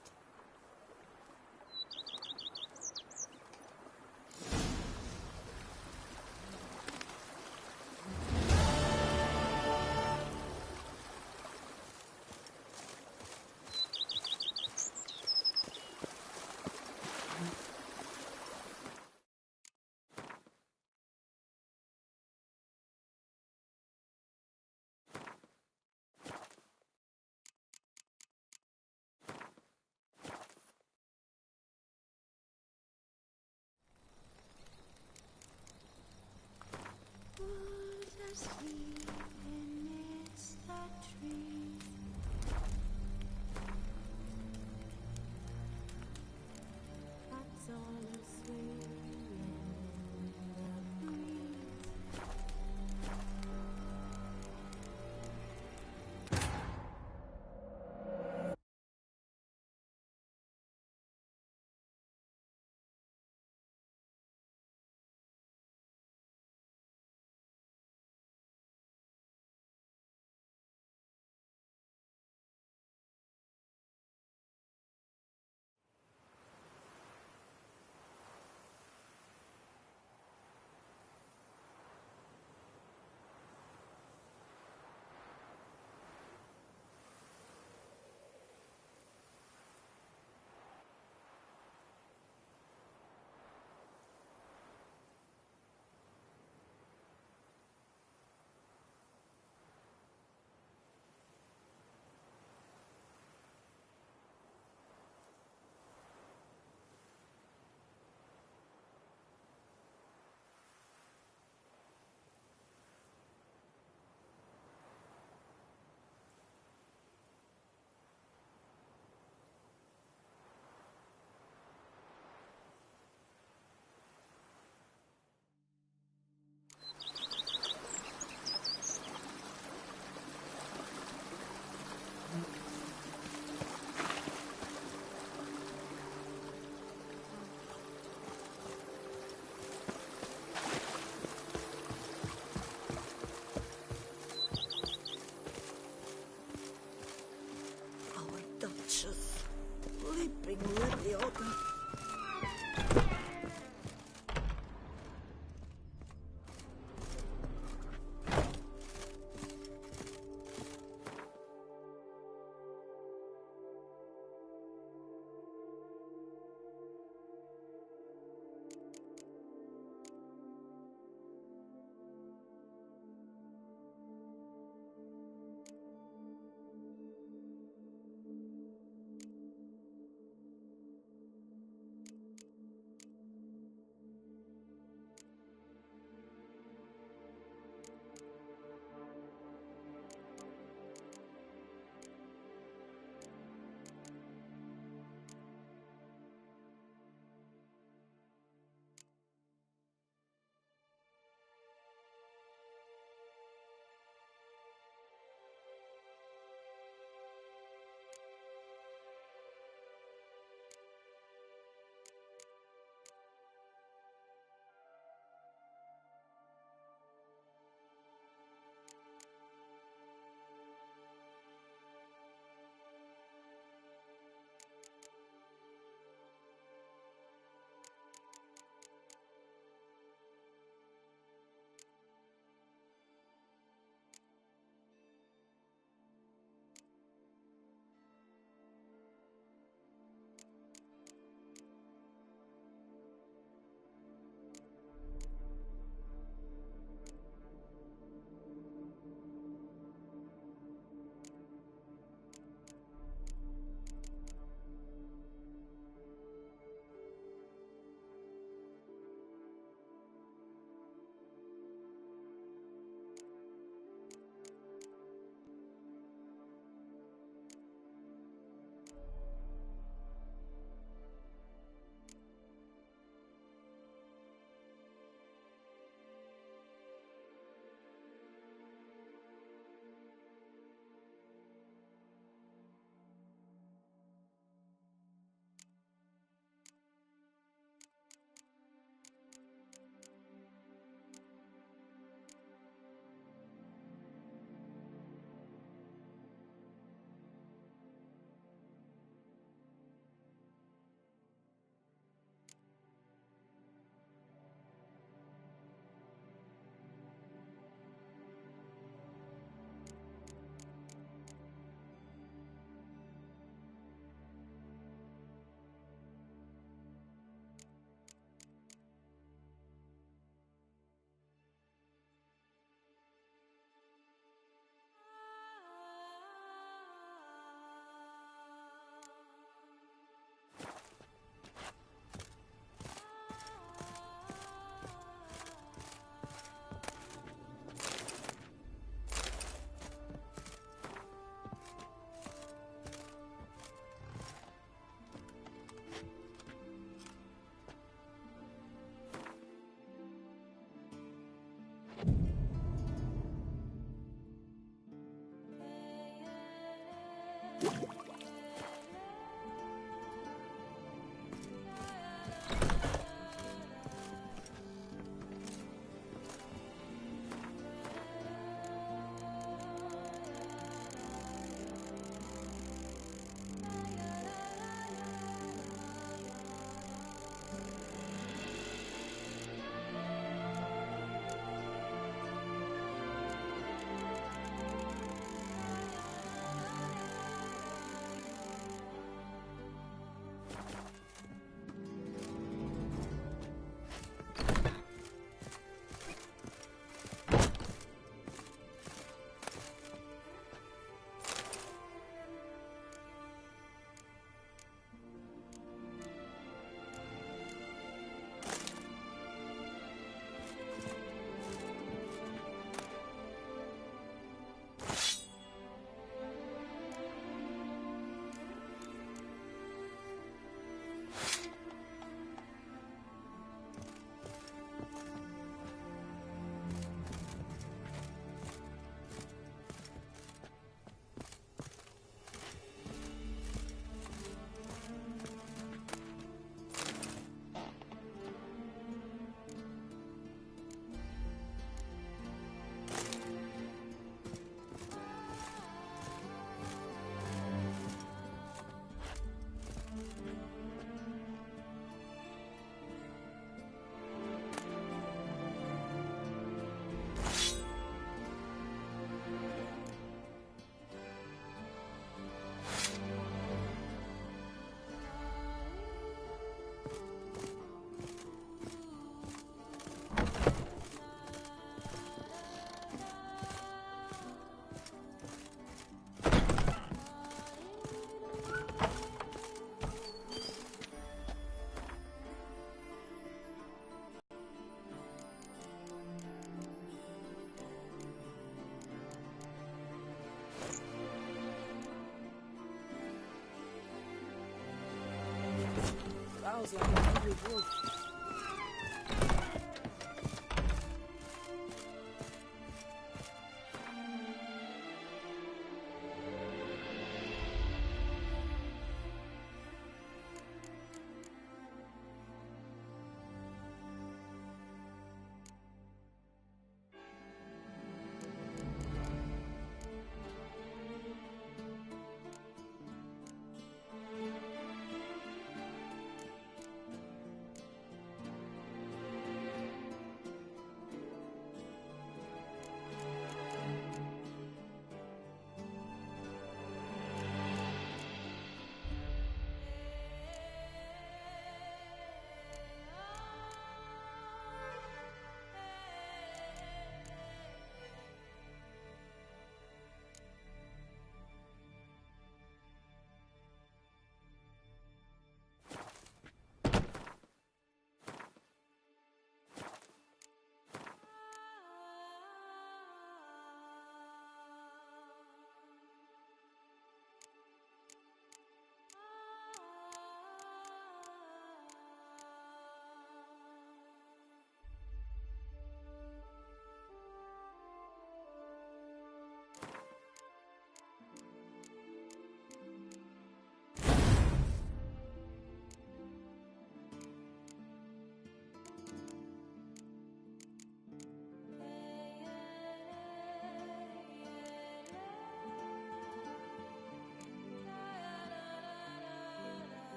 growls like an angry wolf.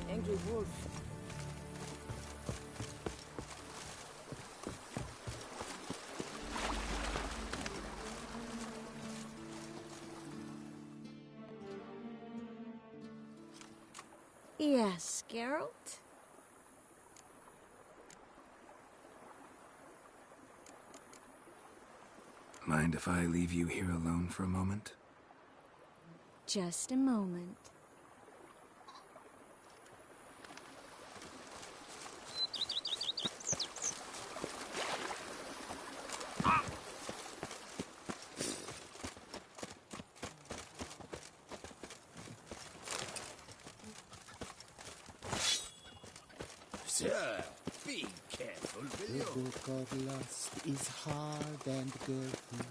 Angry wolf. Yes, Geralt? Mind if I leave you here alone for a moment? Just a moment. Sir, be careful, will you? The book of lust is hard and girthy.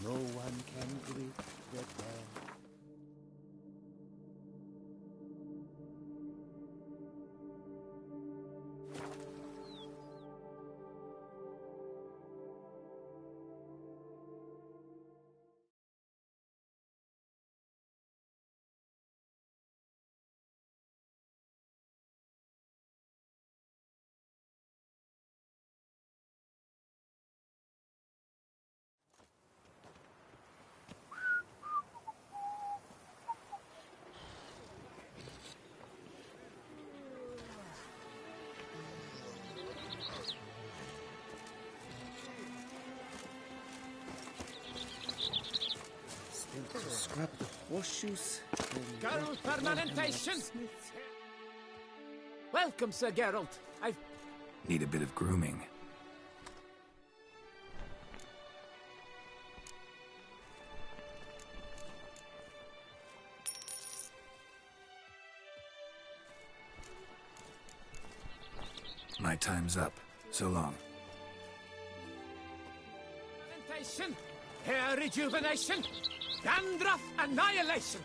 No one can grip the pen. To scrap the horseshoes. Geralt Permanentation! Welcome, Sir Geralt. I've... Need a bit of grooming. My time's up. So long. Permanentation, hair rejuvenation, dandruff annihilation.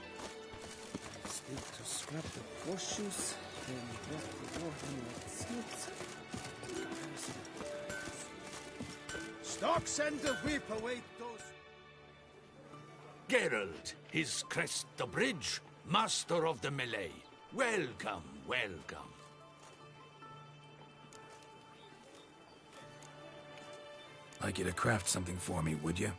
Still to scrap the horseshoes, then drop the warhammer at Smith's. Stocks and the whip await those. Geralt, his crest the bridge, master of the melee. Welcome, welcome. Like you to craft something for me, would you?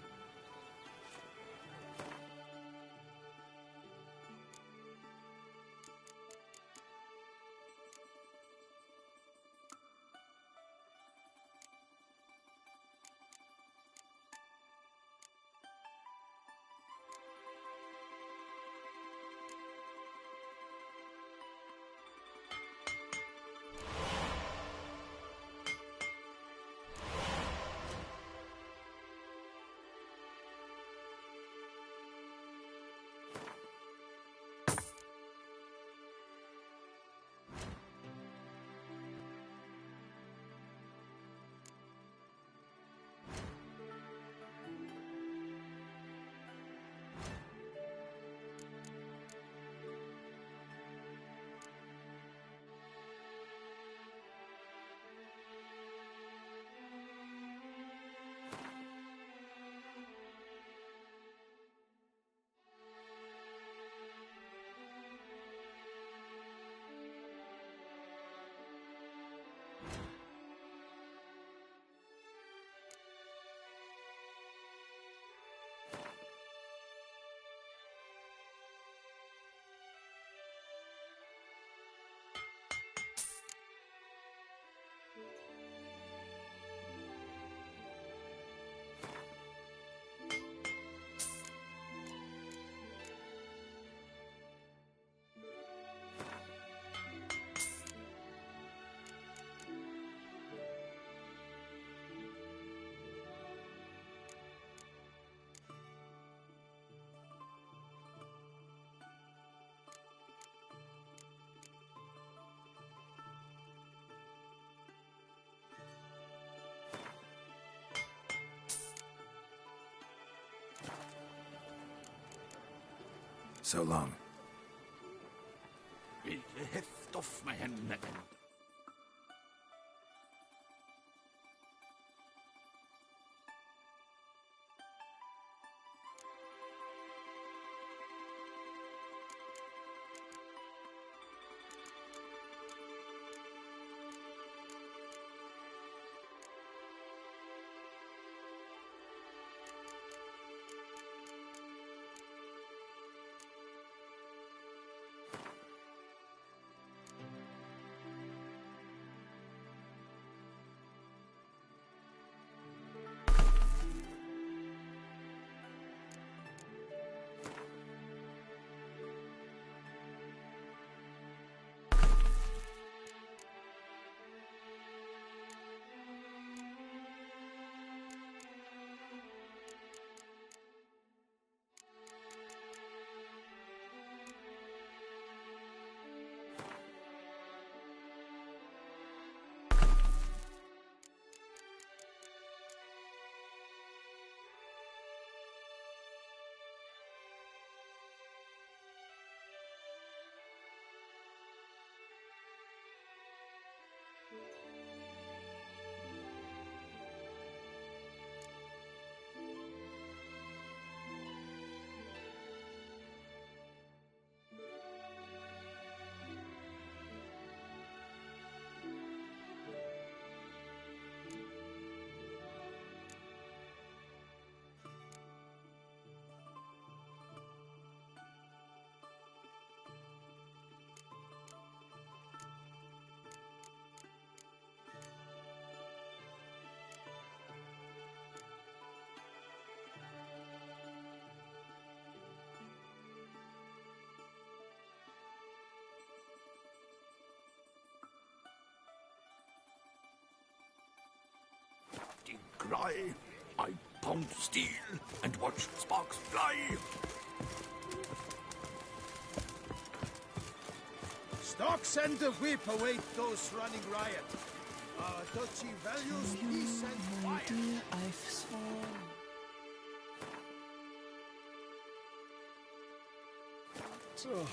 So long. Will the heft off my hand. Cry. I pound steel and watch sparks fly. Stocks and the whip await those running riot. Our duchy values peace and quiet. Dear, I've sworn. Oh,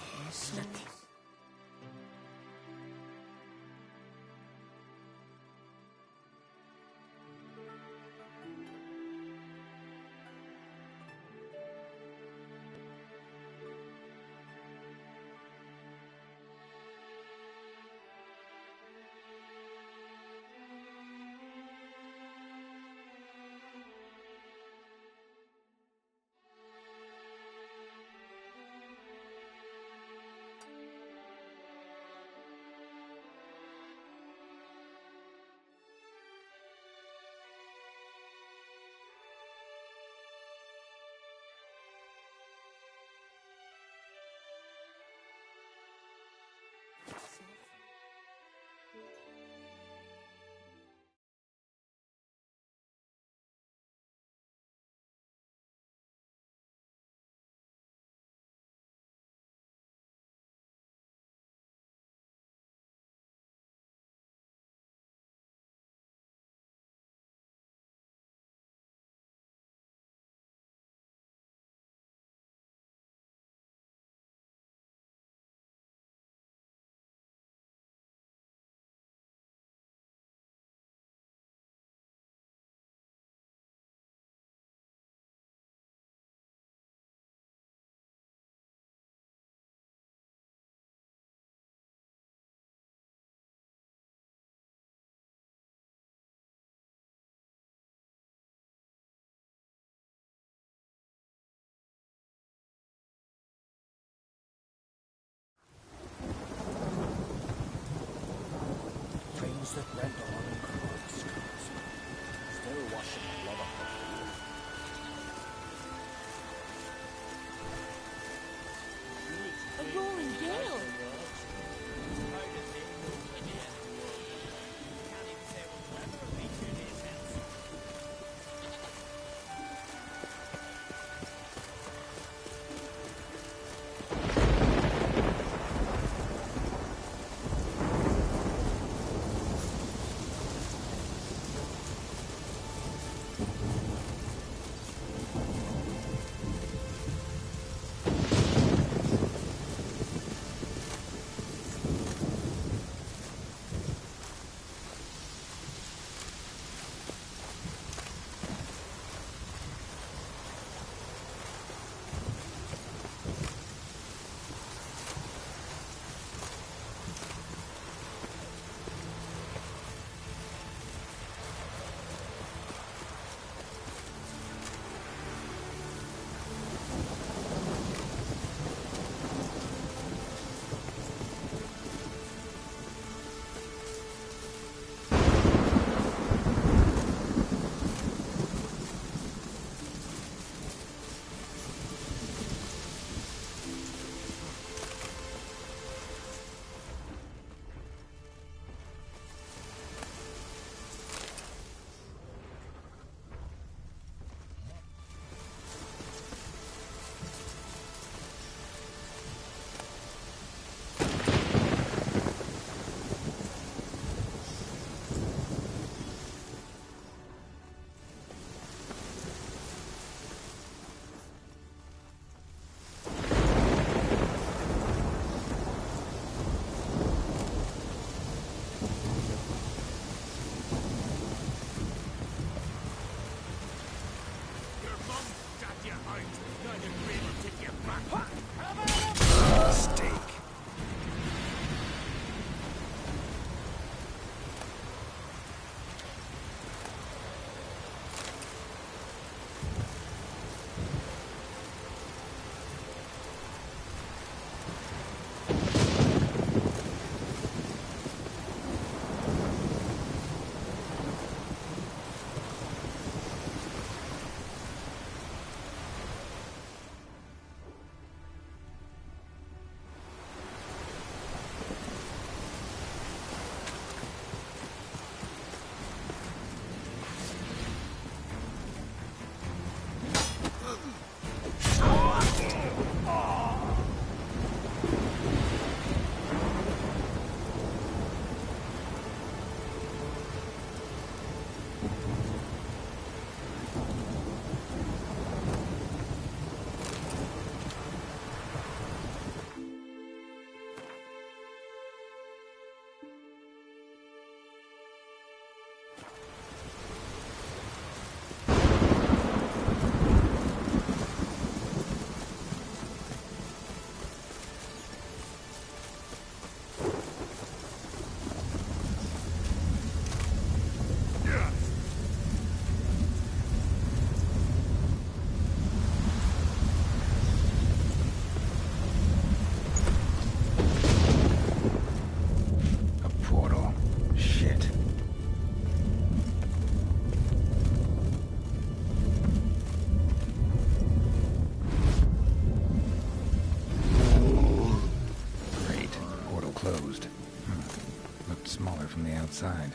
inside.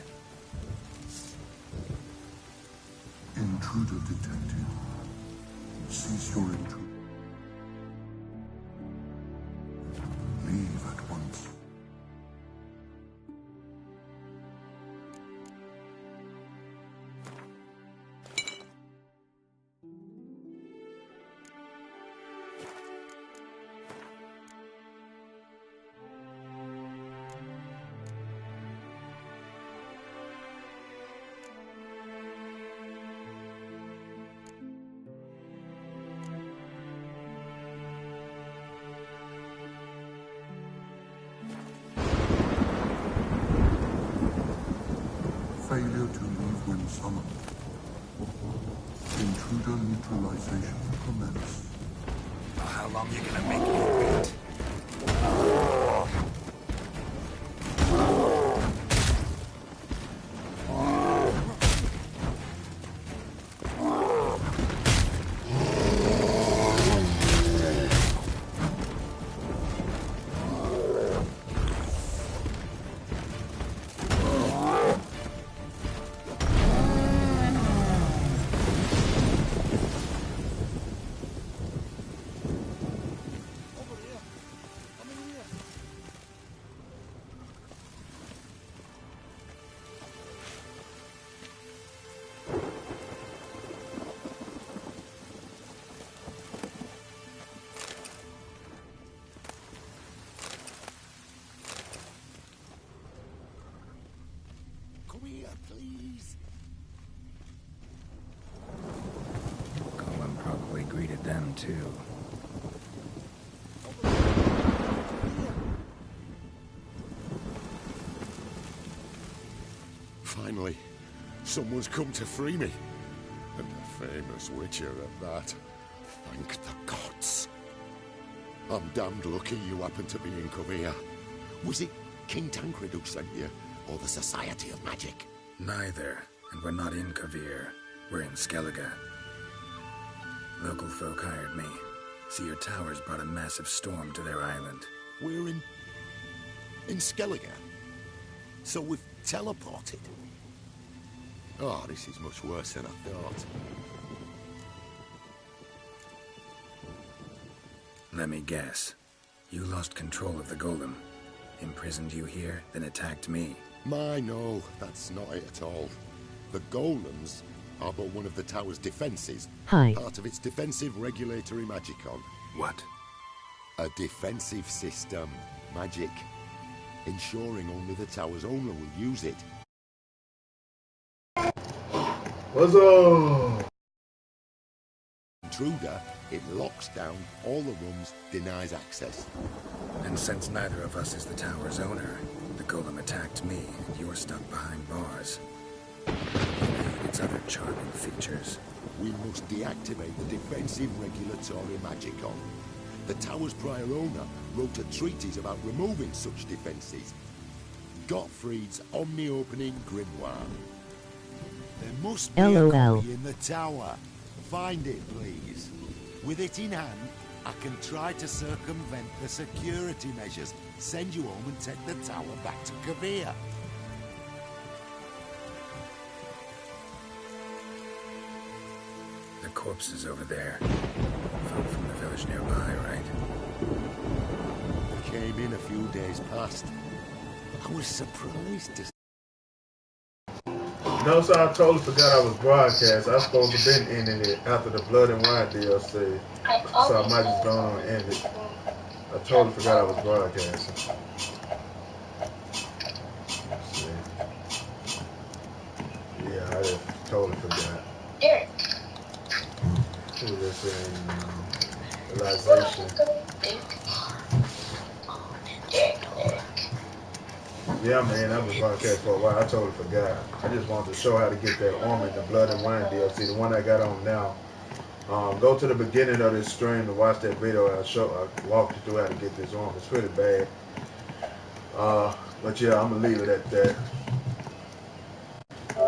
Intruder detected. Cease your intrusion. Leave at once. Failure to leave when summoned. Intruder neutralization commence. How long you gonna make me wait? Please. Golem probably greeted them too. Finally, someone's come to free me. And a famous witcher at that. Thank the gods. I'm damned lucky you happen to be in Kovir. Was it King Tancred who sent you? Or the Society of Magic? Neither, and we're not in Kovir. We're in Skellige. Local folk hired me. See, your towers brought a massive storm to their island. We're in Skellige? So we've teleported? Oh, this is much worse than I thought. Let me guess. You lost control of the golem. Imprisoned you here, then attacked me. No, that's not it at all. The golems are but one of the tower's defenses. Hi. Part of its defensive regulatory magicon. What? A defensive system. Magic. Ensuring only the tower's owner will use it. What's up? Intruder, it locks down all the rooms, denies access. And since neither of us is the tower's owner, the golem attacked me, and you're stuck behind bars. Its other charming features. We must deactivate the defensive regulatory magicon. The tower's prior owner wrote a treatise about removing such defenses. Gottfried's omni-opening grimoire. There must be a copy in the tower. Find it, please. With it in hand, I can try to circumvent the security measures, send you home and take the tower back to Kovir. The corpse is over there. Folk from the village nearby, right? Came in a few days past. I was surprised to... No, so I totally forgot I was broadcast. I was supposed to have been ending it after the Blood and Wine DLC. So I might just go on and end it. I totally forgot I was broadcasting. Let's see. Yeah, I just totally forgot. Who was this in realization? Yeah, man, I was broadcast for a while. I totally forgot. I just wanted to show how to get that armor in the Blood and Wine DLC, the one I got on now. Go to the beginning of this stream to watch that video. I walked you through how to get this armor. It's pretty bad. But yeah, I'm gonna leave it at that.